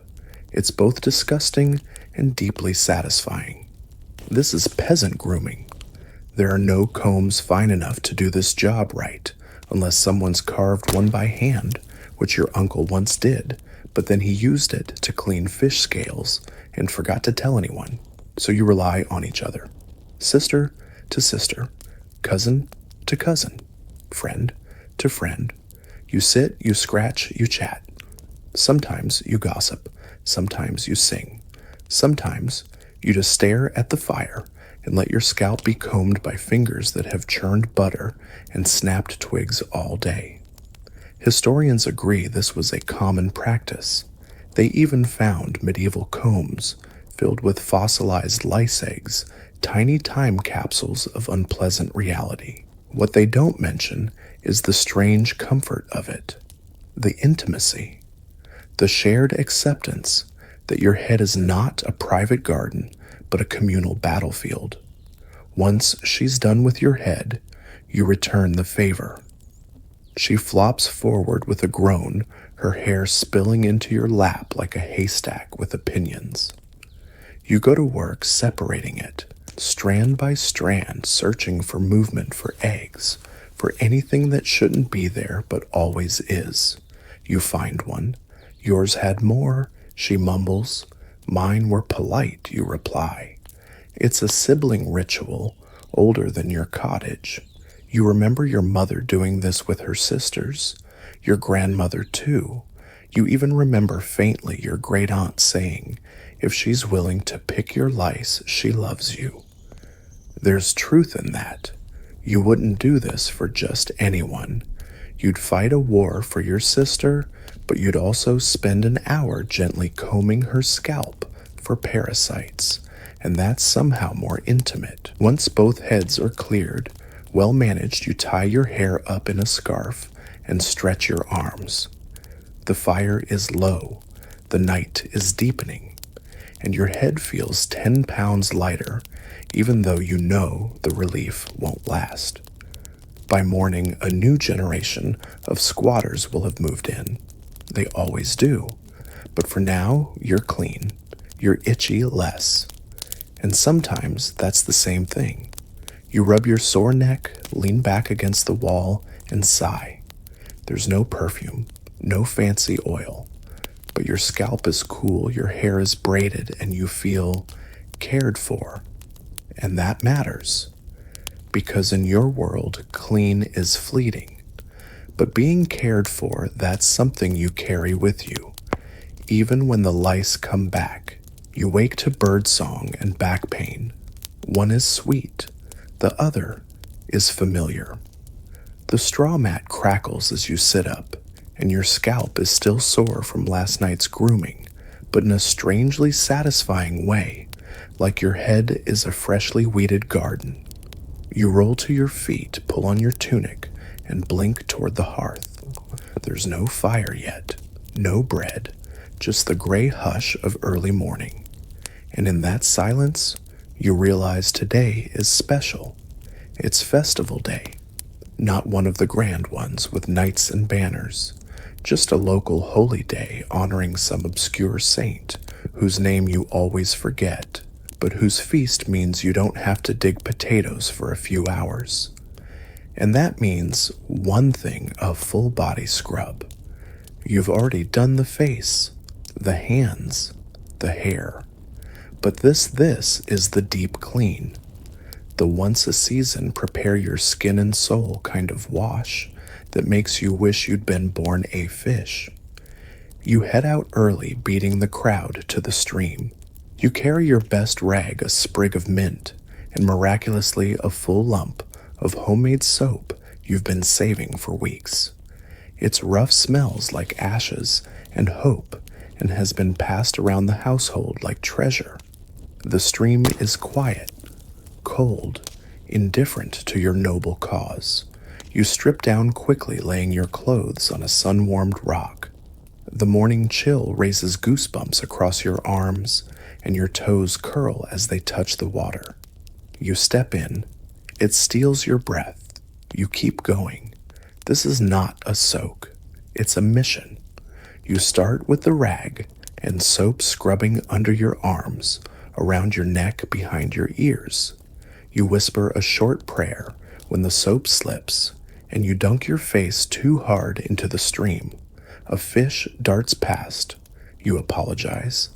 It's both disgusting and deeply satisfying. This is peasant grooming. There are no combs fine enough to do this job right, unless someone's carved one by hand which your uncle once did, but then he used it to clean fish scales and forgot to tell anyone. So you rely on each other. Sister to sister, cousin to cousin, friend to friend. You sit, you scratch, you chat. Sometimes you gossip, sometimes you sing. Sometimes you just stare at the fire and let your scalp be combed by fingers that have churned butter and snapped twigs all day. Historians agree this was a common practice. They even found medieval combs filled with fossilized lice eggs, tiny time capsules of unpleasant reality. What they don't mention is the strange comfort of it, the intimacy, the shared acceptance that your head is not a private garden, but a communal battlefield. Once she's done with your head, you return the favor. She flops forward with a groan, her hair spilling into your lap like a haystack with opinions. You go to work separating it, strand by strand, searching for movement, for eggs, for anything that shouldn't be there but always is. You find one. Yours had more, she mumbles. Mine were polite, you reply. It's a sibling ritual, older than your cottage. You remember your mother doing this with her sisters, your grandmother too. You even remember faintly your great-aunt saying, if she's willing to pick your lice, she loves you. There's truth in that. You wouldn't do this for just anyone. You'd fight a war for your sister, but you'd also spend an hour gently combing her scalp for parasites, and that's somehow more intimate. Once both heads are cleared, well managed, you tie your hair up in a scarf and stretch your arms. The fire is low, the night is deepening, and your head feels 10 pounds lighter, even though you know the relief won't last. By morning, a new generation of squatters will have moved in. They always do. But for now, you're clean. You're itchy less. And sometimes that's the same thing. You rub your sore neck, lean back against the wall, and sigh. There's no perfume, no fancy oil. But your scalp is cool, your hair is braided, and you feel cared for. And that matters. Because in your world, clean is fleeting. But being cared for, that's something you carry with you. Even when the lice come back, you wake to birdsong and back pain. One is sweet, the other is familiar. The straw mat crackles as you sit up, and your scalp is still sore from last night's grooming, but in a strangely satisfying way, like your head is a freshly weeded garden. You roll to your feet, pull on your tunic, and blink toward the hearth. There's no fire yet, no bread, just the gray hush of early morning. And in that silence, you realize today is special. It's festival day, not one of the grand ones with knights and banners, just a local holy day honoring some obscure saint whose name you always forget, but whose feast means you don't have to dig potatoes for a few hours. And that means one thing: a full body scrub. You've already done the face, the hands, the hair. But this is the deep clean. The once a season prepare your skin and soul kind of wash that makes you wish you'd been born a fish. You head out early, beating the crowd to the stream. You carry your best rag, a sprig of mint, and miraculously a full lump of homemade soap you've been saving for weeks. Its rough smells like ashes and hope and has been passed around the household like treasure. The stream is quiet, cold, indifferent to your noble cause. You strip down quickly, laying your clothes on a sun-warmed rock. The morning chill raises goosebumps across your arms, and your toes curl as they touch the water. You step in. It steals your breath. You keep going. This is not a soak. It's a mission. You start with the rag and soap scrubbing under your arms, around your neck, behind your ears. You whisper a short prayer when the soap slips, and you dunk your face too hard into the stream, A fish darts past. You apologize.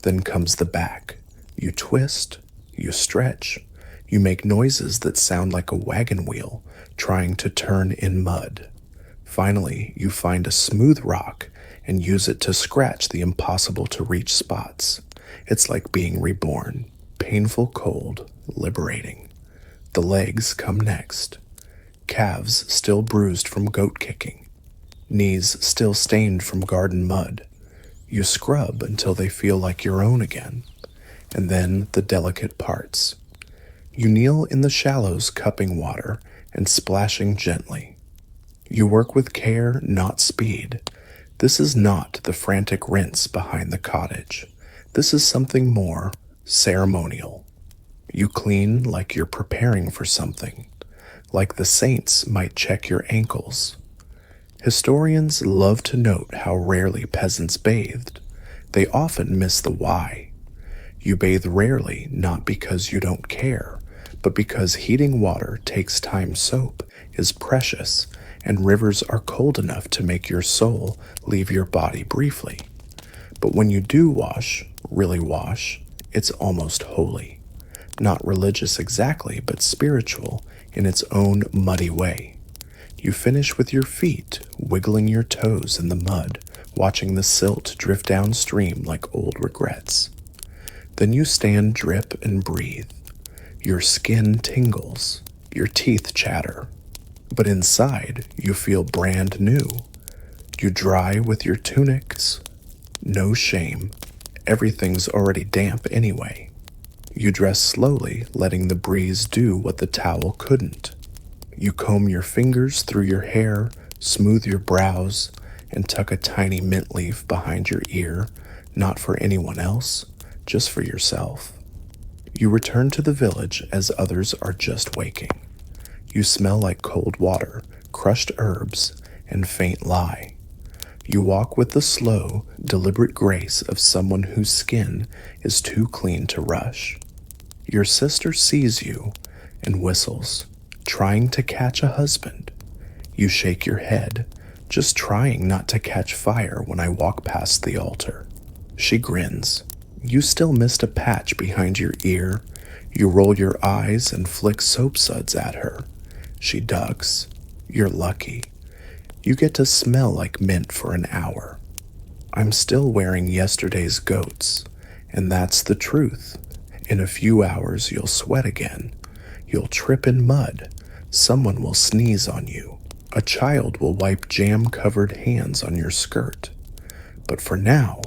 Then comes the back. You twist. You stretch. You make noises that sound like a wagon wheel trying to turn in mud. Finally, you find a smooth rock and use it to scratch the impossible to reach spots. It's like being reborn. Painful, cold, liberating. The legs come next. Calves still bruised from goat kicking. Knees still stained from garden mud. You scrub until they feel like your own again. And then the delicate parts. You kneel in the shallows cupping water and splashing gently. You work with care, not speed. This is not the frantic rinse behind the cottage. This is something more ceremonial. You clean like you're preparing for something, like the saints might check your ankles. Historians love to note how rarely peasants bathed. They often miss the why. You bathe rarely not because you don't care, but because heating water takes time. Soap is precious, and rivers are cold enough to make your soul leave your body briefly. But when you do wash, really wash, it's almost holy. Not religious exactly, but spiritual in its own muddy way. You finish with your feet, wiggling your toes in the mud, watching the silt drift downstream like old regrets. Then you stand, drip, and breathe. Your skin tingles, your teeth chatter, but inside you feel brand new. You dry with your tunics. No shame. Everything's already damp anyway. You dress slowly, letting the breeze do what the towel couldn't. You comb your fingers through your hair, smooth your brows, and tuck a tiny mint leaf behind your ear, not for anyone else, just for yourself. You return to the village as others are just waking. You smell like cold water, crushed herbs, and faint lye. You walk with the slow, deliberate grace of someone whose skin is too clean to rush. Your sister sees you and whistles, trying to catch a husband. You shake your head, just trying not to catch fire when I walk past the altar. She grins. You still missed a patch behind your ear. You roll your eyes and flick soap suds at her. She ducks. You're lucky. You get to smell like mint for an hour. I'm still wearing yesterday's goats, and that's the truth. In a few hours you'll sweat again. You'll trip in mud. Someone will sneeze on you. A child will wipe jam-covered hands on your skirt. But for now,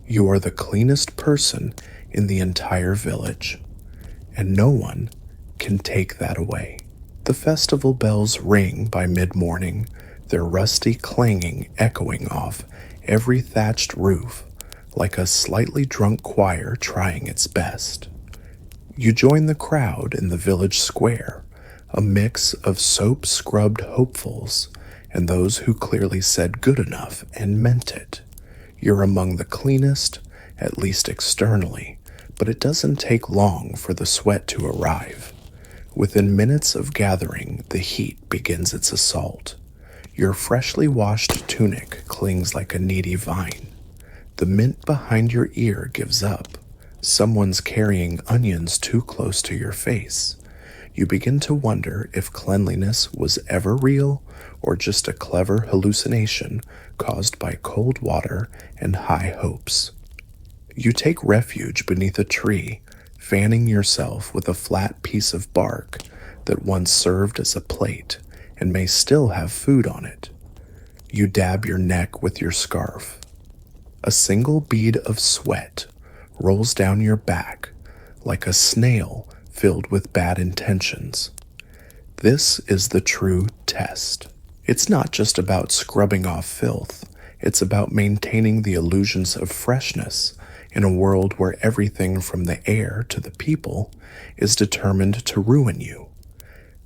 you are the cleanest person in the entire village, and no one can take that away. The festival bells ring by mid-morning, their rusty clanging echoing off every thatched roof like a slightly drunk choir trying its best. You join the crowd in the village square, a mix of soap-scrubbed hopefuls and those who clearly said good enough and meant it. You're among the cleanest, at least externally, but it doesn't take long for the sweat to arrive. Within minutes of gathering, the heat begins its assault. Your freshly washed tunic clings like a needy vine. The mint behind your ear gives up. Someone's carrying onions too close to your face. You begin to wonder if cleanliness was ever real or just a clever hallucination caused by cold water and high hopes. You take refuge beneath a tree, fanning yourself with a flat piece of bark that once served as a plate and may still have food on it. You dab your neck with your scarf. A single bead of sweat rolls down your back like a snail filled with bad intentions. This is the true test. It's not just about scrubbing off filth. It's about maintaining the illusions of freshness in a world where everything from the air to the people is determined to ruin you.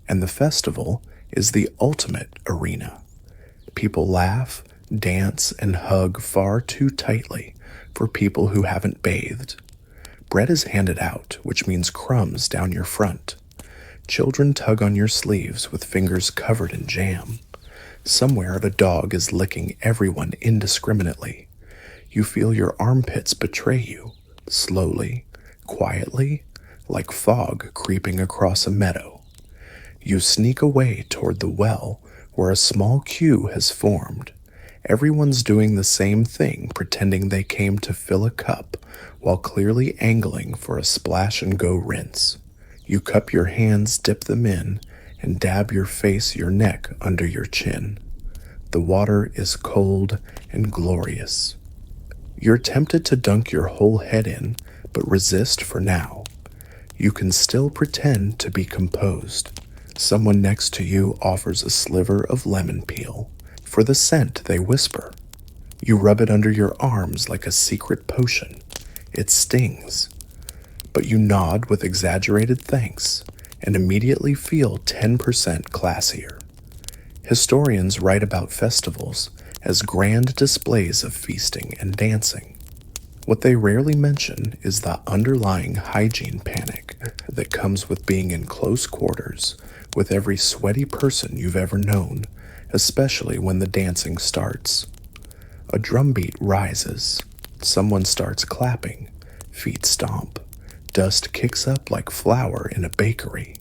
And the festival is the ultimate arena. People laugh, dance, and hug far too tightly for people who haven't bathed. Bread is handed out, which means crumbs down your front. Children tug on your sleeves with fingers covered in jam. Somewhere a dog is licking everyone indiscriminately. You feel your armpits betray you, slowly, quietly, like fog creeping across a meadow. You sneak away toward the well where a small queue has formed. Everyone's doing the same thing, pretending they came to fill a cup while clearly angling for a splash and go rinse. You cup your hands, dip them in, and dab your face, your neck under your chin. The water is cold and glorious. You're tempted to dunk your whole head in, but resist for now. You can still pretend to be composed. Someone next to you offers a sliver of lemon peel. For the scent, they whisper. You rub it under your arms like a secret potion. It stings. But you nod with exaggerated thanks and immediately feel 10% classier. Historians write about festivals as grand displays of feasting and dancing. What they rarely mention is the underlying hygiene panic that comes with being in close quarters with every sweaty person you've ever known, especially when the dancing starts. A drumbeat rises. Someone starts clapping. Feet stomp. Dust kicks up like flour in a bakery.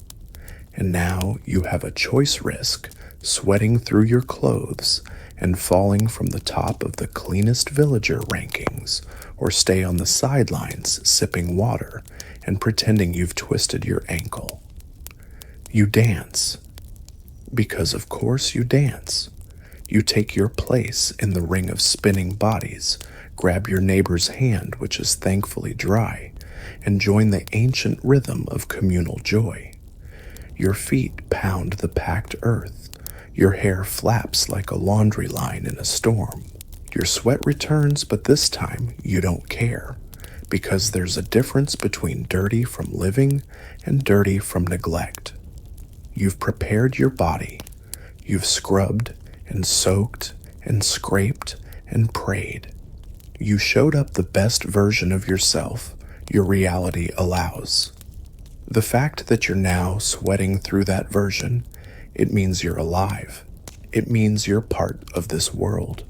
And now you have a choice risk, sweating through your clothes and falling from the top of the cleanest villager rankings, or stay on the sidelines sipping water and pretending you've twisted your ankle. You dance. Because of course you dance. You take your place in the ring of spinning bodies, grab your neighbor's hand, which is thankfully dry, and join the ancient rhythm of communal joy. Your feet pound the packed earth. Your hair flaps like a laundry line in a storm. Your sweat returns, but this time you don't care, because there's a difference between dirty from living and dirty from neglect. You've prepared your body. You've scrubbed and soaked and scraped and prayed. You showed up the best version of yourself your reality allows. The fact that you're now sweating through that version, it means you're alive. It means you're part of this world.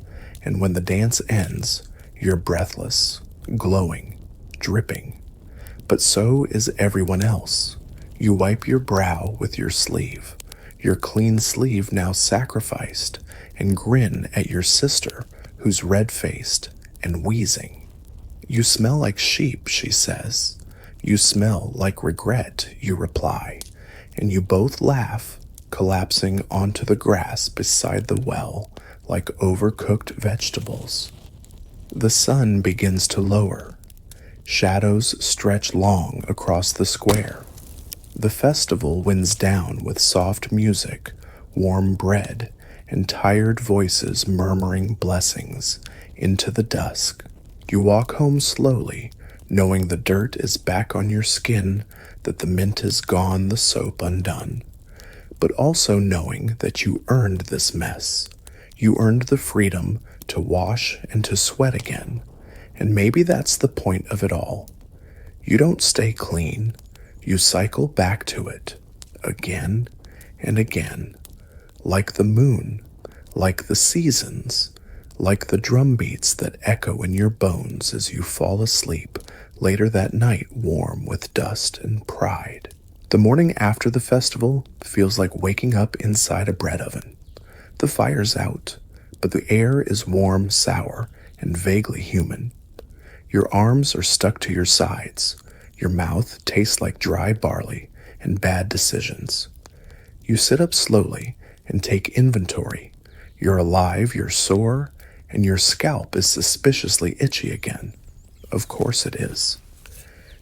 And when the dance ends, you're breathless, glowing, dripping. But so is everyone else. You wipe your brow with your sleeve, your clean sleeve now sacrificed, and grin at your sister who's red-faced and wheezing. You smell like sheep, she says. You smell like regret, you reply, and you both laugh, collapsing onto the grass beside the well like overcooked vegetables. The sun begins to lower. Shadows stretch long across the square. The festival winds down with soft music, warm bread, and tired voices murmuring blessings into the dusk. You walk home slowly, knowing the dirt is back on your skin, that the mint is gone, the soap undone, but also knowing that you earned this mess. You earned the freedom to wash and to sweat again, and maybe that's the point of it all. You don't stay clean. You cycle back to it, again and again, like the moon, like the seasons, like the drum beats that echo in your bones as you fall asleep later that night, warm with dust and pride. The morning after the festival feels like waking up inside a bread oven. The fire's out, but the air is warm, sour, and vaguely human. Your arms are stuck to your sides. Your mouth tastes like dry barley and bad decisions. You sit up slowly and take inventory. You're alive, you're sore, and your scalp is suspiciously itchy again. Of course it is.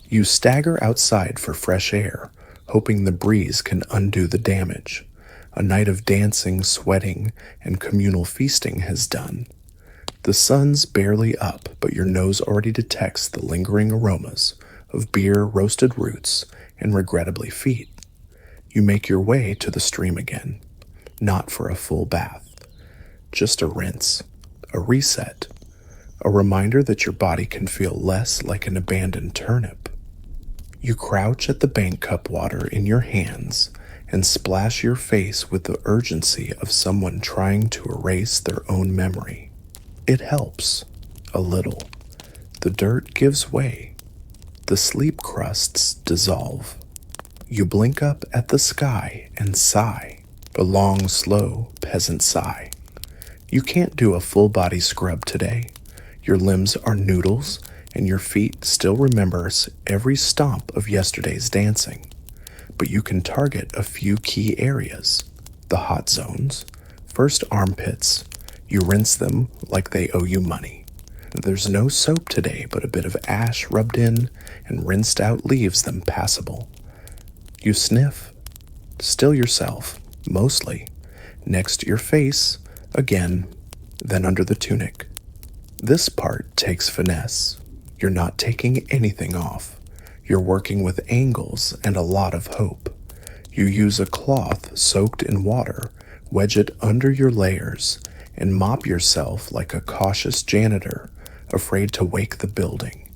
You stagger outside for fresh air, hoping the breeze can undo the damage. A night of dancing, sweating, and communal feasting has done. The sun's barely up, but your nose already detects the lingering aromas of beer, roasted roots, and regrettably feet. You make your way to the stream again, not for a full bath, just a rinse, a reset, a reminder that your body can feel less like an abandoned turnip. You crouch at the bank cup water in your hands and splash your face with the urgency of someone trying to erase their own memory. It helps, a little. The dirt gives way. The sleep crusts dissolve. You blink up at the sky and sigh, a long, slow peasant sigh. You can't do a full body scrub today. Your limbs are noodles, and your feet still remembers every stomp of yesterday's dancing. But you can target a few key areas. The hot zones. First, armpits. You rinse them like they owe you money. There's no soap today, but a bit of ash rubbed in and rinsed out leaves them passable. You sniff. Still yourself, mostly. Next to your face, again, then under the tunic. This part takes finesse. You're not taking anything off. You're working with angles and a lot of hope. You use a cloth soaked in water, wedge it under your layers, and mop yourself like a cautious janitor, afraid to wake the building.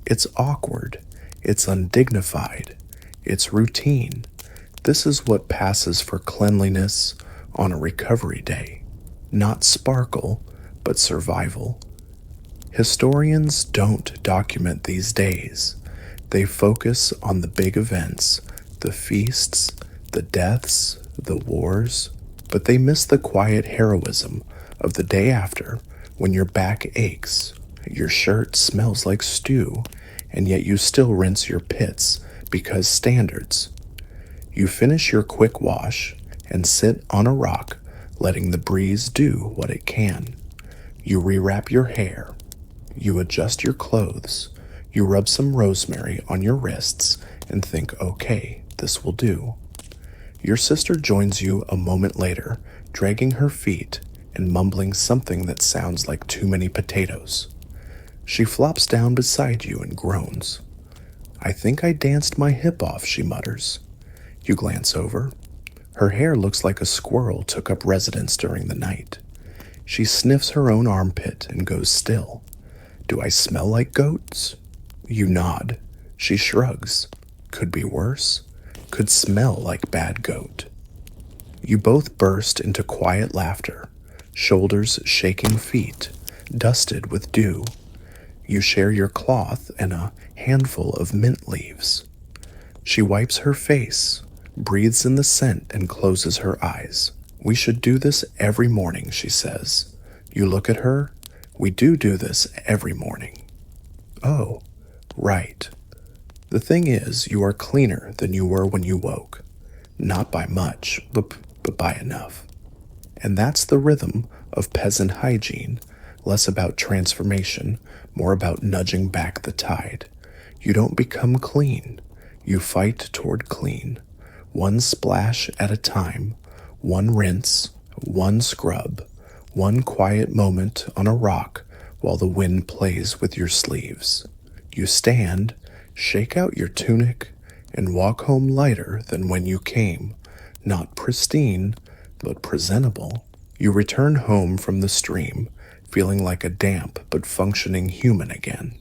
It's awkward. It's undignified. It's routine. This is what passes for cleanliness on a recovery day. Not sparkle, but survival. Historians don't document these days. They focus on the big events, the feasts, the deaths, the wars, but they miss the quiet heroism of the day after when your back aches, your shirt smells like stew, and yet you still rinse your pits because standards. You finish your quick wash and sit on a rock, letting the breeze do what it can. You rewrap your hair. You adjust your clothes. You rub some rosemary on your wrists and think, okay, this will do. Your sister joins you a moment later, dragging her feet and mumbling something that sounds like too many potatoes. She flops down beside you and groans. I think I danced my hip off, she mutters. You glance over. Her hair looks like a squirrel took up residence during the night. She sniffs her own armpit and goes still. Do I smell like goats? You nod. She shrugs. Could be worse. Could smell like bad goat. You both burst into quiet laughter, shoulders shaking feet, dusted with dew. You share your cloth and a handful of mint leaves. She wipes her face, breathes in the scent, and closes her eyes. We should do this every morning, she says. You look at her. We do this every morning. Oh, right. The thing is, you are cleaner than you were when you woke. Not by much, but by enough. And that's the rhythm of peasant hygiene, less about transformation, more about nudging back the tide. You don't become clean. You fight toward clean. One splash at a time, one rinse, one scrub, one quiet moment on a rock while the wind plays with your sleeves. You stand, shake out your tunic, and walk home lighter than when you came, not pristine, but presentable. You return home from the stream, feeling like a damp but functioning human again.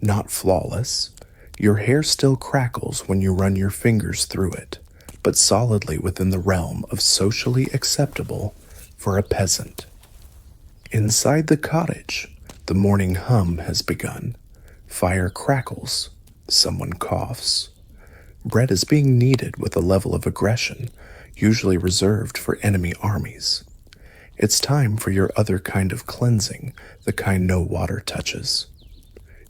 Not flawless. Your hair still crackles when you run your fingers through it, but solidly within the realm of socially acceptable for a peasant. Inside the cottage, the morning hum has begun. Fire crackles. Someone coughs. Bread is being kneaded with a level of aggression usually reserved for enemy armies. It's time for your other kind of cleansing, the kind no water touches.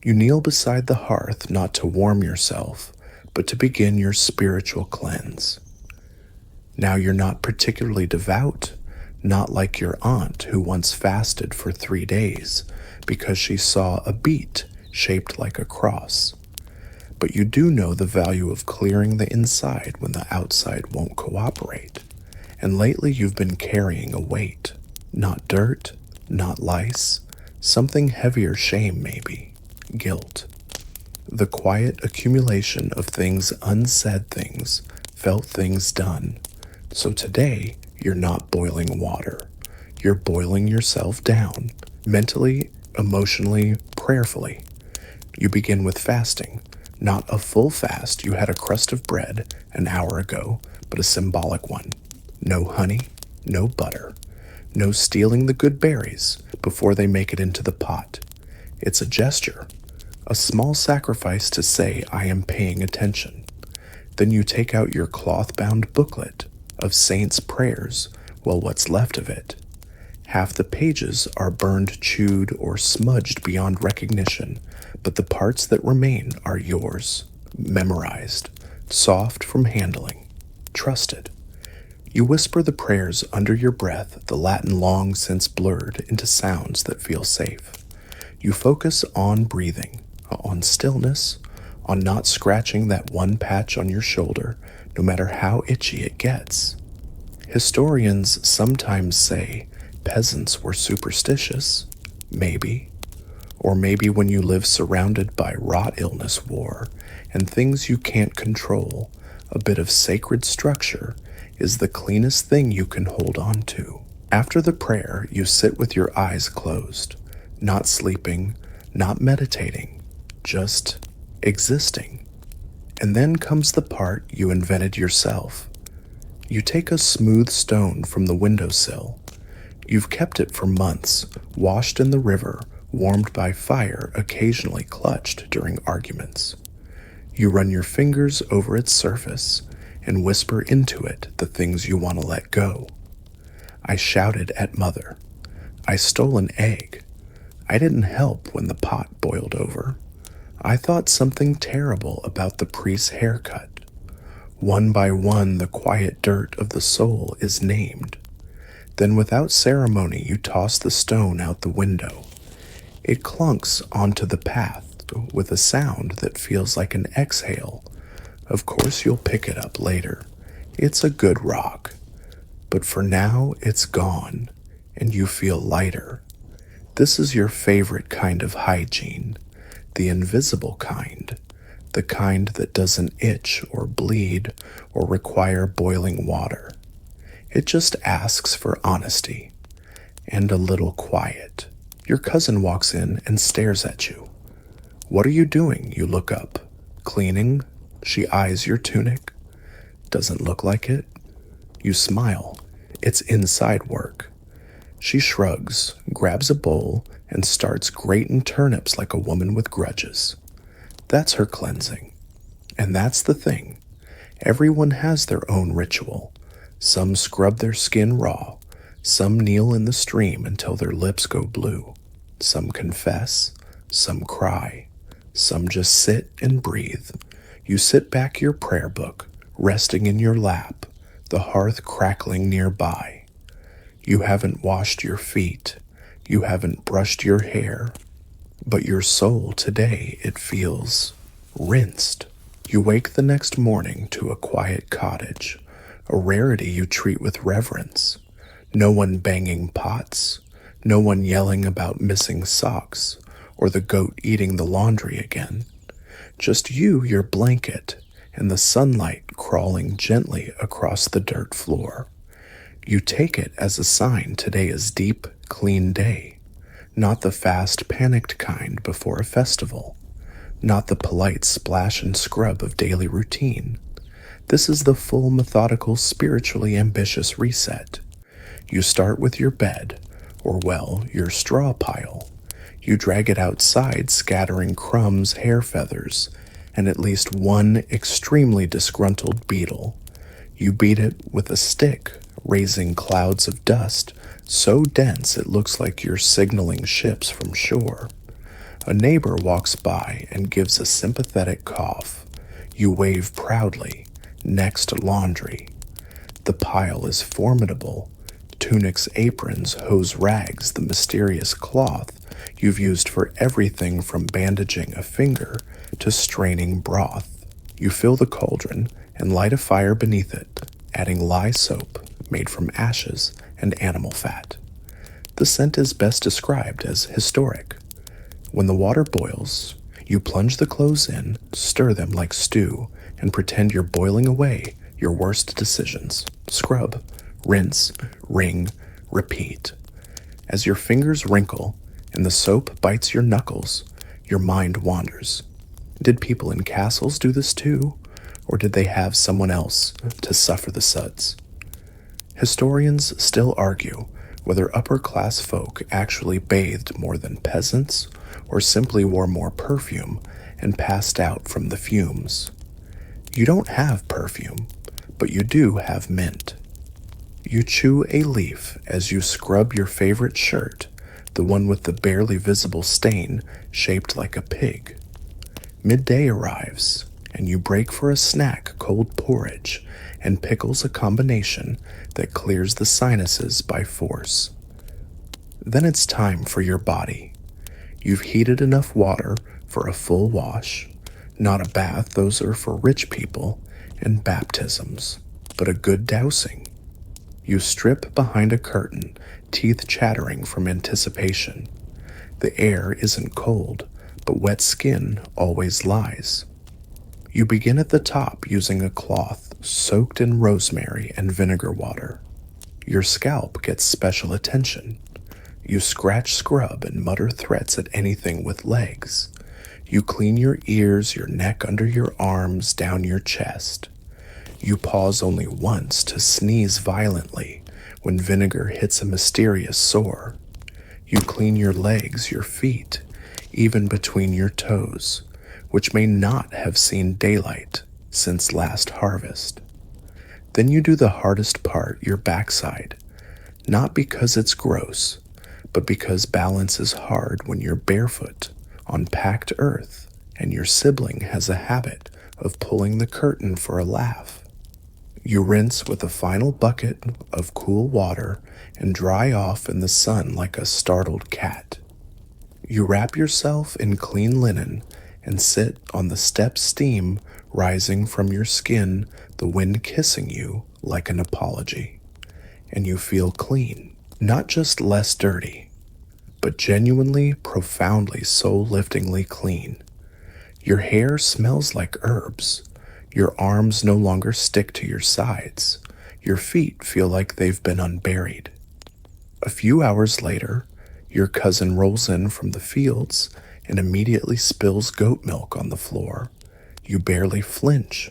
You kneel beside the hearth not to warm yourself, but to begin your spiritual cleanse. Now you're not particularly devout, not like your aunt who once fasted for 3 days because she saw a beet shaped like a cross. But you do know the value of clearing the inside when the outside won't cooperate. And lately you've been carrying a weight. Not dirt, not lice, something heavier shame maybe, guilt. The quiet accumulation of things unsaid, things, felt things done. So today, you're not boiling water. You're boiling yourself down, mentally, emotionally, prayerfully. You begin with fasting, Not a full fast, you had a crust of bread an hour ago, but a symbolic one. No honey, no butter, no stealing the good berries before they make it into the pot. It's a gesture, a small sacrifice to say I am paying attention. Then you take out your cloth-bound booklet of saints' prayers, well, what's left of it. Half the pages are burned, chewed, or smudged beyond recognition, but the parts that remain are yours, memorized, soft from handling, trusted. You whisper the prayers under your breath, the Latin long since blurred into sounds that feel safe. You focus on breathing, on stillness, on not scratching that one patch on your shoulder, no matter how itchy it gets. Historians sometimes say peasants were superstitious, maybe. Or maybe when you live surrounded by rot, illness, war, and things you can't control, a bit of sacred structure is the cleanest thing you can hold on to. After the prayer, you sit with your eyes closed, not sleeping, not meditating, just existing. And then comes the part you invented yourself. You take a smooth stone from the windowsill. You've kept it for months, washed in the river, warmed by fire, occasionally clutched during arguments. You run your fingers over its surface and whisper into it the things you want to let go. I shouted at Mother. I stole an egg. I didn't help when the pot boiled over. I thought something terrible about the priest's haircut. One by one, the quiet dirt of the soul is named. Then without ceremony, you toss the stone out the window. It clunks onto the path with a sound that feels like an exhale. Of course you'll pick it up later. It's a good rock. But for now, it's gone, and you feel lighter. This is your favorite kind of hygiene, the invisible kind, the kind that doesn't itch or bleed or require boiling water. It just asks for honesty and a little quiet. Your cousin walks in and stares at you. What are you doing? You look up. Cleaning? She eyes your tunic. Doesn't look like it. You smile. It's inside work. She shrugs, grabs a bowl, and starts grating turnips like a woman with grudges. That's her cleansing. And that's the thing. Everyone has their own ritual. Some scrub their skin raw. Some kneel in the stream until their lips go blue. Some confess. Some cry. Some just sit and breathe. You sit back your prayer book, resting in your lap, the hearth crackling nearby. You haven't washed your feet. You haven't brushed your hair. But your soul today, it feels rinsed. You wake the next morning to a quiet cottage, a rarity you treat with reverence. No one banging pots, no one yelling about missing socks, or the goat eating the laundry again. Just you, your blanket, and the sunlight crawling gently across the dirt floor. You take it as a sign today is deep, clean day, not the fast, panicked kind before a festival, not the polite splash and scrub of daily routine. This is the full, methodical, spiritually ambitious reset. You start with your bed, or well, your straw pile. You drag it outside, scattering crumbs, hair feathers, and at least one extremely disgruntled beetle. You beat it with a stick, raising clouds of dust so dense it looks like you're signaling ships from shore. A neighbor walks by and gives a sympathetic cough. You wave proudly. Next, laundry. The pile is formidable. Tunics, aprons, hose rags, the mysterious cloth you've used for everything from bandaging a finger to straining broth. You fill the cauldron and light a fire beneath it, adding lye soap made from ashes and animal fat. The scent is best described as historic. When the water boils, you plunge the clothes in, stir them like stew, and pretend you're boiling away your worst decisions. Scrub, rinse, wring, repeat. As your fingers wrinkle and the soap bites your knuckles, your mind wanders. Did people in castles do this too, or did they have someone else to suffer the suds? Historians still argue whether upper-class folk actually bathed more than peasants or simply wore more perfume and passed out from the fumes. You don't have perfume, but you do have mint. You chew a leaf as you scrub your favorite shirt, the one with the barely visible stain shaped like a pig. Midday arrives, and you break for a snack cold porridge and pickles, a combination that clears the sinuses by force. Then it's time for your body. You've heated enough water for a full wash, not a bath, those are for rich people, and baptisms, but a good dousing. You strip behind a curtain, teeth chattering from anticipation. The air isn't cold, but wet skin always lies. You begin at the top using a cloth soaked in rosemary and vinegar water. Your scalp gets special attention. You scratch, scrub, and mutter threats at anything with legs. You clean your ears, your neck, under your arms, down your chest. You pause only once to sneeze violently when vinegar hits a mysterious sore. You clean your legs, your feet, even between your toes, which may not have seen daylight since last harvest. Then you do the hardest part, your backside, not because it's gross, but because balance is hard when you're barefoot on packed earth and your sibling has a habit of pulling the curtain for a laugh. You rinse with a final bucket of cool water and dry off in the sun like a startled cat. You wrap yourself in clean linen and sit on the step, steam rising from your skin, the wind kissing you like an apology. And you feel clean, not just less dirty, but genuinely, profoundly, soul-liftingly clean. Your hair smells like herbs. Your arms no longer stick to your sides. Your feet feel like they've been unburied. A few hours later, your cousin rolls in from the fields and immediately spills goat milk on the floor. You barely flinch,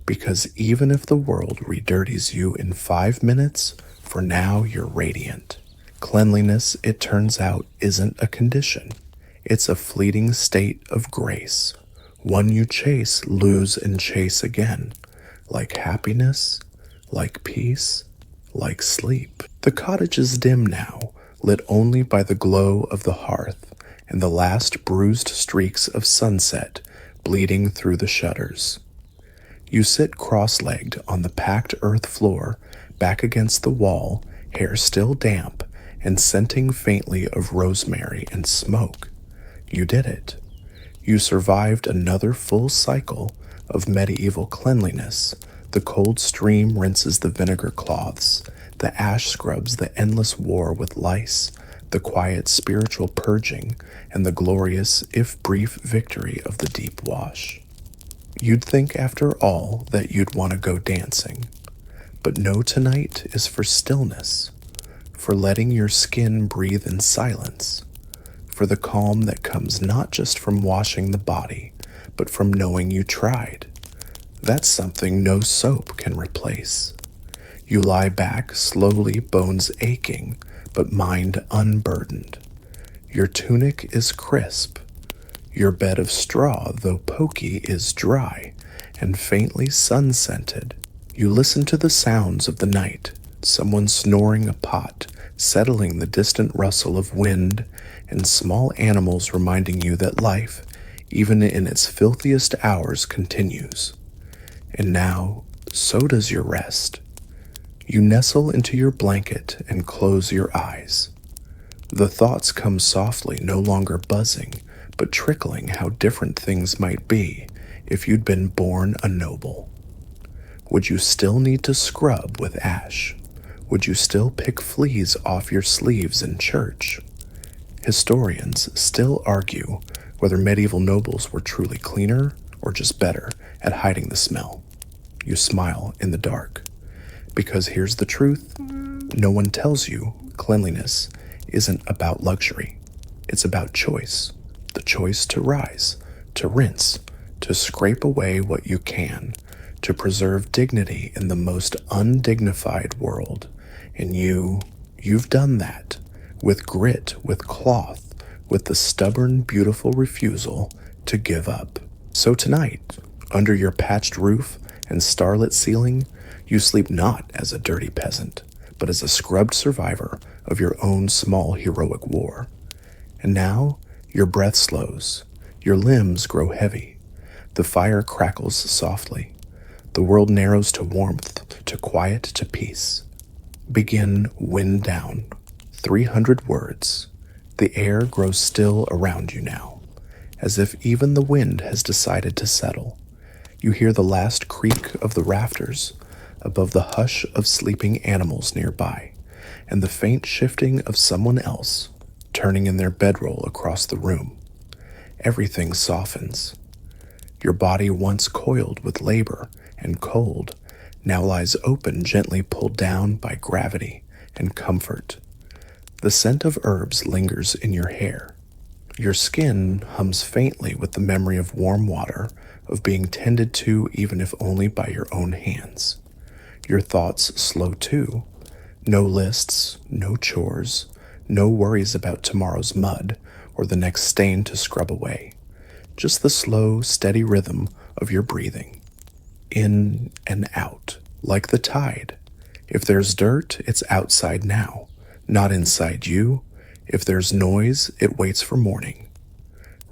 because even if the world redirties you in 5 minutes, for now you're radiant. Cleanliness, it turns out, isn't a condition. It's a fleeting state of grace, one you chase, lose, and chase again, like happiness, like peace, like sleep. The cottage is dim now, lit only by the glow of the hearth and the last bruised streaks of sunset bleeding through the shutters. You sit cross-legged on the packed earth floor, back against the wall, hair still damp and scenting faintly of rosemary and smoke. You did it. You survived another full cycle of medieval cleanliness. The cold stream rinses the vinegar cloths. The ash scrubs the endless war with lice, the quiet spiritual purging, and the glorious, if brief, victory of the deep wash. You'd think, after all, that you'd want to go dancing. But no, tonight is for stillness, for letting your skin breathe in silence, for the calm that comes not just from washing the body, but from knowing you tried. That's something no soap can replace. You lie back, slowly, bones aching, but mind unburdened. Your tunic is crisp. Your bed of straw, though poky, is dry and faintly sun-scented. You listen to the sounds of the night, someone snoring a pot, settling the distant rustle of wind, and small animals reminding you that life, even in its filthiest hours, continues. And now, so does your rest. You nestle into your blanket and close your eyes. The thoughts come softly, no longer buzzing, but trickling how different things might be if you'd been born a noble. Would you still need to scrub with ash? Would you still pick fleas off your sleeves in church? Historians still argue whether medieval nobles were truly cleaner or just better at hiding the smell. You smile in the dark. Because here's the truth, no one tells you cleanliness isn't about luxury. It's about choice. The choice to rise, to rinse, to scrape away what you can, to preserve dignity in the most undignified world. And you've done that, with grit, with cloth, with the stubborn, beautiful refusal to give up. So tonight, under your patched roof and starlit ceiling, you sleep not as a dirty peasant, but as a scrubbed survivor of your own small heroic war. And now, your breath slows, your limbs grow heavy, the fire crackles softly, the world narrows to warmth, to quiet, to peace. Begin wind down, 300 words. The air grows still around you now, as if even the wind has decided to settle. You hear the last creak of the rafters above the hush of sleeping animals nearby, and the faint shifting of someone else turning in their bedroll across the room. Everything softens. Your body, once coiled with labor and cold, now lies open, gently pulled down by gravity and comfort. The scent of herbs lingers in your hair. Your skin hums faintly with the memory of warm water, of being tended to even if only by your own hands. Your thoughts slow too. No lists, no chores, no worries about tomorrow's mud or the next stain to scrub away. Just the slow, steady rhythm of your breathing. In and out, like the tide. If there's dirt, it's outside now, not inside you. If there's noise, it waits for morning.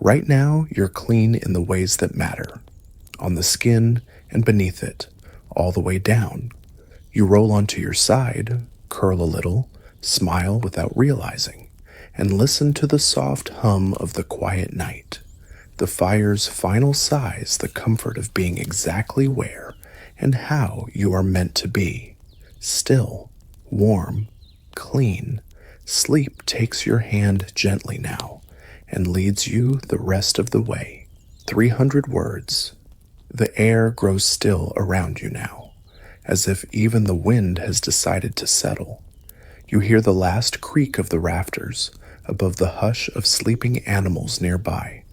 Right now, you're clean in the ways that matter. On the skin and beneath it, all the way down. You roll onto your side, curl a little, smile without realizing, and listen to the soft hum of the quiet night. The fire's final sighs, the comfort of being exactly where and how you are meant to be. Still, warm, clean. Sleep takes your hand gently now and leads you the rest of the way. 300 words. The air grows still around you now, as if even the wind has decided to settle. You hear the last creak of the rafters above the hush of sleeping animals nearby,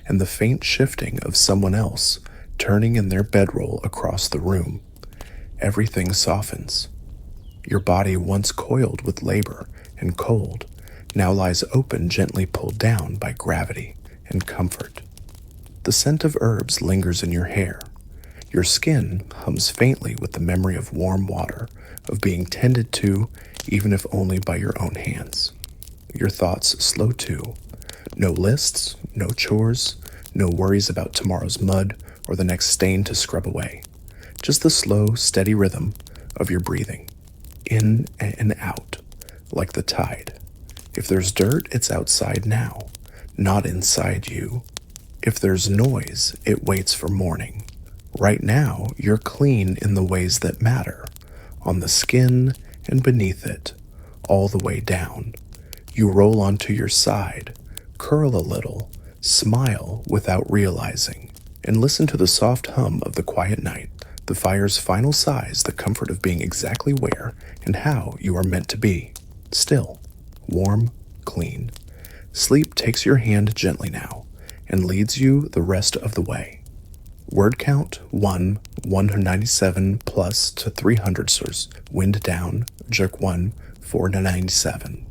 and the faint shifting of someone else turning in their bedroll across the room. Everything softens. Your body, once coiled with labor and cold, now lies open, gently pulled down by gravity and comfort. The scent of herbs lingers in your hair. Your skin hums faintly with the memory of warm water, of being tended to, even if only by your own hands. Your thoughts slow too. No lists, no chores, no worries about tomorrow's mud or the next stain to scrub away. Just the slow, steady rhythm of your breathing, in and out, like the tide. If there's dirt, it's outside now, not inside you. If there's noise, it waits for morning. Right now, you're clean in the ways that matter, on the skin and beneath it, all the way down. You roll onto your side, curl a little, smile without realizing, and listen to the soft hum of the quiet night, the fire's final sighs, the comfort of being exactly where and how you are meant to be. Still, warm, clean. Sleep takes your hand gently now and leads you the rest of the way. Word count 1, 197 plus to 300 source. Wind down, jerk 1, 497.